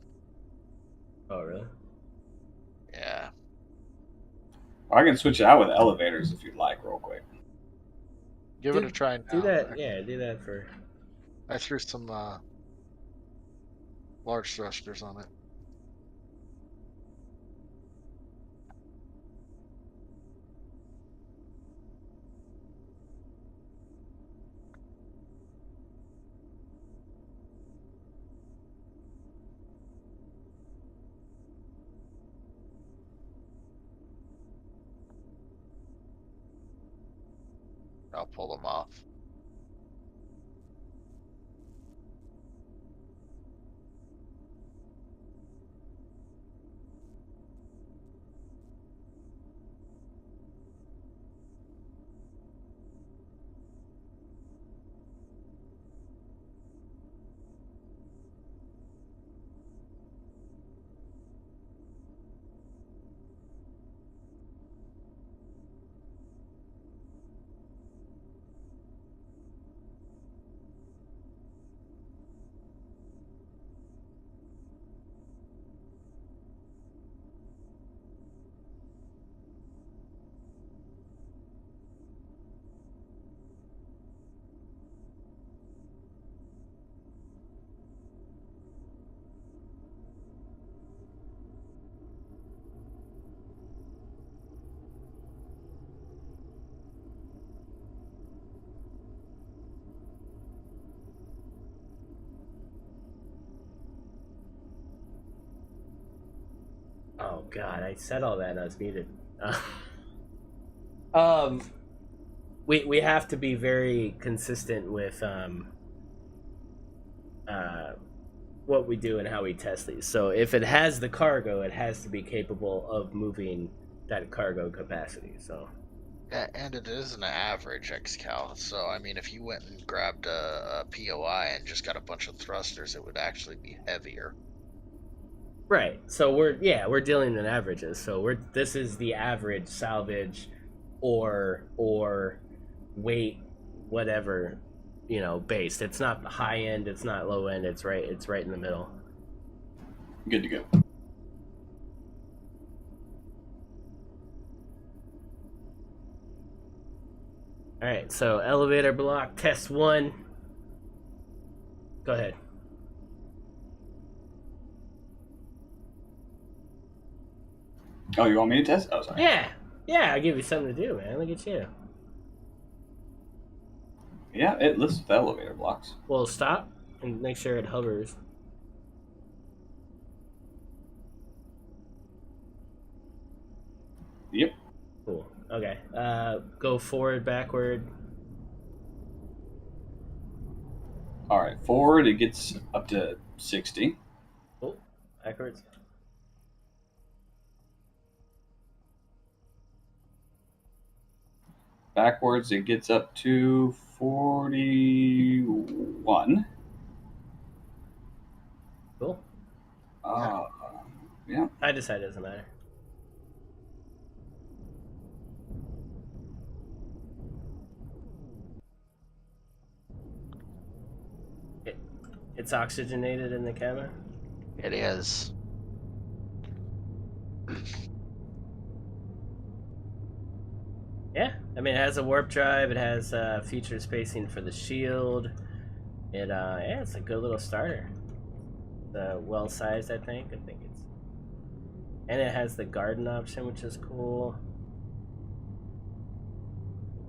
Oh really? Yeah. I can switch it out with elevators if you'd like, real quick. Give it a try now. Do that. Yeah, do that for. I threw some large thrusters on it. I'll pull them off. Oh God, I said all that and I was muted. Um, we have to be very consistent with what we do and how we test these. So if it has the cargo, it has to be capable of moving that cargo capacity. So Yeah, and it is an average XCal. So I mean, if you went and grabbed a POI and just got a bunch of thrusters, it would actually be heavier. right. So we're dealing in averages. So this is the average salvage or weight, whatever, based. It's not high end, it's not low end, it's right in the middle. Good to go. All right, so elevator block test 1. Go ahead. Oh, you want me to test? Oh, sorry. Yeah, I'll give you something to do, man. Look at you. Yeah, it lists the elevator blocks. Well, stop and make sure it hovers. Yep. Cool. Okay. Go forward, backward. All right, forward it gets up to 60. Cool. Backwards. Backwards it gets up to 41. Cool. Yeah. I decide it doesn't matter. It's oxygenated in the cabin? It is. Yeah, I mean, it has a warp drive. It has feature spacing for the shield. It's a good little starter. Well sized, I think. And it has the garden option, which is cool.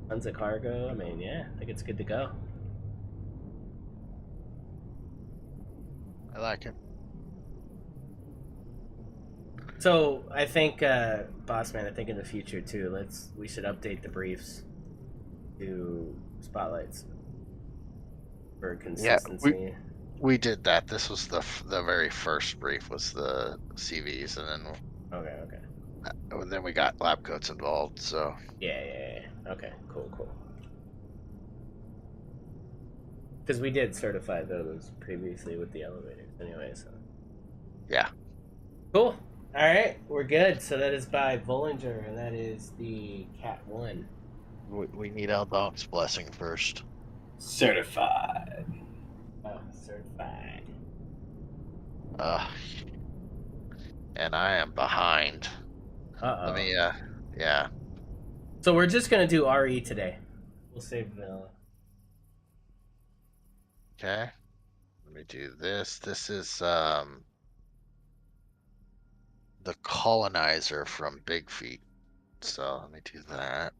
Tons of cargo. I mean, yeah, I think it's good to go. I like it. So I think, boss man, I think in the future too, we should update the briefs to spotlights for consistency. Yeah, we did that. This was the very first brief was the CVs, and then Okay. and then we got lab coats involved. So Yeah. Okay, cool. Because we did certify those previously with the elevators anyway, so. yeah. Cool. All right, we're good. So that is by Bollinger, and that is the Cat 1. We need Eldon's blessing first. Certified. Oh, certified. And I am behind. Uh-oh. Let me, yeah. So we're just going to do RE today. We'll save vanilla. Okay. Let me do this. This is, the colonizer from Big Feet. So let me do that.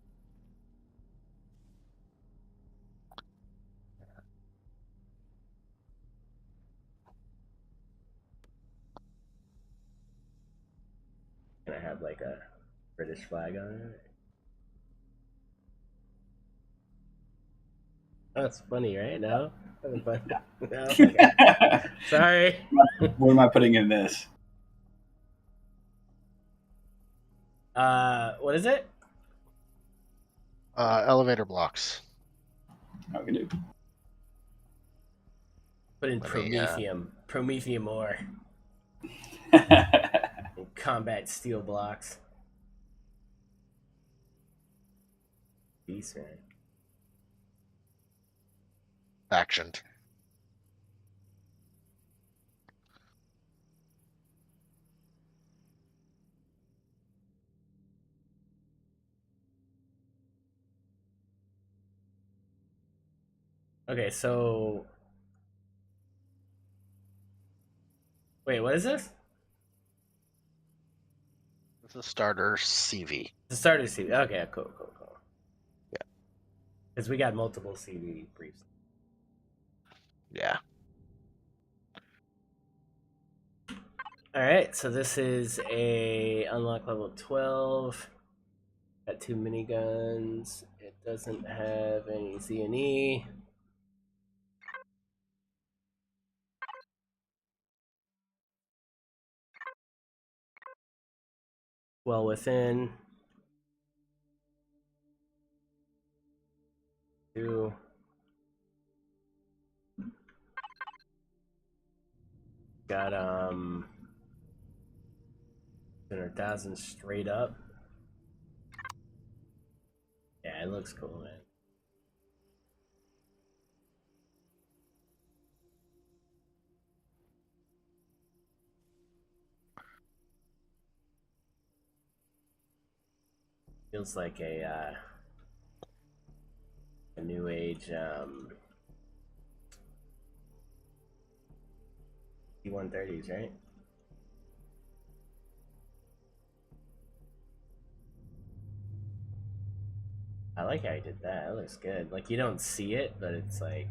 Can I have like a British flag on it? That's funny, right? No? No, okay. Sorry. What am I putting in this? What is it? Elevator blocks. I can do. Put in Let me, Promethium. Promethium ore. And combat steel blocks. Beast, man. Actioned. Okay, so... Wait, what is this? It's a starter CV. The starter CV. Okay, cool. Yeah. Because we got multiple CV briefs. Yeah. Alright, so this is a unlock level 12. Got 2 miniguns. It doesn't have any Z&E. Well within. 2. Got 200,000 straight up. Yeah, it looks cool, man. Feels like a new age T-130s, right? I like how you did that. That looks good. Like, you don't see it, but it's like...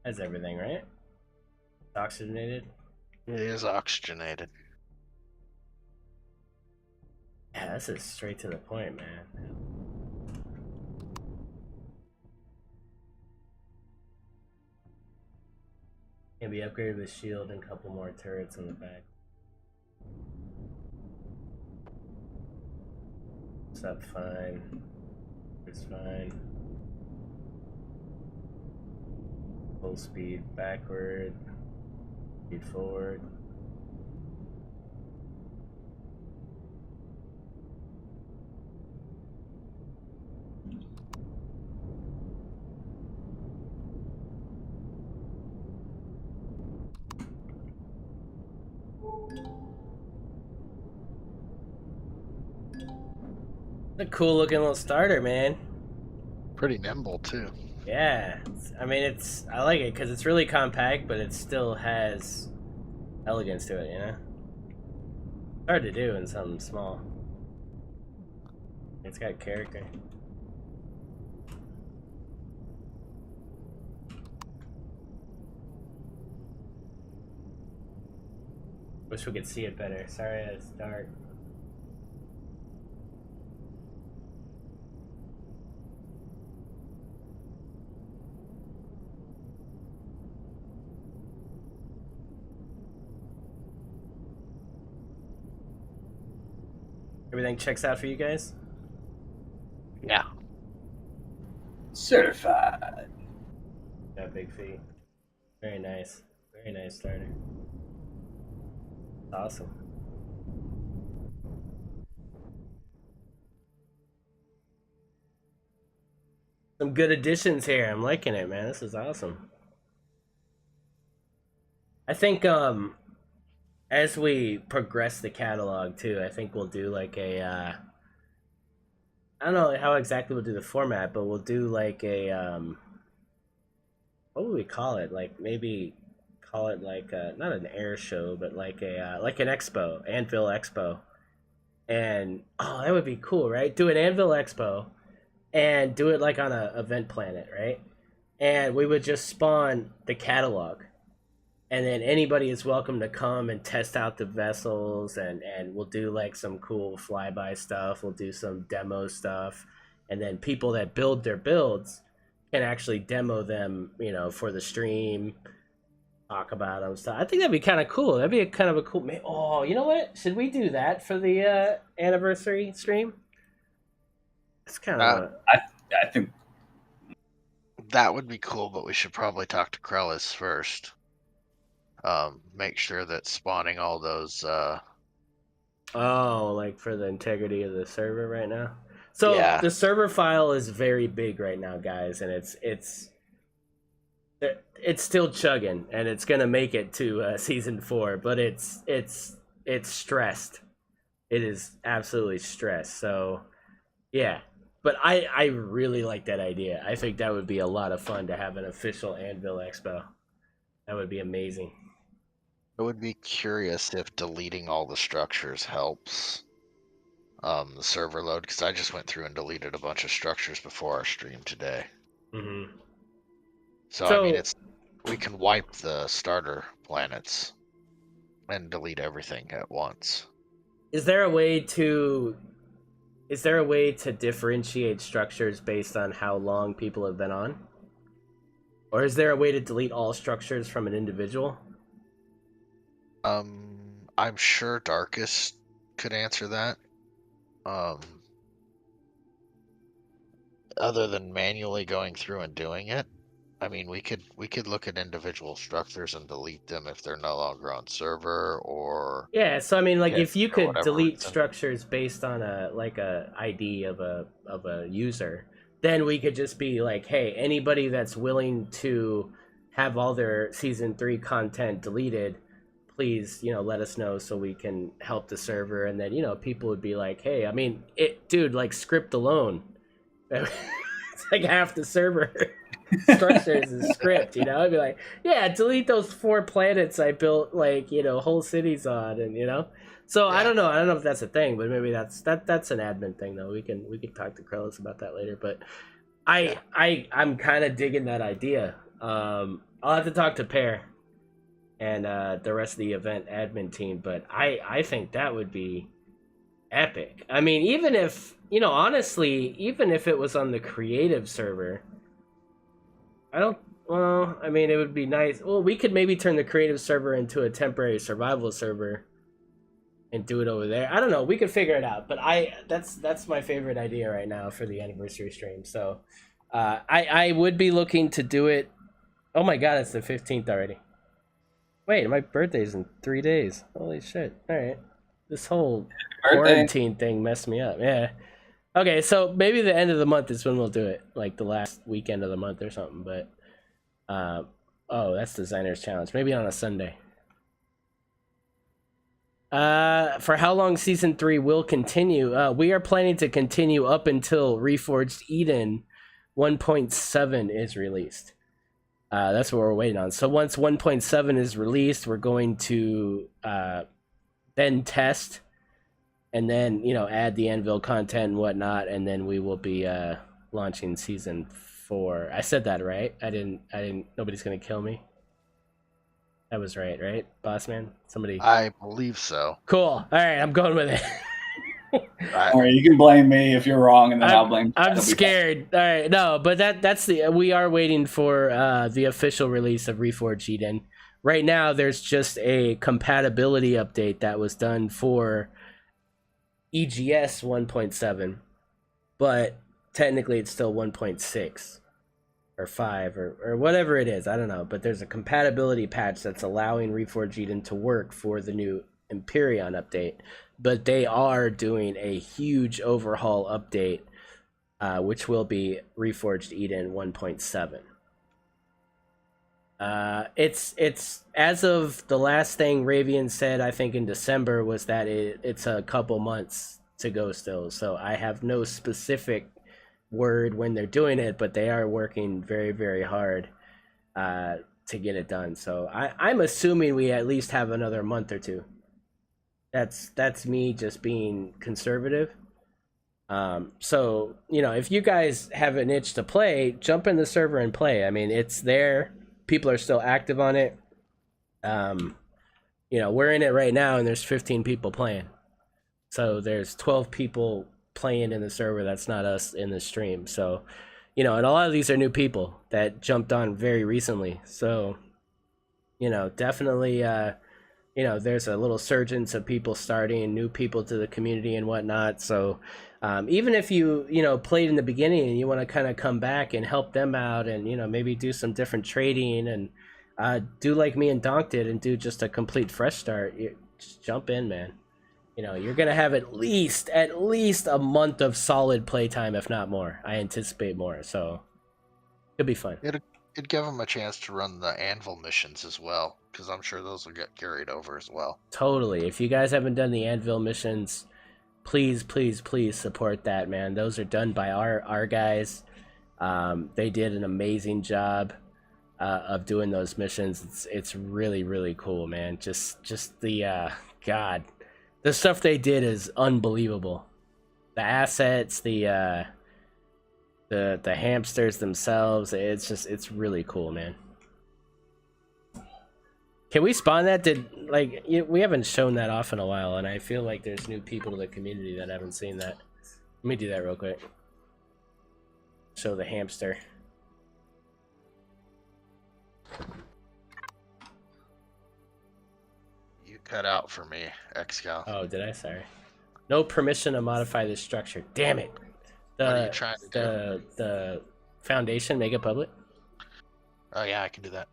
That's everything, right? Oxygenated? It is oxygenated. Yeah, this is straight to the point, man. Can be upgraded with shield and a couple more turrets on the back. It's up fine. It's fine. Full speed backward. Speed forward. It's a cool looking little starter, man. Pretty nimble too. Yeah, I mean, I like it because it's really compact, but it still has elegance to it, you know? It's hard to do in something small. It's got character. Wish we could see it better. Sorry, it's dark. Everything checks out for you guys? Yeah. Certified. Got big feet. Very nice. Very nice starter. Awesome. Some good additions here. I'm liking it, man. This is awesome. I think as we progress the catalog too, I think we'll do like a I don't know how exactly we'll do the format, but we'll do like a what would we call it? Like maybe call it like not an air show, but like like an expo, Anvil Expo. And oh, that would be cool, right? Do an Anvil Expo and do it like on a event planet, right? And we would just spawn the catalog, and then anybody is welcome to come and test out the vessels, and we'll do like some cool flyby stuff. We'll do some demo stuff, and then people that build their builds can actually demo them, you know, for the stream, talk about them stuff. I think that'd be kind of cool. That'd be a kind of a cool. Oh, you know what? Should we do that for the anniversary stream? It's kind of. I think that would be cool, but we should probably talk to Krellis first. Make sure that spawning all those. Oh, like for the integrity of the server right now. So Yeah. the server file is very big right now, guys, and it's still chugging, and it's gonna make it to season 4, but it's stressed. It is absolutely stressed. So yeah, but I really like that idea. I think that would be a lot of fun to have an official Anvil Expo. That would be amazing. I would be curious if deleting all the structures helps the server load, because I just went through and deleted a bunch of structures before our stream today. Mm-hmm. So I mean, we can wipe the starter planets and delete everything at once. Is there a way to differentiate structures based on how long people have been on? Or is there a way to delete all structures from an individual? I'm sure Darkest could answer that. Other than manually going through and doing it, I mean, we could look at individual structures and delete them if they're no longer on server, or yeah. So I mean, like if you could delete reason. structures based on a ID of a user, then we could just be like, hey, anybody that's willing to have all their season 3 content deleted, please, you know, let us know so we can help the server. And then, you know, people would be like, hey, I mean, dude, like script alone, it's like half the server structures is script, you know. I'd be like, yeah, delete those 4 planets I built, like, you know, whole cities on, and you know. So yeah. I don't know if that's a thing, but maybe that's an admin thing though. We can talk to Krellis about that later. But I'm kind of digging that idea. I'll have to talk to Pear and the rest of the event admin team, but I think that would be epic. I mean, even if, you know, honestly, even if it was on the creative server, I mean, it would be nice. Well, we could maybe turn the creative server into a temporary survival server and do it over there. I don't know. We could figure it out. But that's my favorite idea right now for the anniversary stream. So I would be looking to do it. Oh my god, it's the 15th already. Wait, my birthday's in 3 days. Holy shit. All right. This whole quarantine thing messed me up. Yeah. Okay, so maybe the end of the month is when we'll do it, like the last weekend of the month or something. But oh, that's Designer's Challenge. Maybe on a Sunday. For how long season 3 will continue? We are planning to continue up until Reforged Eden 1.7 is released. That's what we're waiting on. So once 1.7 is released, we're going to then test, and then, you know, add the Anvil content and whatnot, and then we will be launching season 4. I said that right? I didn't. Nobody's gonna kill me. That was right, boss man? Somebody. I believe so. Cool. All right, I'm going with it. All right, you can blame me if you're wrong, and then I'll blame. I'm scared. All right, no, but that's the. We are waiting for the official release of Reforged Eden. Right now, there's just a compatibility update that was done for EGS 1.7, but technically it's still 1.6 or 5 or whatever it is. I don't know, but there's a compatibility patch that's allowing Reforged Eden to work for the new Empyrean update. But they are doing a huge overhaul update, which will be Reforged Eden 1.7. It's as of the last thing Ravian said, I think in December, was that it's a couple months to go still. So I have no specific word when they're doing it, but they are working very, very hard to get it done. So I'm assuming we at least have another month or two. That's me just being conservative. So if you guys have an itch to play, jump in the server and play. I mean, it's there. People are still active on it. We're in it right now, and there's 15 people playing. So there's 12 people playing in the server. That's not us in the stream. So, and a lot of these are new people that jumped on very recently. So, definitely, there's a little surgence of people starting, new people to the community and whatnot. So even if you, played in the beginning and you want to kind of come back and help them out and, maybe do some different trading and do like me and Donk did and do just a complete fresh start, just jump in, man. You're going to have at least a month of solid playtime, if not more. I anticipate more. So it'll be fun. It'd give them a chance to run the Anvil missions as well, because I'm sure those will get carried over as well. Totally. If you guys haven't done the Anvil missions, please support that, man. Those are done by our guys. They did an amazing job of doing those missions. It's really, really cool, man. Just the God, the stuff they did is unbelievable. The assets, the hamsters themselves, it's really cool, man. Can we spawn that? We haven't shown that off in a while, and I feel like there's new people to the community that haven't seen that. Let me do that real quick. Show the hamster. You cut out for me, XCal. Oh, did I? Sorry. No permission to modify this structure. Damn it. What are you trying to do? The foundation, make it public. Oh yeah, I can do that.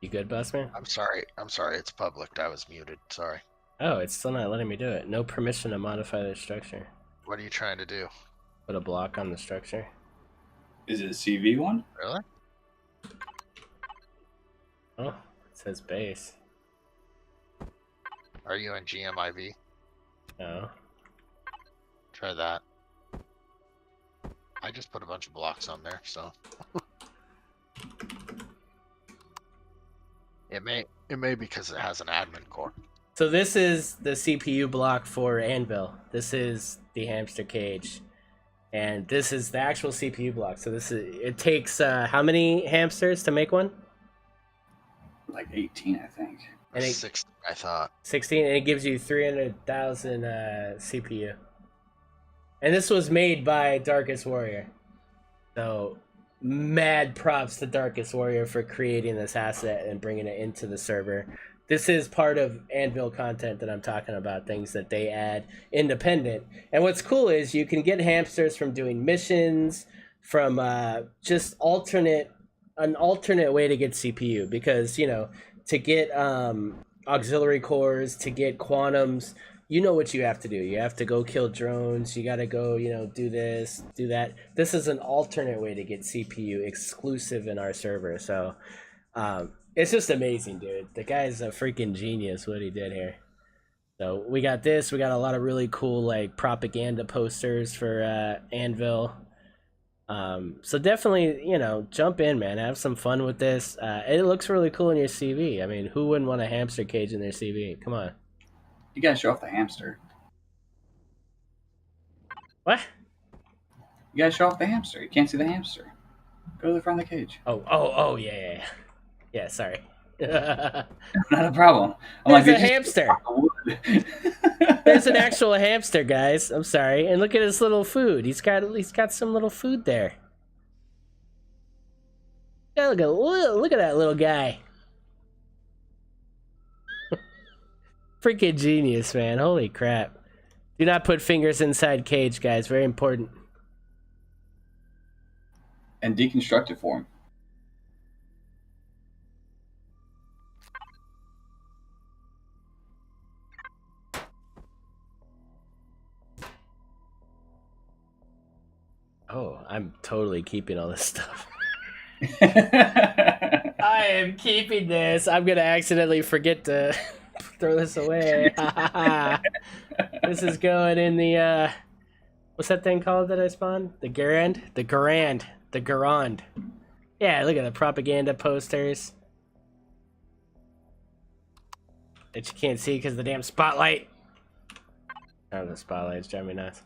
You good, boss man? I'm sorry, it's public. I was muted, sorry. Oh, it's still not letting me do it. No permission to modify the structure. What are you trying to do? Put a block on the structure. Is it a CV one? Really? Oh, it says base. Are you in GMIV? No. Try that. I just put a bunch of blocks on there, so it may because it has an admin core. So this is the CPU block for Anvil. This is the hamster cage, and this is the actual CPU block. So it takes how many hamsters to make one? Like 18, I think. And 60, I thought. 16, and it gives you 300,000 CPU. And this was made by Darkest Warrior. So mad props to Darkest Warrior for creating this asset and bringing it into the server. This is part of Anvil content that I'm talking about, things that they add independent. And what's cool is you can get hamsters from doing missions, from just an alternate way to get CPU, because to get auxiliary cores, to get quantums, what you have to do. You have to go kill drones, you gotta go do this, do that. This is an alternate way to get CPU exclusive in our server. So it's just amazing, dude. The guy's a freaking genius what he did here. So we got this, we got a lot of really cool like propaganda posters for Anvil. So definitely, jump in, man. Have some fun with this. It looks really cool in your CV. I mean, who wouldn't want a hamster cage in their CV? Come on. You gotta show off the hamster. What? You gotta show off the hamster. You can't see the hamster. Go to the front of the cage. Oh, yeah. Yeah, sorry. Not a problem. I'm There's like, a hamster. There's an actual hamster, guys. I'm sorry. And look at his little food. He's got some little food there. Yeah, look at that little guy. Freaking genius, man. Holy crap. Do not put fingers inside cage, guys. Very important. And deconstruct it for him. Oh, I'm totally keeping all this stuff. I am keeping this. I'm gonna accidentally forget to throw this away. This is going in the what's that thing called that I spawned? The Garand? The Garand. Yeah, look at the propaganda posters that you can't see because of the damn spotlight. Oh, the spotlight's driving me nuts.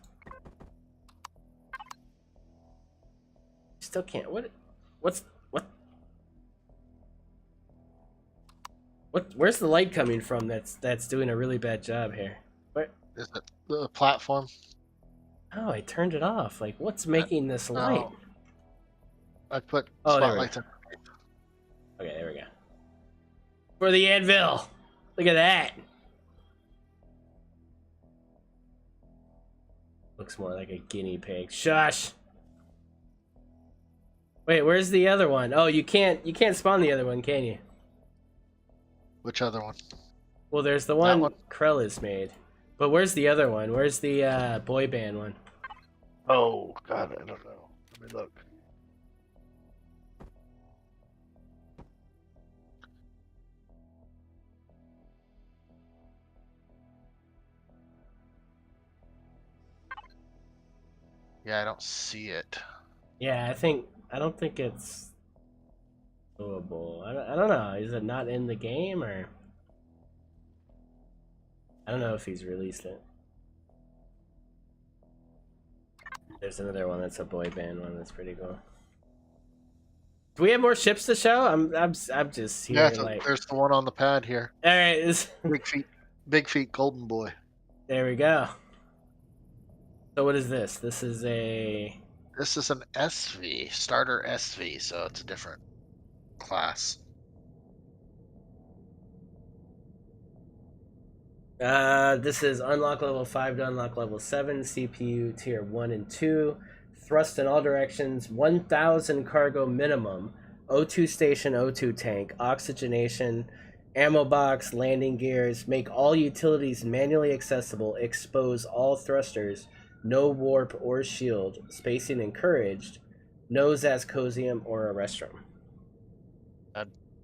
Still can't. Where's the light coming from? That's doing a really bad job here. Where Is it the platform? Oh, I turned it off. Like, what's making this light? I put Oh, there we spotlights go. in. Okay, there we go. For the anvil. Look at that. Looks more like a guinea pig. Shush. Wait, where's the other one? Oh, you can't spawn the other one, can you? Which other one? Well, there's the That one one. Krell made. But where's the other one? Where's the boy band one? Oh, God, I don't know. Let me look. Yeah, I don't see it. Yeah, I don't think it's doable. I don't know. Is it not in the game or? I don't know if he's released it. There's another one that's a boy band one that's pretty cool. Do we have more ships to show? I'm just here Yeah, like. there's the one on the pad here. All right, Big feet, golden boy. there we go. So what is this? This is a. This is an SV, starter SV, so it's a different class. This is unlock level 5 to unlock level 7, CPU tier 1 and 2, thrust in all directions, 1,000 cargo minimum, O2 station, O2 tank, oxygenation, ammo box, landing gears, make all utilities manually accessible, expose all thrusters, no warp or shield, spacing encouraged, no Zascosium or a restroom.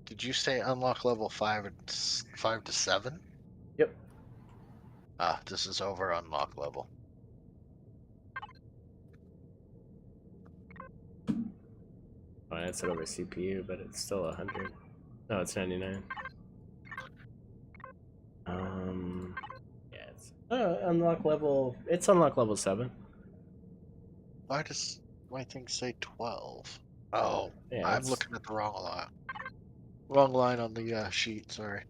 Did you say unlock level 5 to 7? Yep. This is over unlock level. Oh, that's it over CPU, but it's still 100. No, it's 99. Yeah, it's unlock level. It's unlock level 7. Why does my thing say 12? Oh, Yeah, I'm it's- looking at the wrong line. Wrong line on the sheet. Sorry,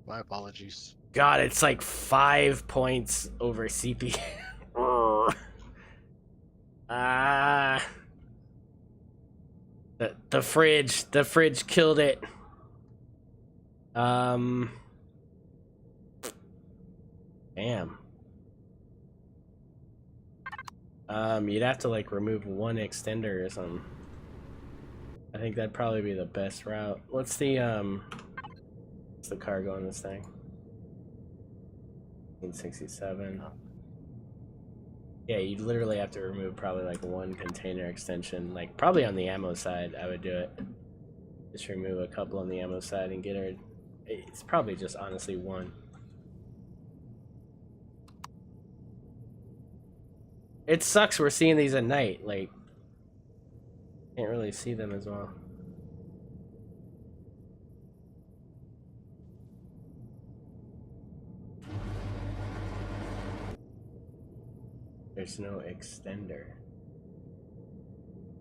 my apologies. God, it's like 5 points over CPU. The fridge killed it. Damn. You'd have to like remove one extender or something. I think that'd probably be the best route. What's the cargo on this thing? 167. Yeah, you'd literally have to remove probably like one container extension. Like probably on the ammo side, I would do it. Just remove a couple on the ammo side and get her. It's probably just honestly one. It sucks we're seeing these at night. Like, can't really see them as well. There's no extender.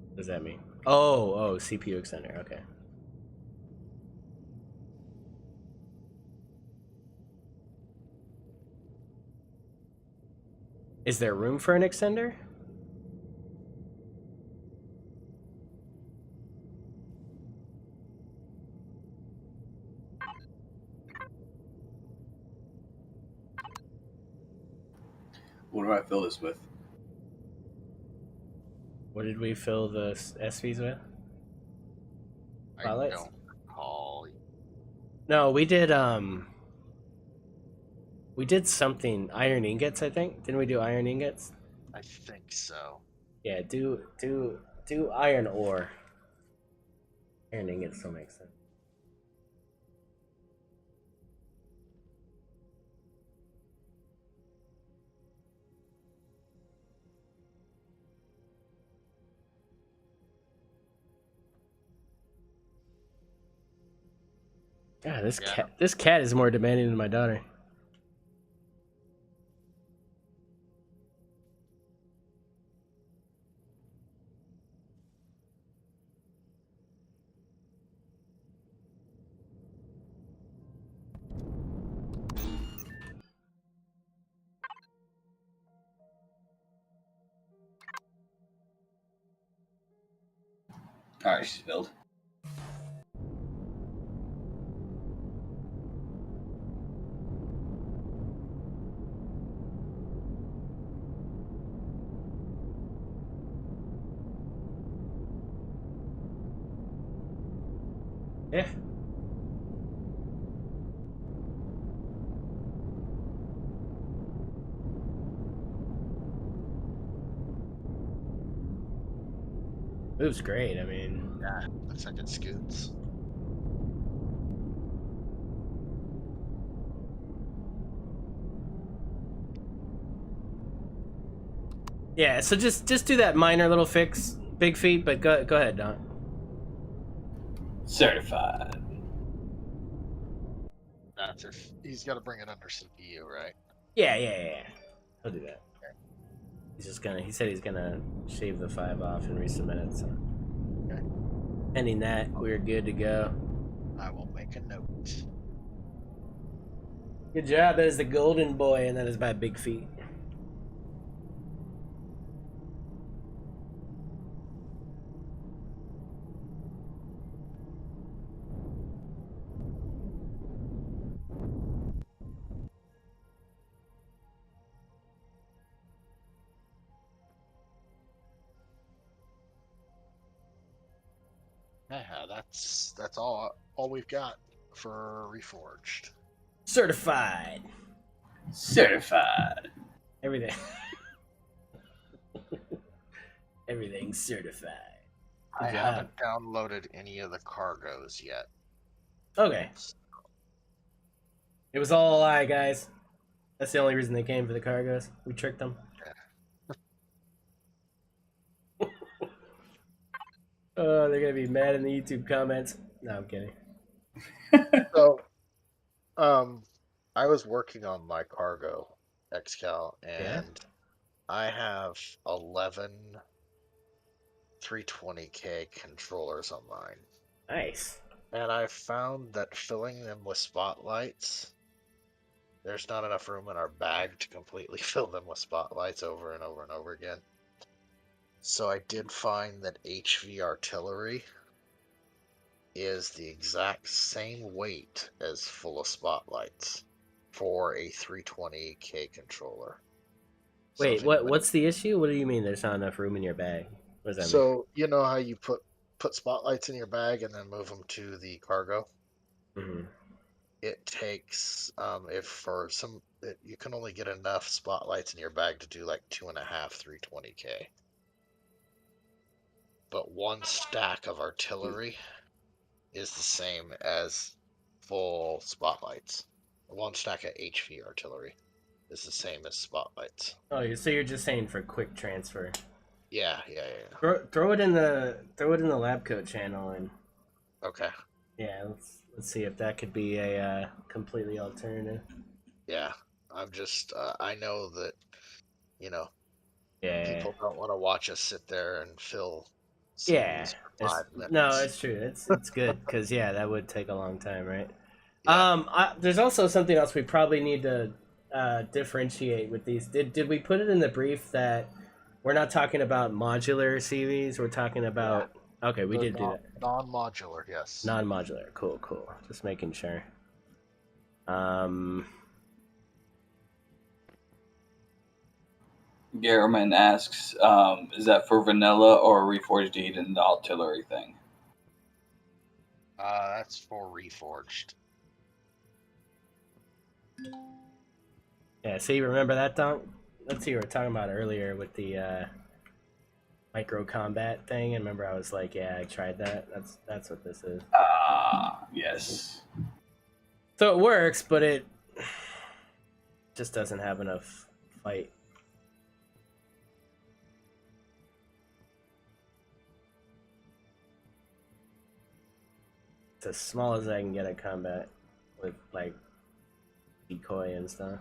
What does that mean? Oh, CPU extender. Okay. Is there room for an extender? What do I fill this with? What did we fill the SVs with? I Spotlights? don't recall. No, we did something, iron ingots, I think. Didn't we do iron ingots? I think so. Yeah, do iron ore. Iron ingots still makes sense. God, this cat is more demanding than my daughter. All right, she's filled. Yeah. Moves great, I mean. Yeah, looks like it scoots. Yeah, so just do that minor little fix, big feet, but go ahead, Don. Certified. That's if he's got to bring it under CPU, right? Yeah. He'll do that. He said he's gonna shave the 5 off and resubmit it, so. Okay. Pending that, we're good to go. I will make a note. Good job, that is the golden boy, and that is my big feet. Yeah, that's all we've got for Reforged. Certified. Certified. Everything. Everything's certified. I haven't downloaded any of the cargoes yet. Okay. It was all a lie, guys. That's the only reason they came for the cargoes. We tricked them. Oh, they're gonna be mad in the YouTube comments. No, I'm kidding. So, I was working on my cargo XCal, and I have 11 320K controllers on mine. Nice. And I found that filling them with spotlights, there's not enough room in our bag to completely fill them with spotlights over and over and over again. So I did find that HV artillery is the exact same weight as full of spotlights for a 320K controller. Wait, what's the issue? What do you mean there's not enough room in your bag? What does that mean? So you know how you put spotlights in your bag and then move them to the cargo? Mm-hmm. It takes you can only get enough spotlights in your bag to do like 2.5 320K. But one stack of artillery is the same as full spotlights. One stack of HV artillery is the same as spotlights. Oh, so you're just saying for quick transfer? Yeah. Throw it in the lab coat channel and. Okay. Yeah, let's see if that could be a completely alternative. Yeah, I'm just I know that Yeah. people don't want to watch us sit there and fill. Yeah. For 5 minutes. No, it's true. It's good because that would take a long time, right? Yeah. There's also something else we probably need to differentiate with these. Did we put it in the brief that we're not talking about modular CVs? We're talking about okay, we did do that. Non-modular, yes. Non-modular. Cool. Just making sure. Garriman asks, is that for vanilla or reforged Eden, the artillery thing? That's for reforged. Yeah, see, remember that, Donk? Let's see, we were talking about earlier with the micro combat thing, and remember I was like, yeah, I tried that. That's what this is. Yes. So it works, but it just doesn't have enough fight. It's as small as I can get at combat with like decoy and stuff.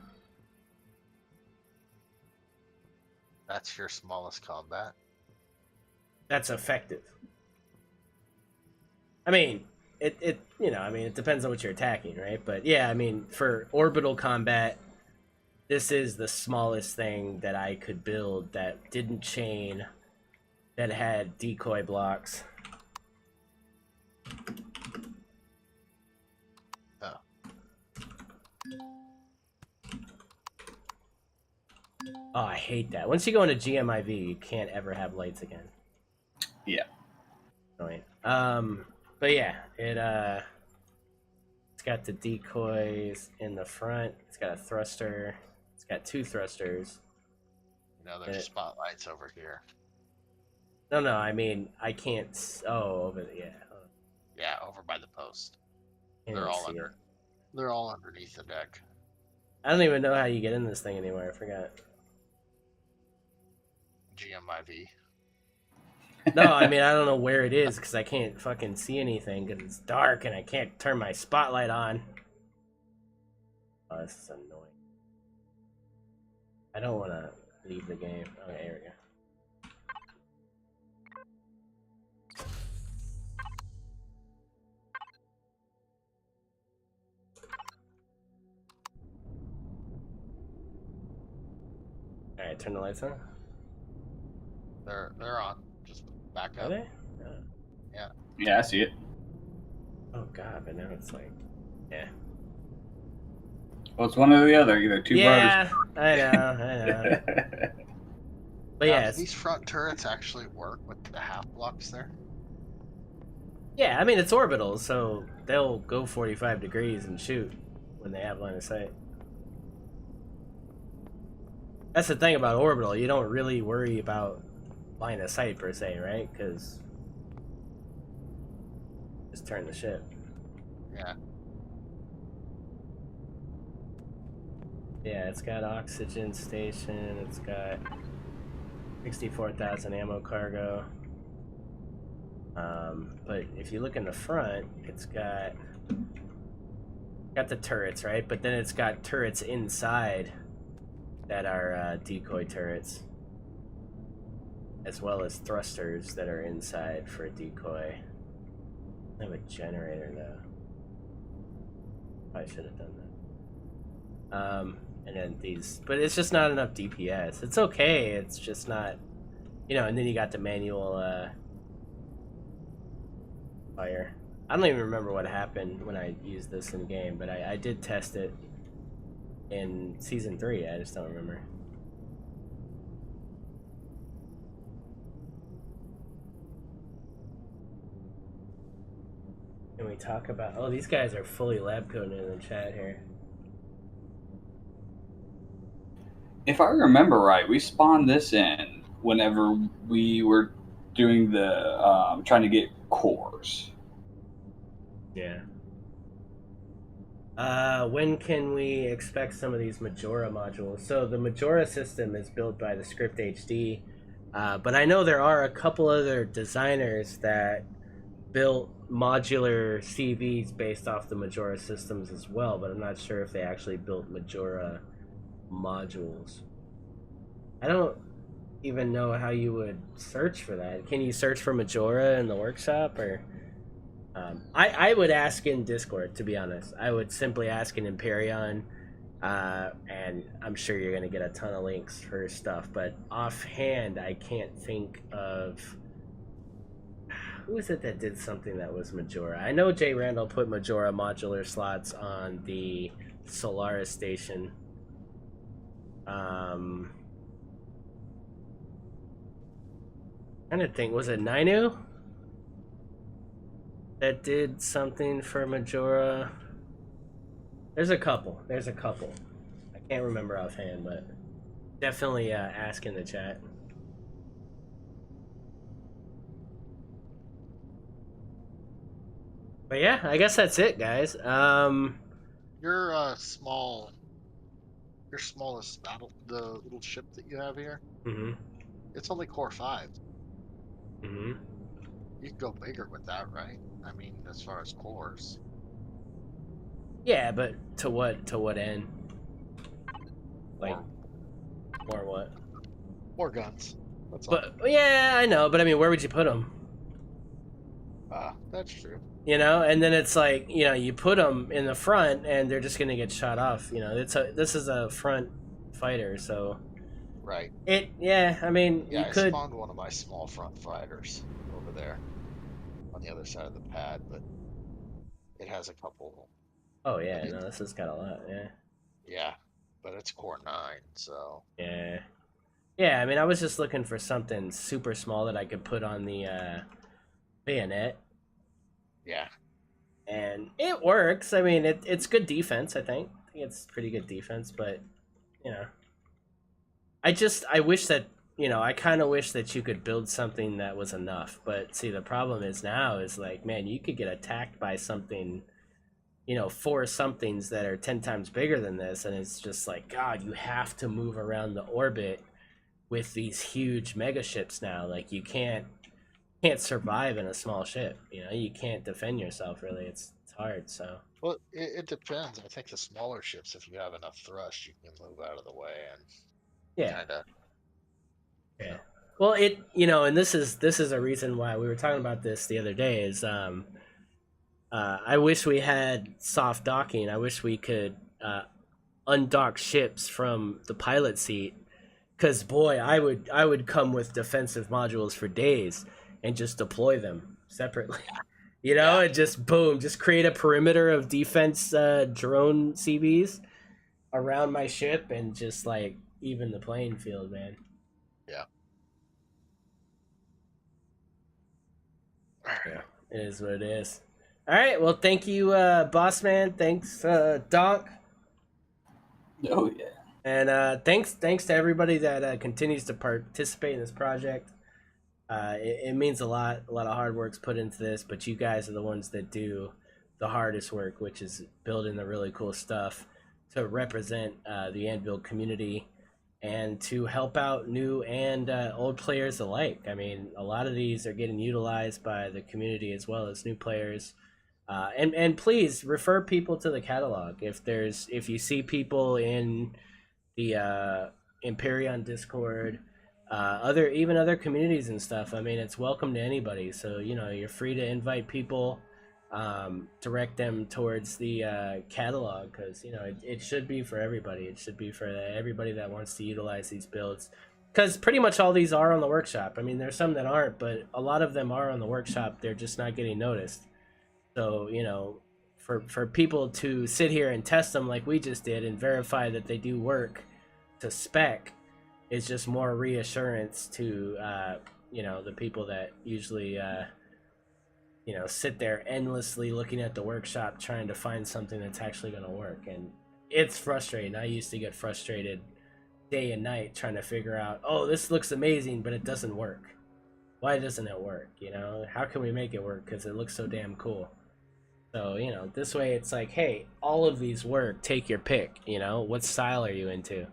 That's your smallest combat. That's effective. I mean, it you know, I mean, it depends on what you're attacking, right? But yeah, I mean, for orbital combat, this is the smallest thing that I could build that didn't chain, that had decoy blocks. Oh. Oh, I hate that. Once you go into GMIV, you can't ever have lights again. Yeah. Annoying. But yeah, it's got the decoys in the front. It's got a thruster. It's got 2 thrusters. There's spotlights over here. No, I mean, I can't. Over the, yeah. Yeah, over by the post. Can't They're all see under. it. They're all underneath the deck. I don't even know how you get in this thing anymore. I forgot. GMIV. No, I mean, I don't know where it is because I can't fucking see anything because it's dark and I can't turn my spotlight on. Oh, this is annoying. I don't want to leave the game. Okay, here we go. Alright, turn the lights on. They're on. Just back Are up. they? Yeah, I see it. Oh god, but now it's like, yeah. Well, it's one or the other. Either two Yeah, brothers. I know. But Now, yeah, do these front turrets actually work with the half blocks there? yeah. I mean, it's orbital, so they'll go 45 degrees and shoot when they have line of sight. That's the thing about orbital. You don't really worry about line of sight per se, right? Because just turn the ship. Yeah. Yeah, it's got oxygen station. It's got 64,000 ammo cargo. But if you look in the front, it's got the turrets, right? But then it's got turrets inside that are decoy turrets, as well as thrusters that are inside for a decoy. I have a generator though. I should have done that. And then these, but it's just not enough DPS. It's okay. It's just not, you know. And then you got the manual fire. I don't even remember what happened when I used this in game, but I did test it in season 3. I just don't remember. Can we talk about? Oh, these guys are fully lab coded in the chat here. If I remember right, we spawned this in whenever we were doing the trying to get cores. Yeah. When can we expect some of these Majora modules? So the Majora system is built by the Script HD, but I know there are a couple other designers that built modular CVs based off the Majora systems as well, but I'm not sure if they actually built Majora modules. I don't even know how you would search for that. Can you search for Majora in the workshop, or I would ask in Discord, to be honest. I would simply ask in Empyrean And I'm sure you're gonna get a ton of links for stuff. But offhand, I can't think of who is it that did something that was Majora. I know Jay Randall put Majora modular slots on the Solaris station. Trying to think, was it Ninu that did something for Majora? There's a couple. I can't remember offhand, but definitely ask in the chat. But yeah, I guess that's it, guys. Your smallest battle, the little ship that you have here, it's only core 5. You can go bigger with that, right? I mean, as far as cores. Yeah, but to what end? Like, more what? More guns. That's all. But yeah, I know. But I mean, where would you put them? That's true. You know, and then it's like, you know, you put them in the front, and they're just gonna get shot off. You know, this is a front fighter, so. Right. Yeah. I mean, yeah, you could. I spawned one of my small front fighters over there on the other side of the pad, but it has a couple. Oh yeah, no, this has got a lot. Yeah. Yeah, but it's core 9, so. Yeah. Yeah, I mean, I was just looking for something super small that I could put on the bayonet. Yeah. And it works. I mean, it's good defense, I think. I think it's pretty good defense, but, you know. I wish that, you know, I kind of wish that you could build something that was enough. But, see, the problem is now is, like, man, you could get attacked by something, you know, 4 somethings that are 10 times bigger than this, and it's just like, God, you have to move around the orbit with these huge mega ships now. Like, you can't survive in a small ship. You know, you can't defend yourself, really. It's hard. So, well, it depends. I think the smaller ships, if you have enough thrust, you can move out of the way and kind of. Yeah. Well, you know, and this is a reason why we were talking about this the other day. Is I wish we had soft docking. I wish we could undock ships from the pilot seat. Because boy, I would come with defensive modules for days and just deploy them separately. You know, and just boom, just create a perimeter of defense drone CBs around my ship and just like even the playing field, man. Yeah. Yeah, it is what it is. All right, well, thank you, Boss Man. Thanks, Donk. Oh yeah. And thanks to everybody that continues to participate in this project. It means a lot. A lot of hard work's put into this, but you guys are the ones that do the hardest work, which is building the really cool stuff to represent the Anvil community and to help out new and old players alike. I mean, a lot of these are getting utilized by the community as well as new players. And please refer people to the catalog. If you see people in the Imperion Discord, other communities and stuff. I mean, it's welcome to anybody. So, you know, you're free to invite people, direct them towards the catalog, because, you know, it should be for everybody. It should be for everybody that wants to utilize these builds, because pretty much all these are on the workshop. I mean, there's some that aren't, but a lot of them are on the workshop. They're just not getting noticed. So, you know, for people to sit here and test them like we just did and verify that they do work to spec is just more reassurance to you know, the people that usually you know, sit there endlessly looking at the workshop trying to find something that's actually going to work. And it's frustrating. I used to get frustrated day and night trying to figure out, oh, this looks amazing, but it doesn't work. Why doesn't it work? You know, how can we make it work? Because it looks so damn cool. So, you know, this way it's like, hey, all of these work. Take your pick. You know, what style are you into?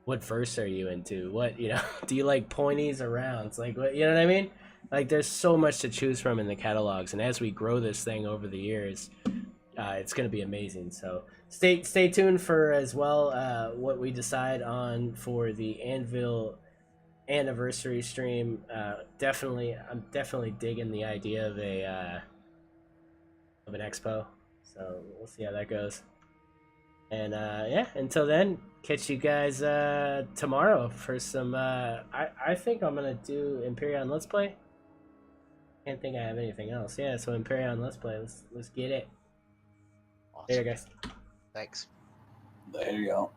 What verse are you into? What, you know, do you like pointies or rounds? Like, what, you know what I mean? Like, there's so much to choose from in the catalogs, and as we grow this thing over the years, it's going to be amazing. So stay tuned for as well what we decide on for the Anvil anniversary stream. I'm definitely digging the idea of an expo. So we'll see how that goes. And yeah, until then, catch you guys tomorrow for some. I think I'm gonna do Imperion Let's Play. Can't think I have anything else. Yeah, so Imperion Let's Play. Let's get it. Awesome. There, guys. Thanks. There you go.